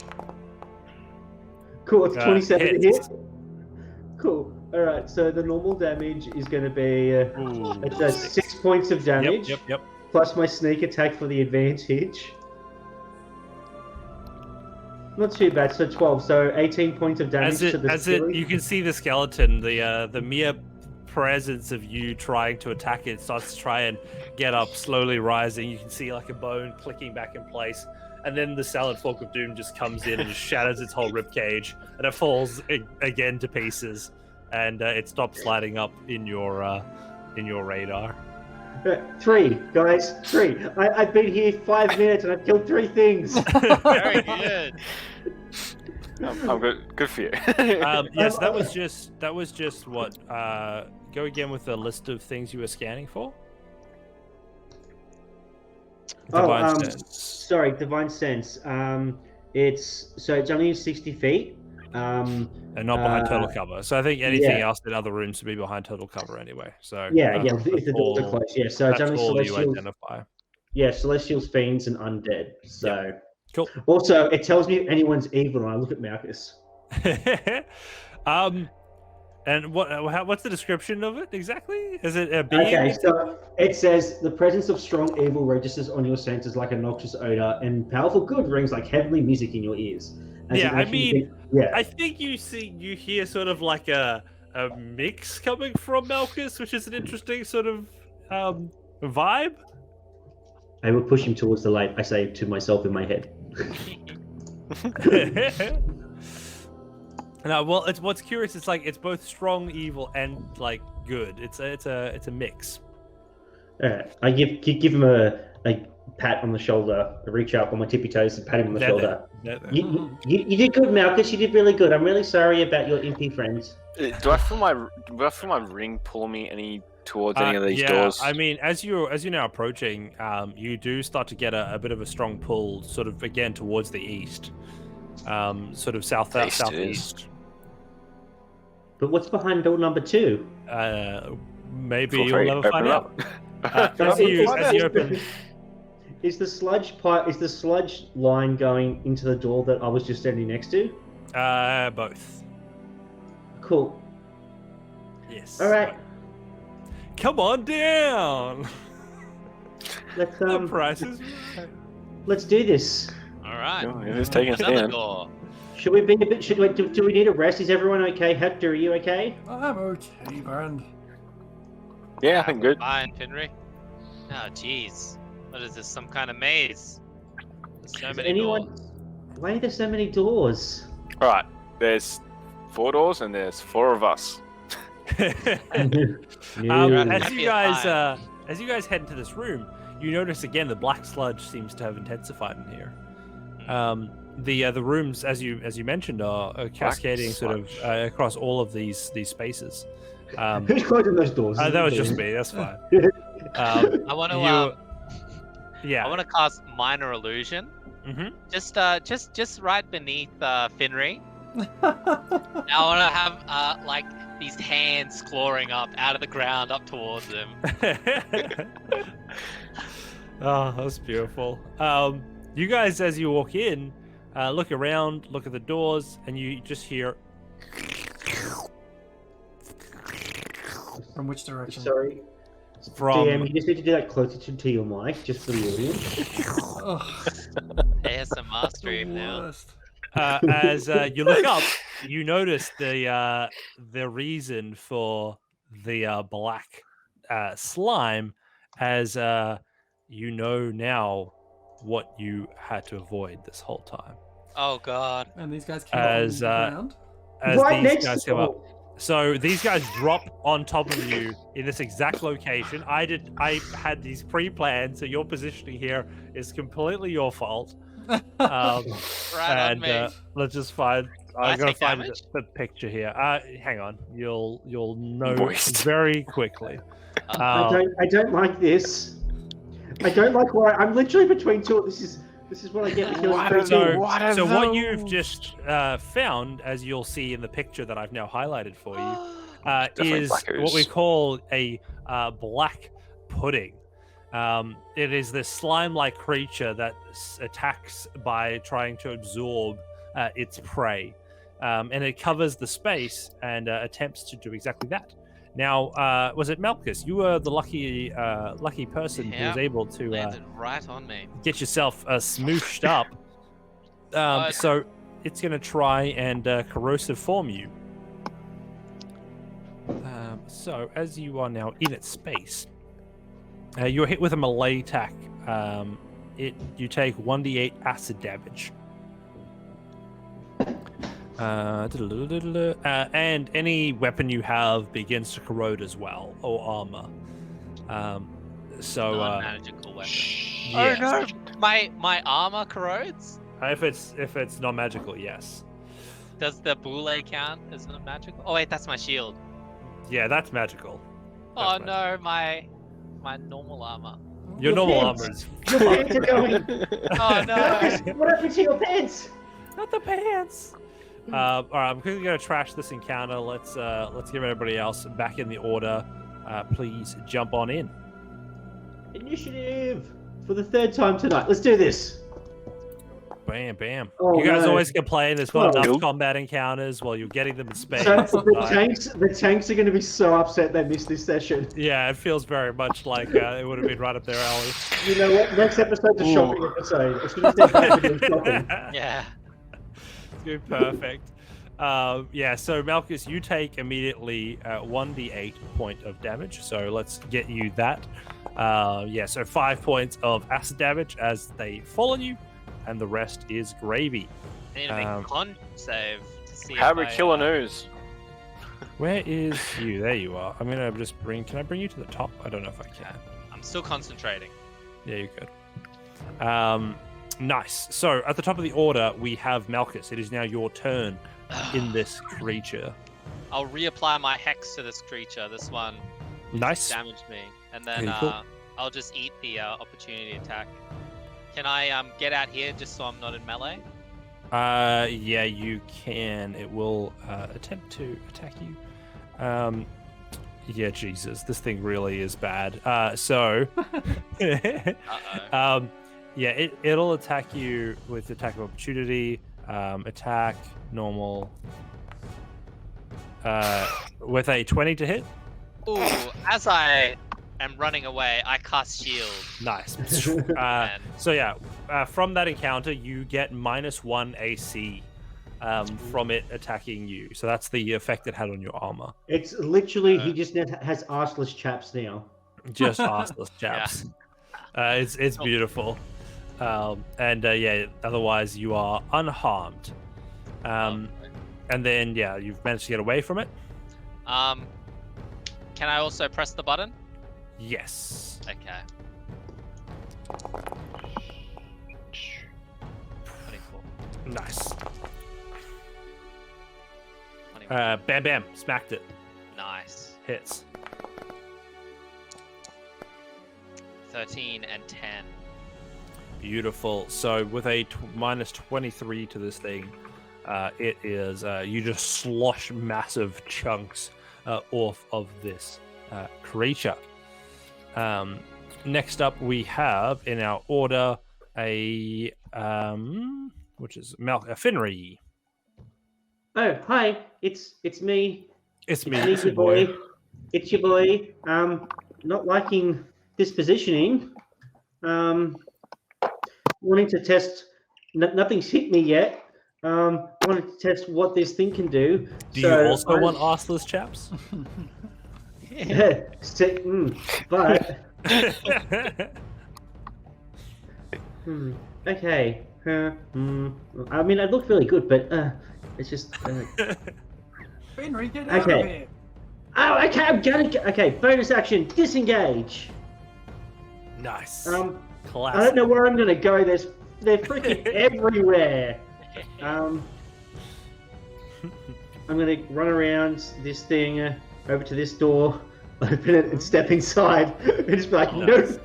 Cool, it's 27 to hit. Cool. All right, so the normal damage is going to be it's 6 points of damage. Yep. Plus my sneak attack for the advantage. Not too bad. So 12. So 18 points of damage to the you can see the skeleton, the mere presence of you trying to attack it starts to try and get up, slowly rising. You can see like a bone clicking back in place, and then the salad fork of doom just comes in and just shatters its whole rib cage, and it falls again to pieces, and it stops lighting up in your radar. 3, guys. 3. I've been here 5 minutes and I've killed 3 things. Very good. I'm good. Good for you. Yes, that was just what. Go again with the list of things you were scanning for. Divine sense. Sorry, divine sense. It's only 60 feet. And not behind total cover. So I think anything else in other rooms would be behind total cover anyway. So if the doors are closed, yeah. So it's that's only all you celestials. identify. Yeah, celestials, fiends, and undead. So cool. Also, it tells me if anyone's evil when I look at Marcus. And what's the description of it exactly? Is it a being? Okay, so it says the presence of strong evil registers on your senses like a noxious odor, and powerful good rings like heavenly music in your ears. I think you hear sort of like a mix coming from Malchus, which is an interesting sort of vibe. I will push him towards the light. I say to myself in my head. No, well, what's curious. It's like it's both strong evil and like good. It's a mix. I give him a pat on the shoulder. I reach up on my tippy toes and pat him on the They're shoulder. there. They're there. You did good, Malchus. You did really good. I'm really sorry about your impy friends. Do I feel my ring pull me any towards any of these yeah, doors? I mean, as you're now approaching, you do start to get a bit of a strong pull, sort of again towards the east, sort of southeast. But what's behind door number 2? Maybe Feel you'll free, never open find it out. up. As you open, Is the sludge line going into the door that I was just standing next to? both. Cool. Yes. All right. Come on down. Let's The price is right. let's do this. All right. Oh, it is taking a Another stand. door. Should we be a bit? Do we need a rest? Is everyone okay? Hector, are you okay? I'm okay, Brand. Yeah, I think good. Fine, Finry. Oh, jeez. What is this? Some kind of maze? There's so Is many anyone- doors. Why are there so many doors? All right, there's 4 doors and there's 4 of us. No. As you guys Fine. as you guys head into this room, you notice again the black sludge seems to have intensified in here. The rooms, as you mentioned, are cascading sort of across all of these spaces. Who's closing those doors? That was just me. That's fine. I want to. Yeah. I want to cast minor illusion. Mm-hmm. Just right beneath Finry. I want to have like these hands clawing up out of the ground up towards him. Oh, that's beautiful. You guys, as you walk in, look around, look at the doors, and you just hear. From which direction? Sorry. From DM, you just need to do that closer to your mic, just for the audience. Ugh, ASMR stream now. worst. as you look up, you notice the reason for the black slime, as you know now what you had to avoid this whole time. Oh god. And these guys came As, from the ground. As Right these next guys to come up. So these guys drop on top of you in this exact location. I had these pre-planned, so your positioning here is completely your fault. Right on And me. let's just find. I I'm gonna take find damage? the picture here. Hang on, you'll know Moist. very quickly. I don't like this. I don't like why I'm literally between two. This is what I get for killing What three is people. it? What are so what you've those? just found, as you'll see in the picture that I've now highlighted for you, Definitely is black what we ooze. call a black pudding. It is this slime-like creature that attacks by trying to absorb its prey, and it covers the space and attempts to do exactly that. Now, was it Malchus? You were the lucky person who was Yeah. able to Landed right on me. get yourself smooshed up. But- So it's going to try and corrosive form you. So as you are now in its space, you're hit with a melee attack. You take 1d8 acid damage. And any weapon you have begins to corrode as well, or armor. Non-magical weapon. yeah. Oh no! My armor corrodes. If it's not magical, yes. Does the boule count as not magical? Oh wait, that's my shield. Yeah, that's magical. Oh That's no, my normal armor. Your Your normal pants. armor is Your pants are going. Oh no! Marcus, what happened to your pants? not the pants. All right, I'm quickly going to trash this encounter. Let's give everybody else back in the order. Please jump on in. Initiative for the third time tonight. Let's do this. Bam, bam. Oh, you guys no. always complain there's not Oh. enough combat encounters while you're getting them in space. So the tanks are going to be so upset they missed this session. Yeah, it feels very much like it would have been right up their alley. You know what? Next episode's a shopping episode. As soon as they're back, we're doing shopping. Yeah. Good, perfect. Yeah, so Malchus, you take immediately 1d8 point of damage. So let's get you that. Yeah, so 5 points of acid damage as they fall on you, and the rest is gravy. I need to make a con save to see How if we I, kill an ooze? Where is you? There you are. I'm gonna just can I bring you to the top? I don't know if I can. I'm still concentrating. Yeah, you're good. Nice. So at the top of the order, we have Malchus. It is now your turn in this creature. I'll reapply my hex to this creature. This one Nice. damaged me, and then Okay, cool. I'll just eat the opportunity attack. Can I get out here just so I'm not in melee? Yeah, you can. It will attempt to attack you. Yeah, Jesus, this thing really is bad. So, Uh-oh. yeah, it'll attack you with attack of opportunity, attack, normal, with a 20 to hit. Ooh, as I am running away, I cast shield. Nice. And So yeah, from that encounter, you get -1 AC from it attacking you. So that's the effect it had on your armor. It's literally he just has arseless chaps now. Just arseless chaps. It's beautiful. And yeah, otherwise you are unharmed. And then yeah, you've managed to get away from it. Can I also press the button? Yes. Okay. 24. Nice. 21. Bam bam, smacked it. Nice. Hits. 13 and 10. Beautiful. So with a -23 to this thing, it is you just slosh massive chunks off of this creature. Next up, we have in our order a which is Finry. Oh, hi! It's me. It's me, It's your boy. It's your boy. Not liking this positioning. Wanting to test. Nothing's hit me yet. Wanted to test what this thing can do. Do you also want arseless chaps? But okay. I mean, I look really good, but it's just. Henry, get out Okay. of here! Oh, okay. I'm gonna. Okay, bonus action. Disengage. Nice. I Classic. don't know where I'm gonna go. They're freaking everywhere. I'm gonna run around this thing over to this door, open it, and step inside, and just be like, Nice.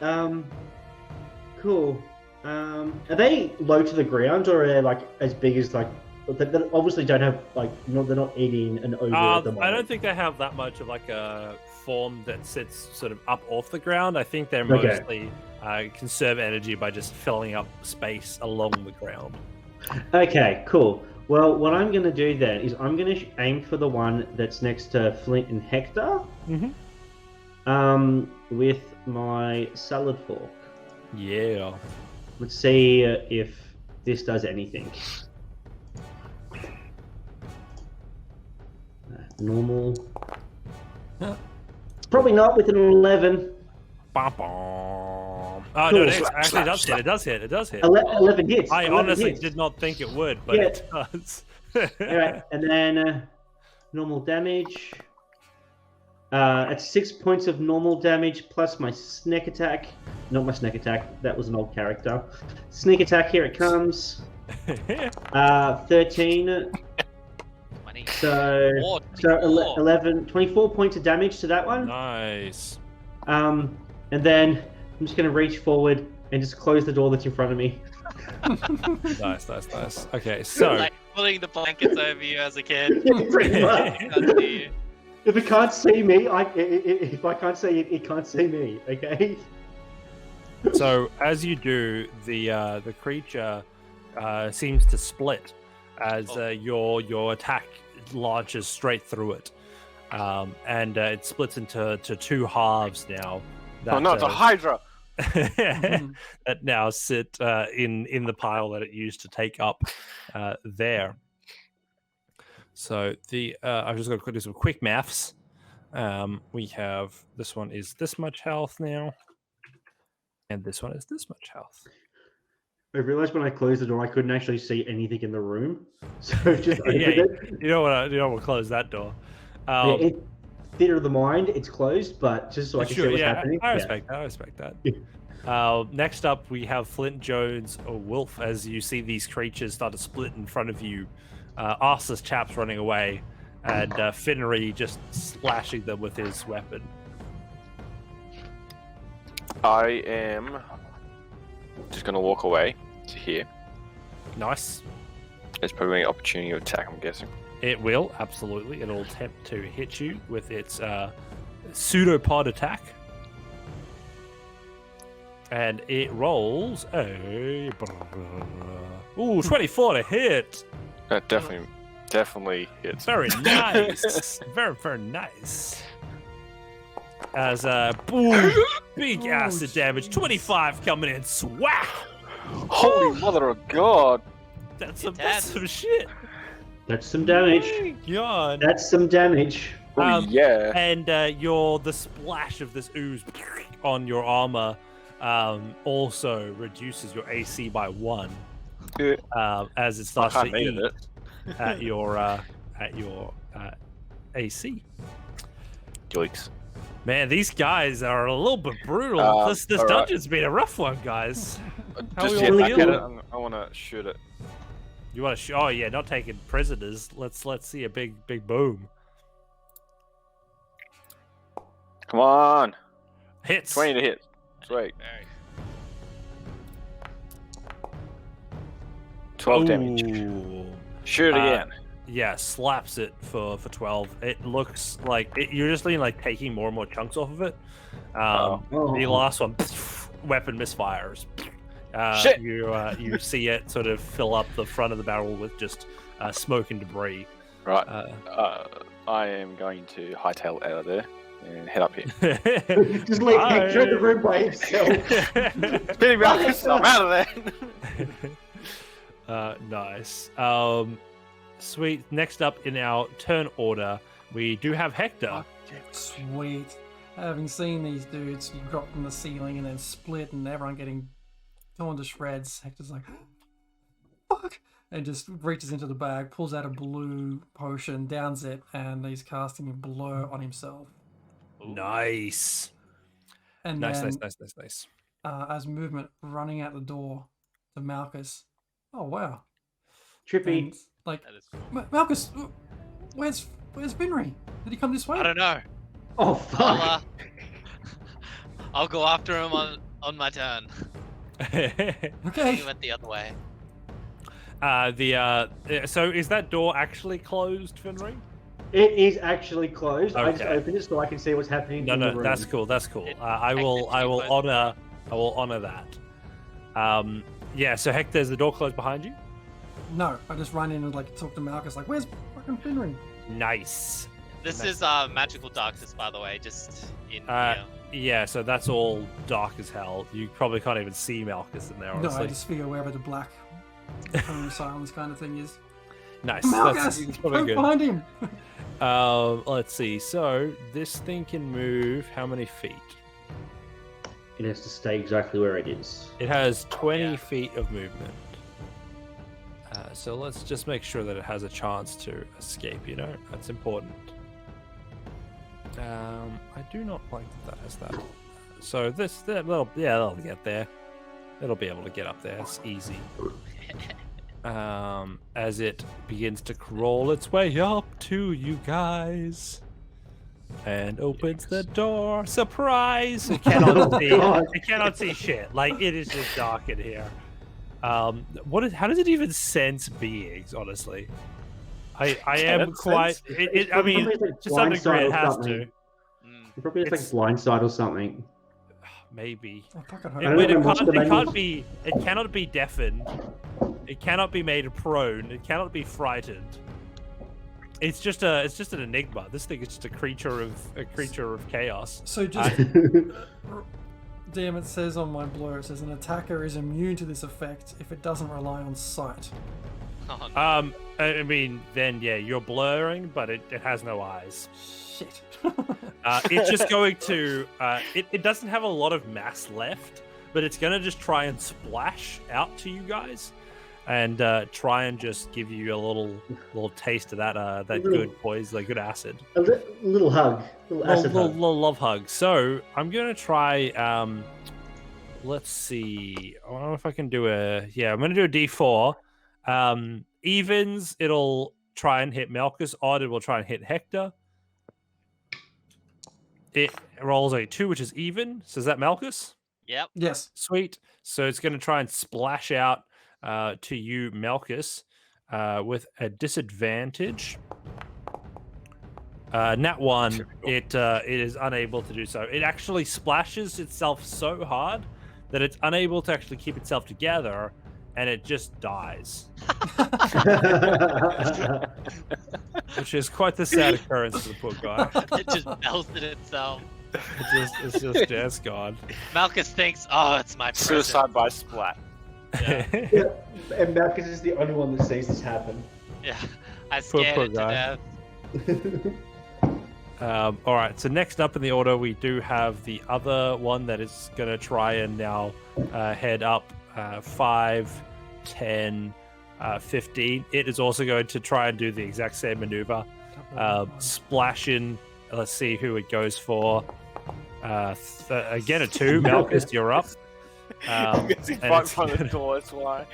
no. Cool. Are they low to the ground, or are they like as big as like? They obviously don't have like. They're not eating an ogre at the moment. I don't think they have that much of like a form that sits sort of up off the ground. I think they're Okay. mostly conserve energy by just filling up space along the ground. Okay, cool. Well, what I'm going to do then is I'm going to aim for the one that's next to Flint and Hector. With my salad fork. Yeah. Let's see if this does anything. Normal. Probably not with an 11. Bum, bum. Oh no, Cool. it actually does hit. It does hit. It does hit. 11 hits. I 11 honestly hits. did not think it would, but Yeah. it does. Alright, and then normal damage. At 6 points of normal damage plus my sneak attack. Not my sneak attack, that was an old character. Sneak attack, here it comes. 13. 20. So, Four, so 24. 11, 24 points of damage to that one. Nice. And then I'm just going to reach forward and just close the door that's in front of me. Nice. Okay, so Like pulling the blankets over you as a kid. Pretty much. Can't see you. If it can't see me, if I can't see it, it can't see me. Okay. So as you do, the creature seems to split as your attack launches straight through it, and it splits into two halves now. That, Oh no, it's a Hydra! that now sit in the pile that it used to take up there. So I've just got to do some quick maths. We have this one is this much health now, and this one is this much health. I realized when I closed the door, I couldn't actually see anything in the room, so I just opened Yeah, it. you don't want to close that door. Yeah, theater of the mind, it's closed, but just so I can see what's happening. I respect that. I respect that. Next up, we have Flint, Jones, or Wolf. As you see these creatures start to split in front of you, arseless chaps running away, and Finnery just slashing them with his weapon. I am just going to walk away to here. Nice. There's probably an opportunity to attack, I'm guessing. It will, absolutely. It'll attempt to hit you with its pseudopod attack. And it rolls a... Ooh, 24 to hit! That definitely hits. Very nice. Very, very nice. As boom, big acid damage. 25 coming in. Swag! Holy mother of God! That's some shit. That's some damage. God. That's some damage. Oh, yeah. And the splash of this ooze on your armor also reduces your AC by 1 as it starts to eat at your AC. Yikes. Man, these guys are a little bit brutal. This dungeon's been a rough one, guys. How Just we get all back at feeling? it. I want to shoot it. You want to? Oh yeah, not taking prisoners. Let's see a big boom. Come on. Hits. 20 to hit. Sweet. 12 damage. Ooh. Shoot it again. Yeah, slaps it for 12. It looks like you're just taking more and more chunks off of it. The last one, weapon misfires. Shit. You see it sort of fill up the front of the barrel with just smoke and debris. Right. I am going to hightail out of there and head up here. Just leave Hector in the room by himself. Spinning Malchus, I'm out of there. Nice. Sweet. Next up in our turn order, we do have Hector. Sweet. Having seen these dudes drop from the ceiling and then split and everyone getting torn to shreds, Hector's like, fuck! And just reaches into the bag, pulls out a blue potion, downs it, and he's casting a blur on himself. Nice. And Nice. then, as movement, running out the door to Malchus. Oh, wow. Trippy. And, like, That is cool. Malchus, where's Finry? Did he come this way? I don't know. Oh, fuck. I'll go after him on my turn. Okay. He went the other way. So is that door actually closed, Finry? It is actually closed. I just Okay. opened it so I can see what's happening in the No, room. that's cool. That's cool. It I will technically honor that. Yeah. So Hector, is the door closed behind you? No, I just run in and talk to Malchus, where's fucking Finry? Nice. This Nice. is magical darkness, by the way, just in here. Yeah. So that's all dark as hell. You probably can't even see Malchus in there. No, Honestly. I just figure wherever the black silence kind of thing is. Nice. Malchus, That's probably don't good. find him. Let's see. So this thing can move how many feet? It has to stay exactly where it is. It has 20 Yeah. feet of movement. So let's just make sure that it has a chance to escape, That's important. I do not like that has that. So that'll get there. It'll be able to get up there. It's easy. As it begins to crawl its way up to you guys. And opens the door. Surprise! It cannot see. It cannot see shit. It is just dark in here. How does it even sense beings? Honestly, I am quite. I mean, to some degree, it has to. It probably has blindside or something. Maybe. I fucking hope I don't know It what's can't be. It cannot be deafened. It cannot be made prone. It cannot be frightened. It's just an enigma. This thing is just a creature of chaos. So just damn, it says on my blur, it says an attacker is immune to this effect if it doesn't rely on sight. Oh, no. I mean, then yeah, you're blurring, but it has no eyes. Shit. It's just going to. It doesn't have a lot of mass left, but it's gonna just try and splash out to you guys. and try and just give you a little taste of that good poison, like good acid. A little hug, Little love hug. So I'm gonna try. Let's see. I don't know if I can do I'm gonna do a D4. Evens, it'll try and hit Malchus. Odd, it will try and hit Hector. It rolls a 2, which is even. So is that Malchus? Yep. Yes. Sweet. So it's going to try and splash out to you, Malchus, with a disadvantage. Nat 1, it is unable to do so. It actually splashes itself so hard that it's unable to actually keep itself together, and it just dies. Which is quite the sad occurrence for the poor guy. It just melted itself. It's just gone. Malchus thinks, oh, it's my present. Suicide by splat. Yeah. And Malchus is the only one that sees this happen. Yeah. I scared poor it to guy. death. All right, so next up in the order, we do have the other one that is going to try and now head up 5, 10, 15. It is also going to try and do the exact same maneuver. Splash in. Let's see who it goes for. Again, a 2. Malchus, you're up. Because he's right in front of the door, that's why.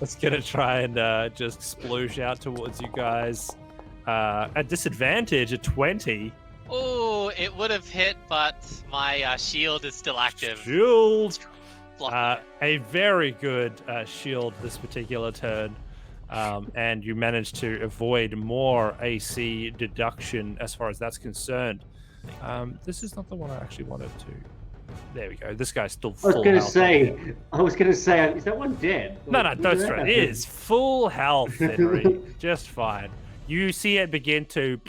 It's going to try and just sploosh out towards you guys. At disadvantage, a 20. Oh, it would have hit, but my shield is still active. Shield! Block A very good shield this particular turn. And you managed to avoid more AC deduction as far as that's concerned. This is not the one I actually wanted to. There we go. This guy's still full. I was gonna say, is that one dead? No, don't stress. It is full health, Henry. Just fine. You see it begin to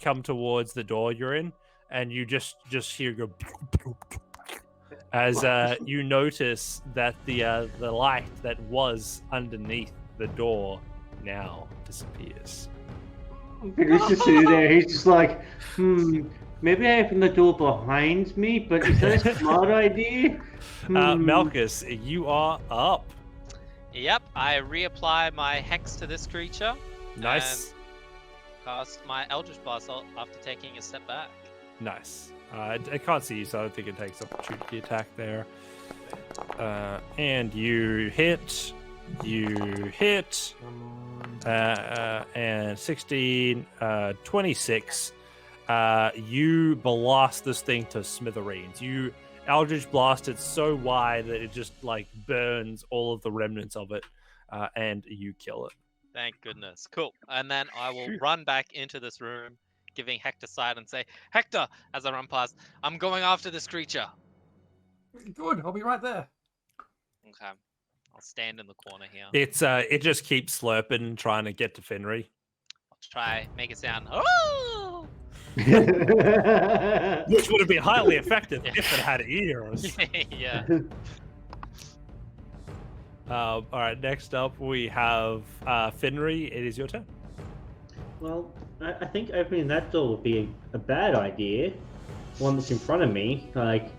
come towards the door you're in, and you just hear go as you notice that the light that was underneath the door now disappears. He's just sitting there. He's just like, maybe I open the door behind me, but is that a smart idea? Malchus, you are up. Yep, I reapply my hex to this creature. Nice. And cast my Eldritch Blast after taking a step back. Nice. I can't see you, so I don't think it takes opportunity attack there. And you hit. And 16, 26. You blast this thing to smithereens. You Eldritch Blast it so wide that it just like burns all of the remnants of it, and you kill it. Thank goodness. Cool. And then I will run back into this room, giving Hector sight and say, Hector, as I run past, I'm going after this creature. Good, I'll be right there. Okay. I'll stand in the corner here. It just keeps slurping, trying to get to Fenry. I'll try make it sound, oh! Which would have been highly effective if it had ears. Yeah. All right, next up we have Fenry. It is your turn. Well, I think opening that door would be a bad idea. One that's in front of me. Like,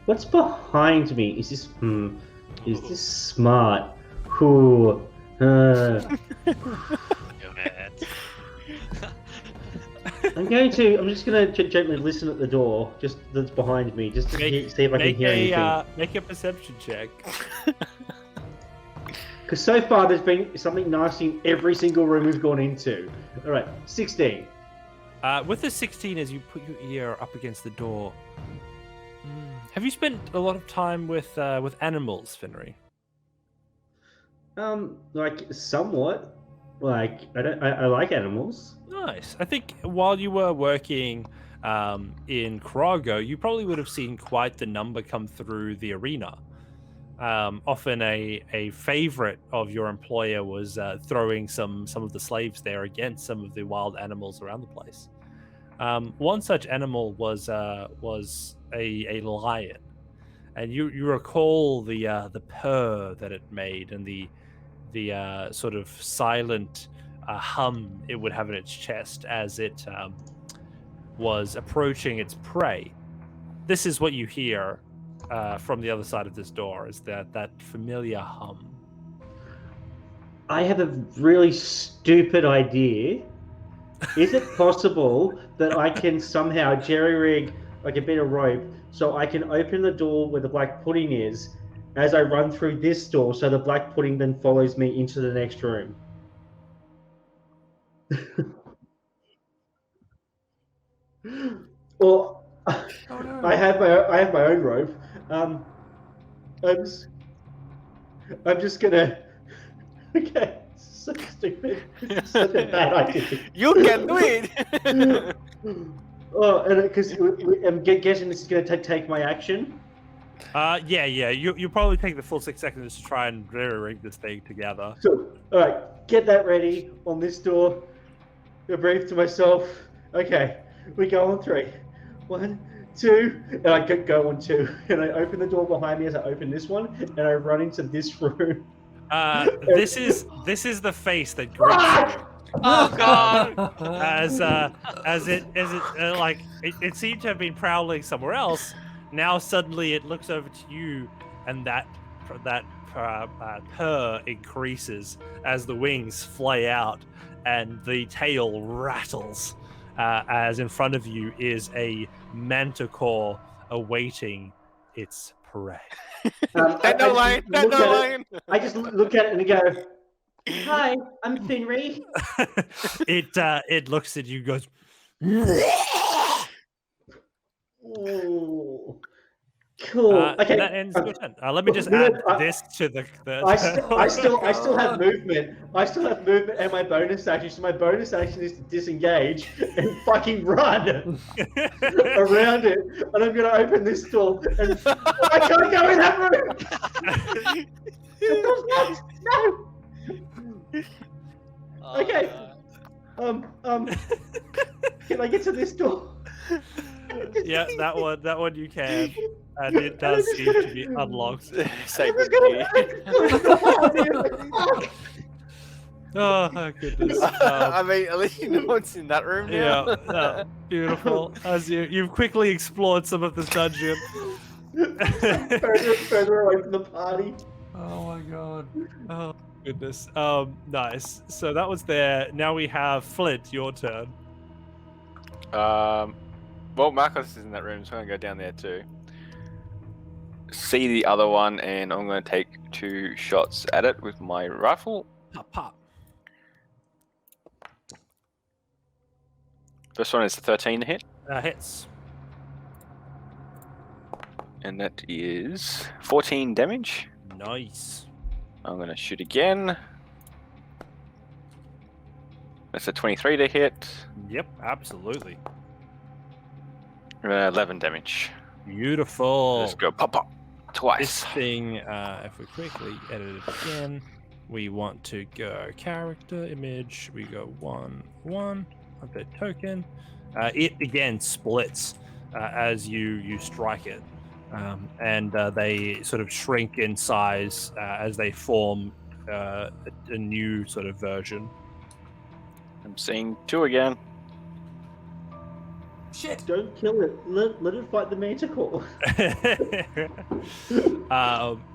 what's behind me? Is this smart? Who? Do it. I'm just gonna gently listen at the door, just that's behind me, just to see if I can hear anything. Make a perception check. Because so far there's been something nice in every single room we've gone into. All right, 16. With the 16, as you put your ear up against the door, have you spent a lot of time with animals, Fenry? Like somewhat. Like I like animals. Nice. I think while you were working in Krago, you probably would have seen quite the number come through the arena. Often a favorite of your employer was throwing some of the slaves there against some of the wild animals around the place. One such animal was a lion, and you recall the purr that it made and the sort of silent hum it would have in its chest as it was approaching its prey. This is what you hear from the other side of this door, is that familiar hum. I have a really stupid idea. Is it possible that I can somehow jerry-rig like a bit of rope so I can open the door where the black pudding is as I run through this door so the black pudding then follows me into the next room? Or Oh no. I have my own rope. I'm just gonna. Okay, so stupid. It's such a bad idea. You can do it. Oh, and because I'm guessing this is gonna take my action. Yeah. You probably take the full 6 seconds to try and rig this thing together. So, all right, get that ready on this door. I breathe to myself. Okay, we go on 3. 1, 2, and I go on 2, and I open the door behind me as I open this one, and I run into this room. This is the face that greets you. Oh god! As it like it seemed to have been prowling somewhere else. Now suddenly it looks over to you, and that purr increases as the wings fly out and the tail rattles. As in front of you is a manticore awaiting its prey. No line. I just look at it and go, "Hi, I'm Finry." It looks at you, and goes. Ooh. Cool. Okay. That ends your turn. Let me just add this to the. I still have movement. I still have movement and my bonus action. So my bonus action is to disengage and fucking run around it. And I'm gonna open this door and I can't go in that room. The door's locked. No. Oh, Okay. God. Can I get to this door? Yeah, that one you can, and it does seem to be unlocked. Same I'm with just me. gonna- Oh my goodness! I mean, at least you know what's in that room now. Yeah, beautiful. As you've quickly explored some of this dungeon. further away from the party. Oh my god. Oh goodness. Nice. So that was there. Now we have Flint. Your turn. Well, Marcus is in that room, so I'm gonna go down there too. See the other one, and I'm gonna take 2 shots at it with my rifle. Pop, pop. First one is a 13 to hit, Hits. and that is 14 damage. Nice. I'm gonna shoot again. That's a 23 to hit. Yep, absolutely. 11 damage. Beautiful. Let's go pop pop twice. This thing, if we quickly edit it again, we want to go character image. We go 1, 1, update token. It again splits as you strike it, and they sort of shrink in size as they form a new sort of version. I'm seeing 2 again. Shit. Don't kill it. Let it fight the manticore.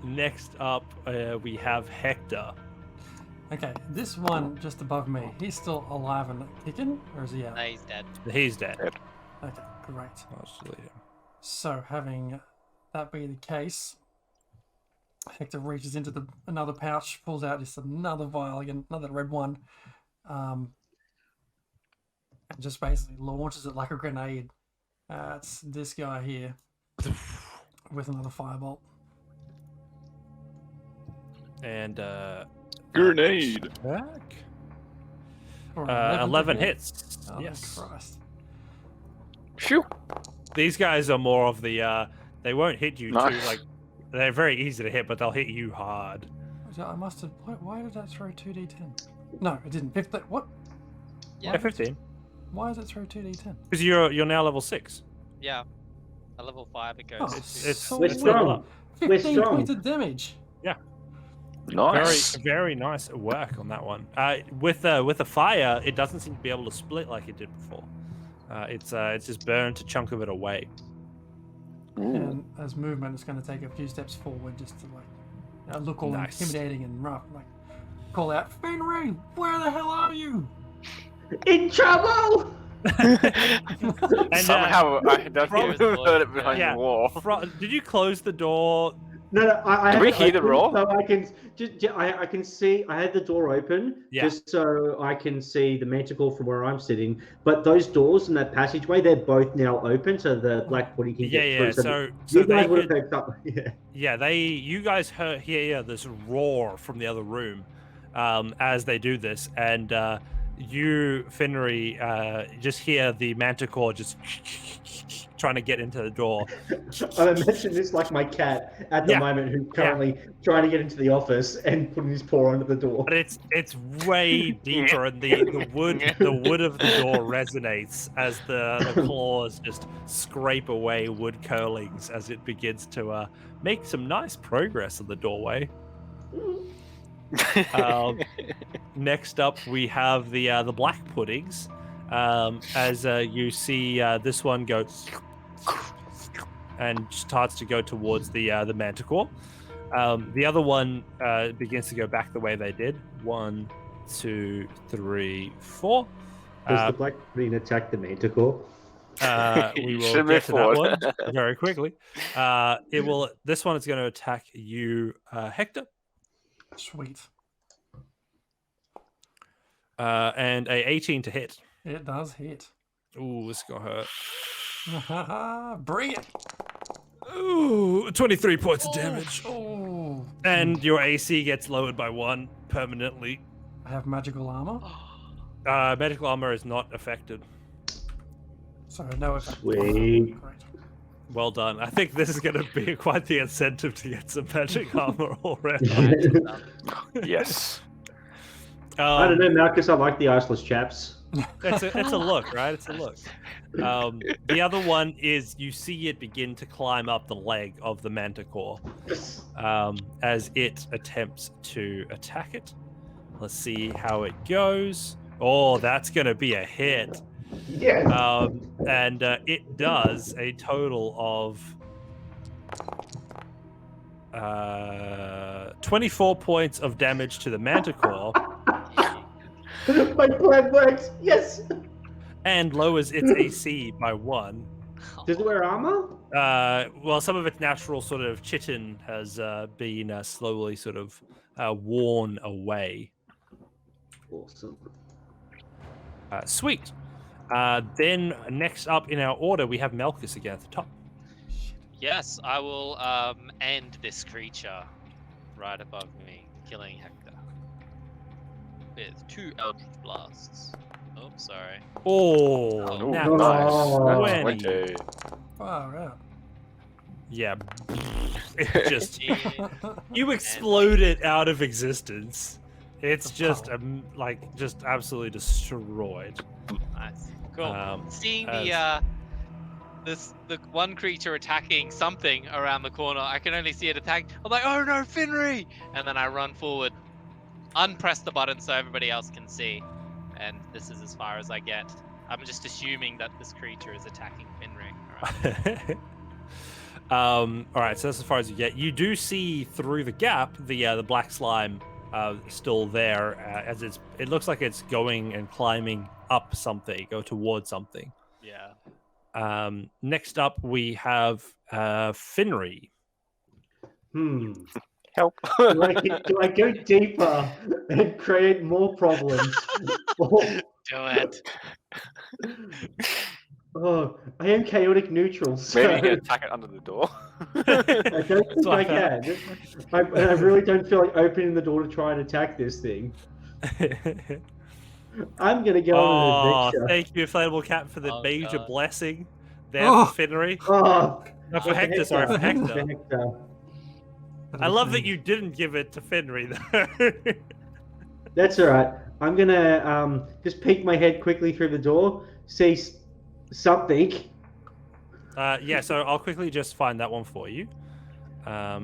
Next up, we have Hector. Okay, this one just above me, he's still alive and kicking, or is he out? No, he's dead. He's dead. Okay, great. I'll just delete him. So, having that be the case, Hector reaches into another pouch, pulls out just another vial again, another red one, and just basically launches it like a grenade. It's this guy here with another firebolt. And Grenade. back. For an 11 to hit. hits. Oh, Yes. Christ. Phew. These guys are more of the. They won't hit you Nice. too. Like they're very easy to hit, but they'll hit you hard. I must have. Why did that throw 2d10? No, it didn't. What? Yeah, 15. Why does it throw 2d10? Because you're now level 6. Yeah. At level 5 it goes. Oh, to- It's We're strong. We're 15 strong. points of damage. Nice. Very nice work on that one. With the fire, it doesn't seem to be able to split like it did before. It's just burned a chunk of it away. And as movement, it's going to take a few steps forward just to look all Nice. intimidating and rough. Like, call out, Fenry, where the hell are you? In trouble! Somehow I don't From- even heard it behind Yeah. the wall. Did you close the door? No, I Can had we it hear the open roar? So I can I can see. I had the door open Yeah. just so I can see the manticore from where I'm sitting. But those doors in that passageway, they're both now open, so the black pudding can get through. So you they guys would have could, picked up. Yeah. yeah, you guys hear this roar from the other room as they do this, and you, Finnery, just hear the manticore just trying to get into the door. I imagine this like my cat at the Yeah. moment, who's currently trying to get into the office and putting his paw under the door. But it's way deeper, and the wood of the door resonates as the claws just scrape away wood curlings as it begins to make some nice progress in the doorway. Next up, we have the black puddings. As you see, this one goes and starts to go towards the manticore. The other one begins to go back the way they did. 1, 2, 3, 4. Does the black pudding attack the manticore? We will Should get move to that forward. one very quickly. This one is going to attack you, Hector, Sweet. and a 18 to hit. It does hit. Ooh, this is gonna hurt. Bring it. Ooh, 23 points of damage. Oh. And your AC gets lowered by 1 permanently. I have magical armor, Medical armor is not affected. so no effect. Sweet. Great. Well done. I think this is going to be quite the incentive to get some magic armor already. Yes. I don't know, Marcus. I like the iceless chaps. It's a look, right? It's a look. The other one is you see it begin to climb up the leg of the manticore as it attempts to attack it. Let's see how it goes. Oh, that's going to be a hit. Yeah. And it does a total of 24 points of damage to the manticore My plan works. Yes. and lowers its AC by 1. Does it wear armor? Well, some of its natural sort of chitin has been slowly sort of worn away. Awesome. Sweet. Then next up in our order, we have Malchus again at the top. Yes, I will end this creature right above me, killing Hector with 2 Eldritch Blasts. Oh, sorry. Oh, Oh, nat nice. 20. 20. Far out. Yeah. It just Gee, you explode it out of existence. It's just just absolutely destroyed. nice. Cool. Seeing as- the one creature attacking something around the corner, I can only see it attack. I'm like, oh no, Finry! And then I run forward, unpress the button so everybody else can see, and this is as far as I get. I'm just assuming that this creature is attacking Finry. All right, so that's as far as you get. You do see through the gap the black slime still there, as it looks like it's going and climbing up something, go towards something. Yeah. Next up, we have Finry. Help. Do I go deeper and create more problems? Do it. Oh, I am chaotic neutral. So Maybe you can attack it under the door. I don't think I can. I really don't feel like opening the door to try and attack this thing. I'm gonna go on an adventure. Thank you, Inflatable Cat, for the Oh, major God. blessing there Oh. for Finry. Oh, No, for Hector, sorry, for Hector. Hector. I love that you didn't give it to Finry, though. That's all right. I'm gonna just peek my head quickly through the door, see something. Yeah, so I'll quickly just find that one for you,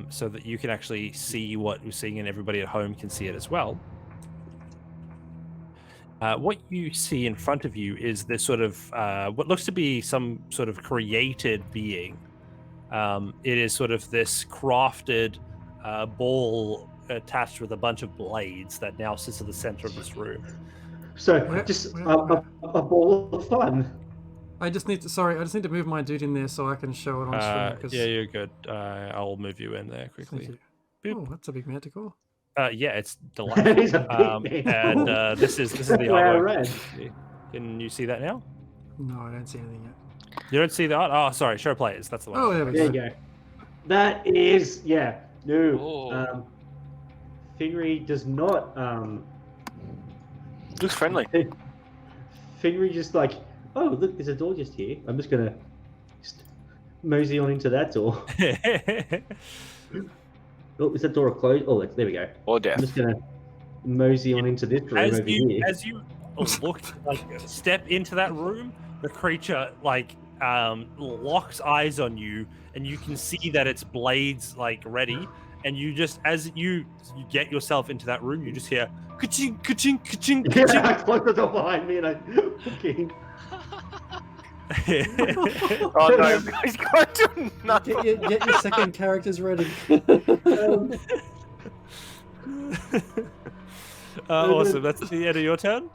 so that you can actually see what we're seeing and everybody at home can see it as well. What you see in front of you is this sort of what looks to be some sort of created being. It is sort of this crafted ball attached with a bunch of blades that now sits at the center of this room. So Where- just where- a ball of fun. I just need to move my dude in there so I can show it on stream. 'Cause- Yeah, you're good. I'll move you in there Thank quickly. you. Boop. Oh, that's a big manticore. Yeah, it's delightful. He's a big man. And this is the Wow, artwork. rad. Can you see that now? No, I don't see anything yet. You don't see the art? Oh, sorry. Show players. That's the one. Oh, there we There go. you go. That is, yeah. No. Oh. Finry does not. Looks friendly. Finry just like, oh look, there's a door just here. I'm just gonna just mosey on into that door. Oh, is that door closed? Oh, there we go. Or I'm death. just gonna mosey on into this room over here. as you look, like, step into that room, the creature locks eyes on you, and you can see that its blades like ready. And you just, as you get yourself into that room, you just hear ka-ching, ka-ching, ka-ching, Yeah, ka-ching. I closed the door behind me and I fucking. Oh no, he's going to another. Get your second characters ready. Awesome. That's the end of your turn.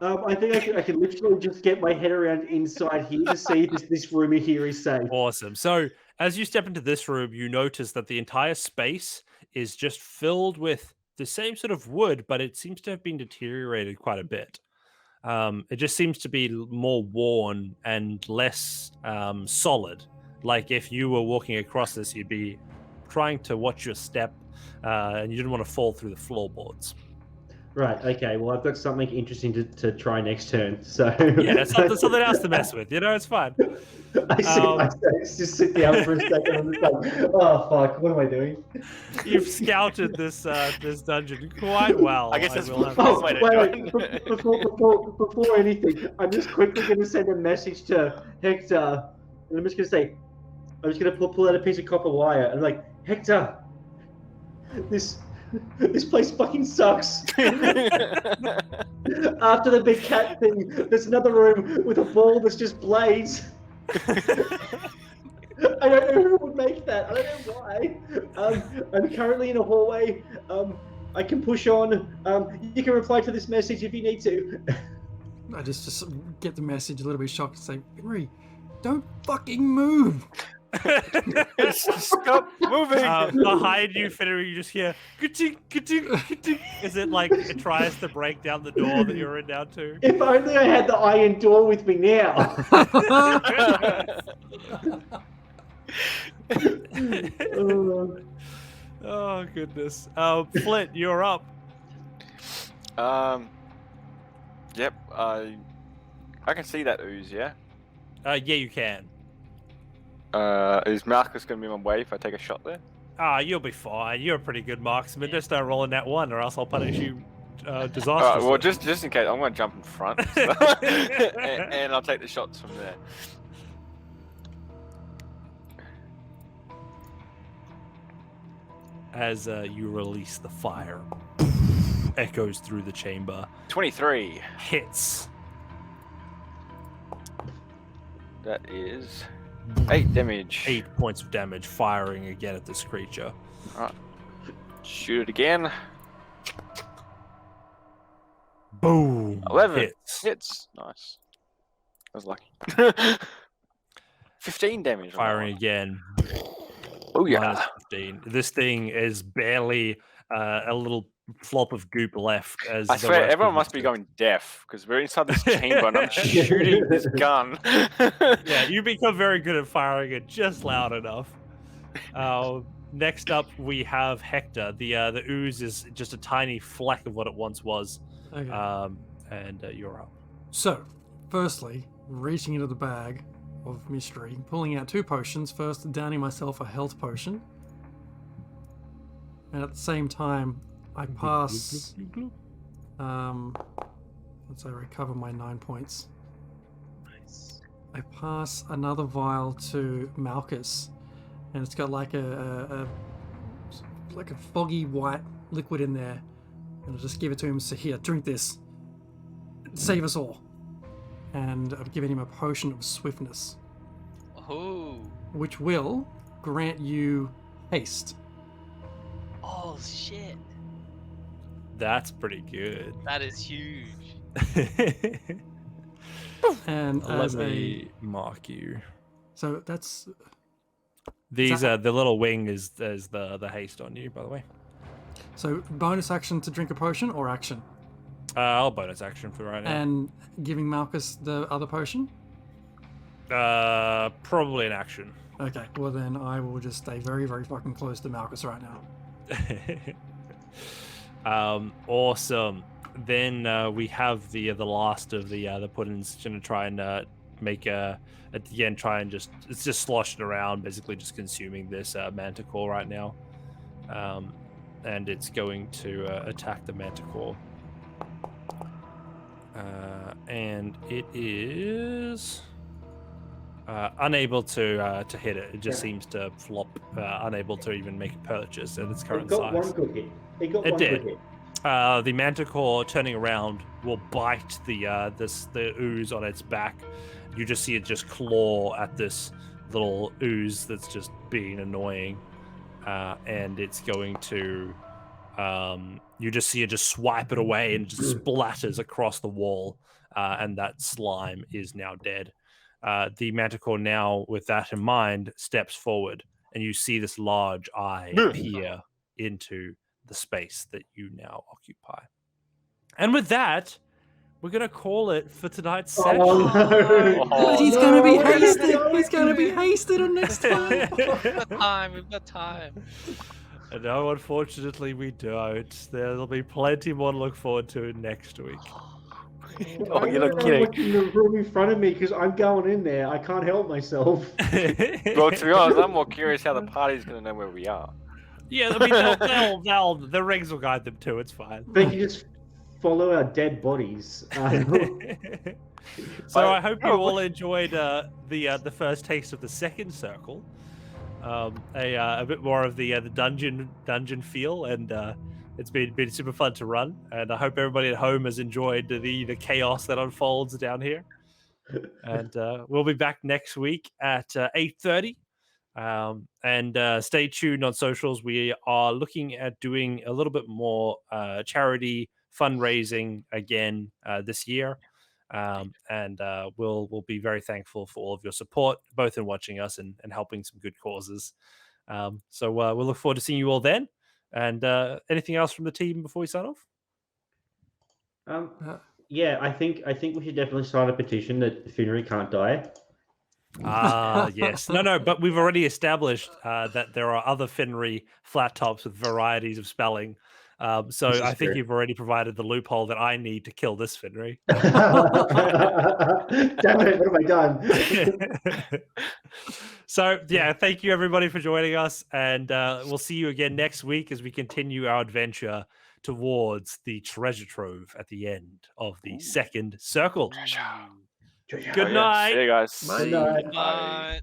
I think I can literally just get my head around inside here to see if this room here is safe. Awesome. So as you step into this room, you notice that the entire space is just filled with the same sort of wood, but it seems to have been deteriorated quite a bit. It just seems to be more worn and less solid. Like if you were walking across this, you'd be trying to watch your step, and you didn't want to fall through the floorboards. Right. Okay. Well, I've got something interesting to try next turn. So Yeah, it's something else to mess with. You know, it's fine. I just sit down for a second and just like, oh fuck, what am I doing? You've scouted this this dungeon quite well. I guess that's will have Oh, to Oh, say. wait. Before anything, I'm just quickly going to send a message to Hector, and I'm just going to say, I'm just going to pull out a piece of copper wire and like, Hector, this place fucking sucks. After the big cat thing, there's another room with a ball that's just blades. I don't know who would make that. I don't know why. I'm currently in a hallway. I can push on. You can reply to this message if you need to. I just get the message a little bit shocked and say, Henry, don't fucking move. Stop moving. Behind you, Fenrir, you just hear ka-ching, ka-ching, ka-ching. Is it like it tries to break down the door that you're in now too? If only I had the iron door with me now. Oh goodness. Flint, you're up. Yep. I can see that ooze. Yeah. Yeah, you can. Is Marcus going to be on my way if I take a shot there? You'll be fine. You're a pretty good marksman. Just don't roll in that one, or else I'll punish you disastrously. Alright, well, just in case, I'm going to jump in front, so- and I'll take the shots from there. As you release the fire, echoes through the chamber, 23. hits. That is 8 damage. 8 points of damage, firing again at this creature. Alright. Shoot it again. Boom. 11. Hits. Hits. Nice. I was lucky. 15 damage. on that Firing one. again. Oh yeah. Minus 15. This thing is barely a little flop of goop left. As I the swear, rest everyone of must the- be going deaf because we're inside this chamber and I'm shooting this gun. Yeah, you become very good at firing it just loud enough. Next up, we have Hector. The ooze is just a tiny fleck of what it once was. Okay. And you're up. So, firstly, reaching into the bag of mystery, pulling out 2 potions. First, downing myself a health potion. And at the same time, I pass... let's say recover my 9 points. Nice. I pass another vial to Malchus, and it's got like a foggy white liquid in there, and I'll just give it to him. So here, drink this. Save us all. And I've given him a potion of swiftness, Oh. which will grant you haste. Oh shit. That's pretty good. That is huge. And Let as me mark you. so that's These that- the little wing is the haste on you, by the way. so bonus action to drink a potion or action, I'll bonus action for right now. and giving Malchus the other potion. Probably an action. Okay, well then I will just stay very, very fucking close to Malchus right now. Awesome. Then we have the last of the puddings gonna try and make at the end try and it's just sloshing around, basically just consuming this manticore right now, and it's going to attack the manticore, and it is unable to hit it. It just seems to flop, unable to even make a purchase at its current It got size. one good hit. It got It one did. good hit. The manticore turning around will bite the ooze on its back. You just see it just claw at this little ooze that's just being annoying, and it's going to. You just see it just swipe it away and just splatters across the wall, and that slime is now dead. The manticore now, with that in mind, steps forward, and you see this large eye peer into the space that you now occupy. And with that, we're gonna call it for tonight's session. Oh, no. But he's No, gonna be we're gonna hasted. go He's gonna be again. hasted on next time. We've got time. We've got time. No, unfortunately, we don't. There'll be plenty more to look forward to next week. Oh, you're not I'm kidding. looking at the room in front of me because I'm going in there. I can't help myself. Well, to be honest, I'm more curious how the party's going to know where we are. Yeah, I mean, the rings will guide them too. It's fine. They can just follow our dead bodies. So I hope you all enjoyed the first taste of the second circle, a bit more of the dungeon feel, and it's been super fun to run. And I hope everybody at home has enjoyed the chaos that unfolds down here. And we'll be back next week at 8:30. And stay tuned on socials. We are looking at doing a little bit more charity fundraising again this year. And we'll be very thankful for all of your support, both in watching us and helping some good causes. So we'll look forward to seeing you all then. And anything else from the team before we sign off? Yeah, I think we should definitely sign a petition that Finnery can't die. Yes. No, but we've already established that there are other Finnery flat tops with varieties of spelling. So This is I think true. you've already provided the loophole that I need to kill this Finnery. Damn it, what have I done? So yeah, thank you everybody for joining us, and we'll see you again next week as we continue our adventure towards the treasure trove at the end of the second circle. Treasure. Good night. See you guys. Good night. Bye.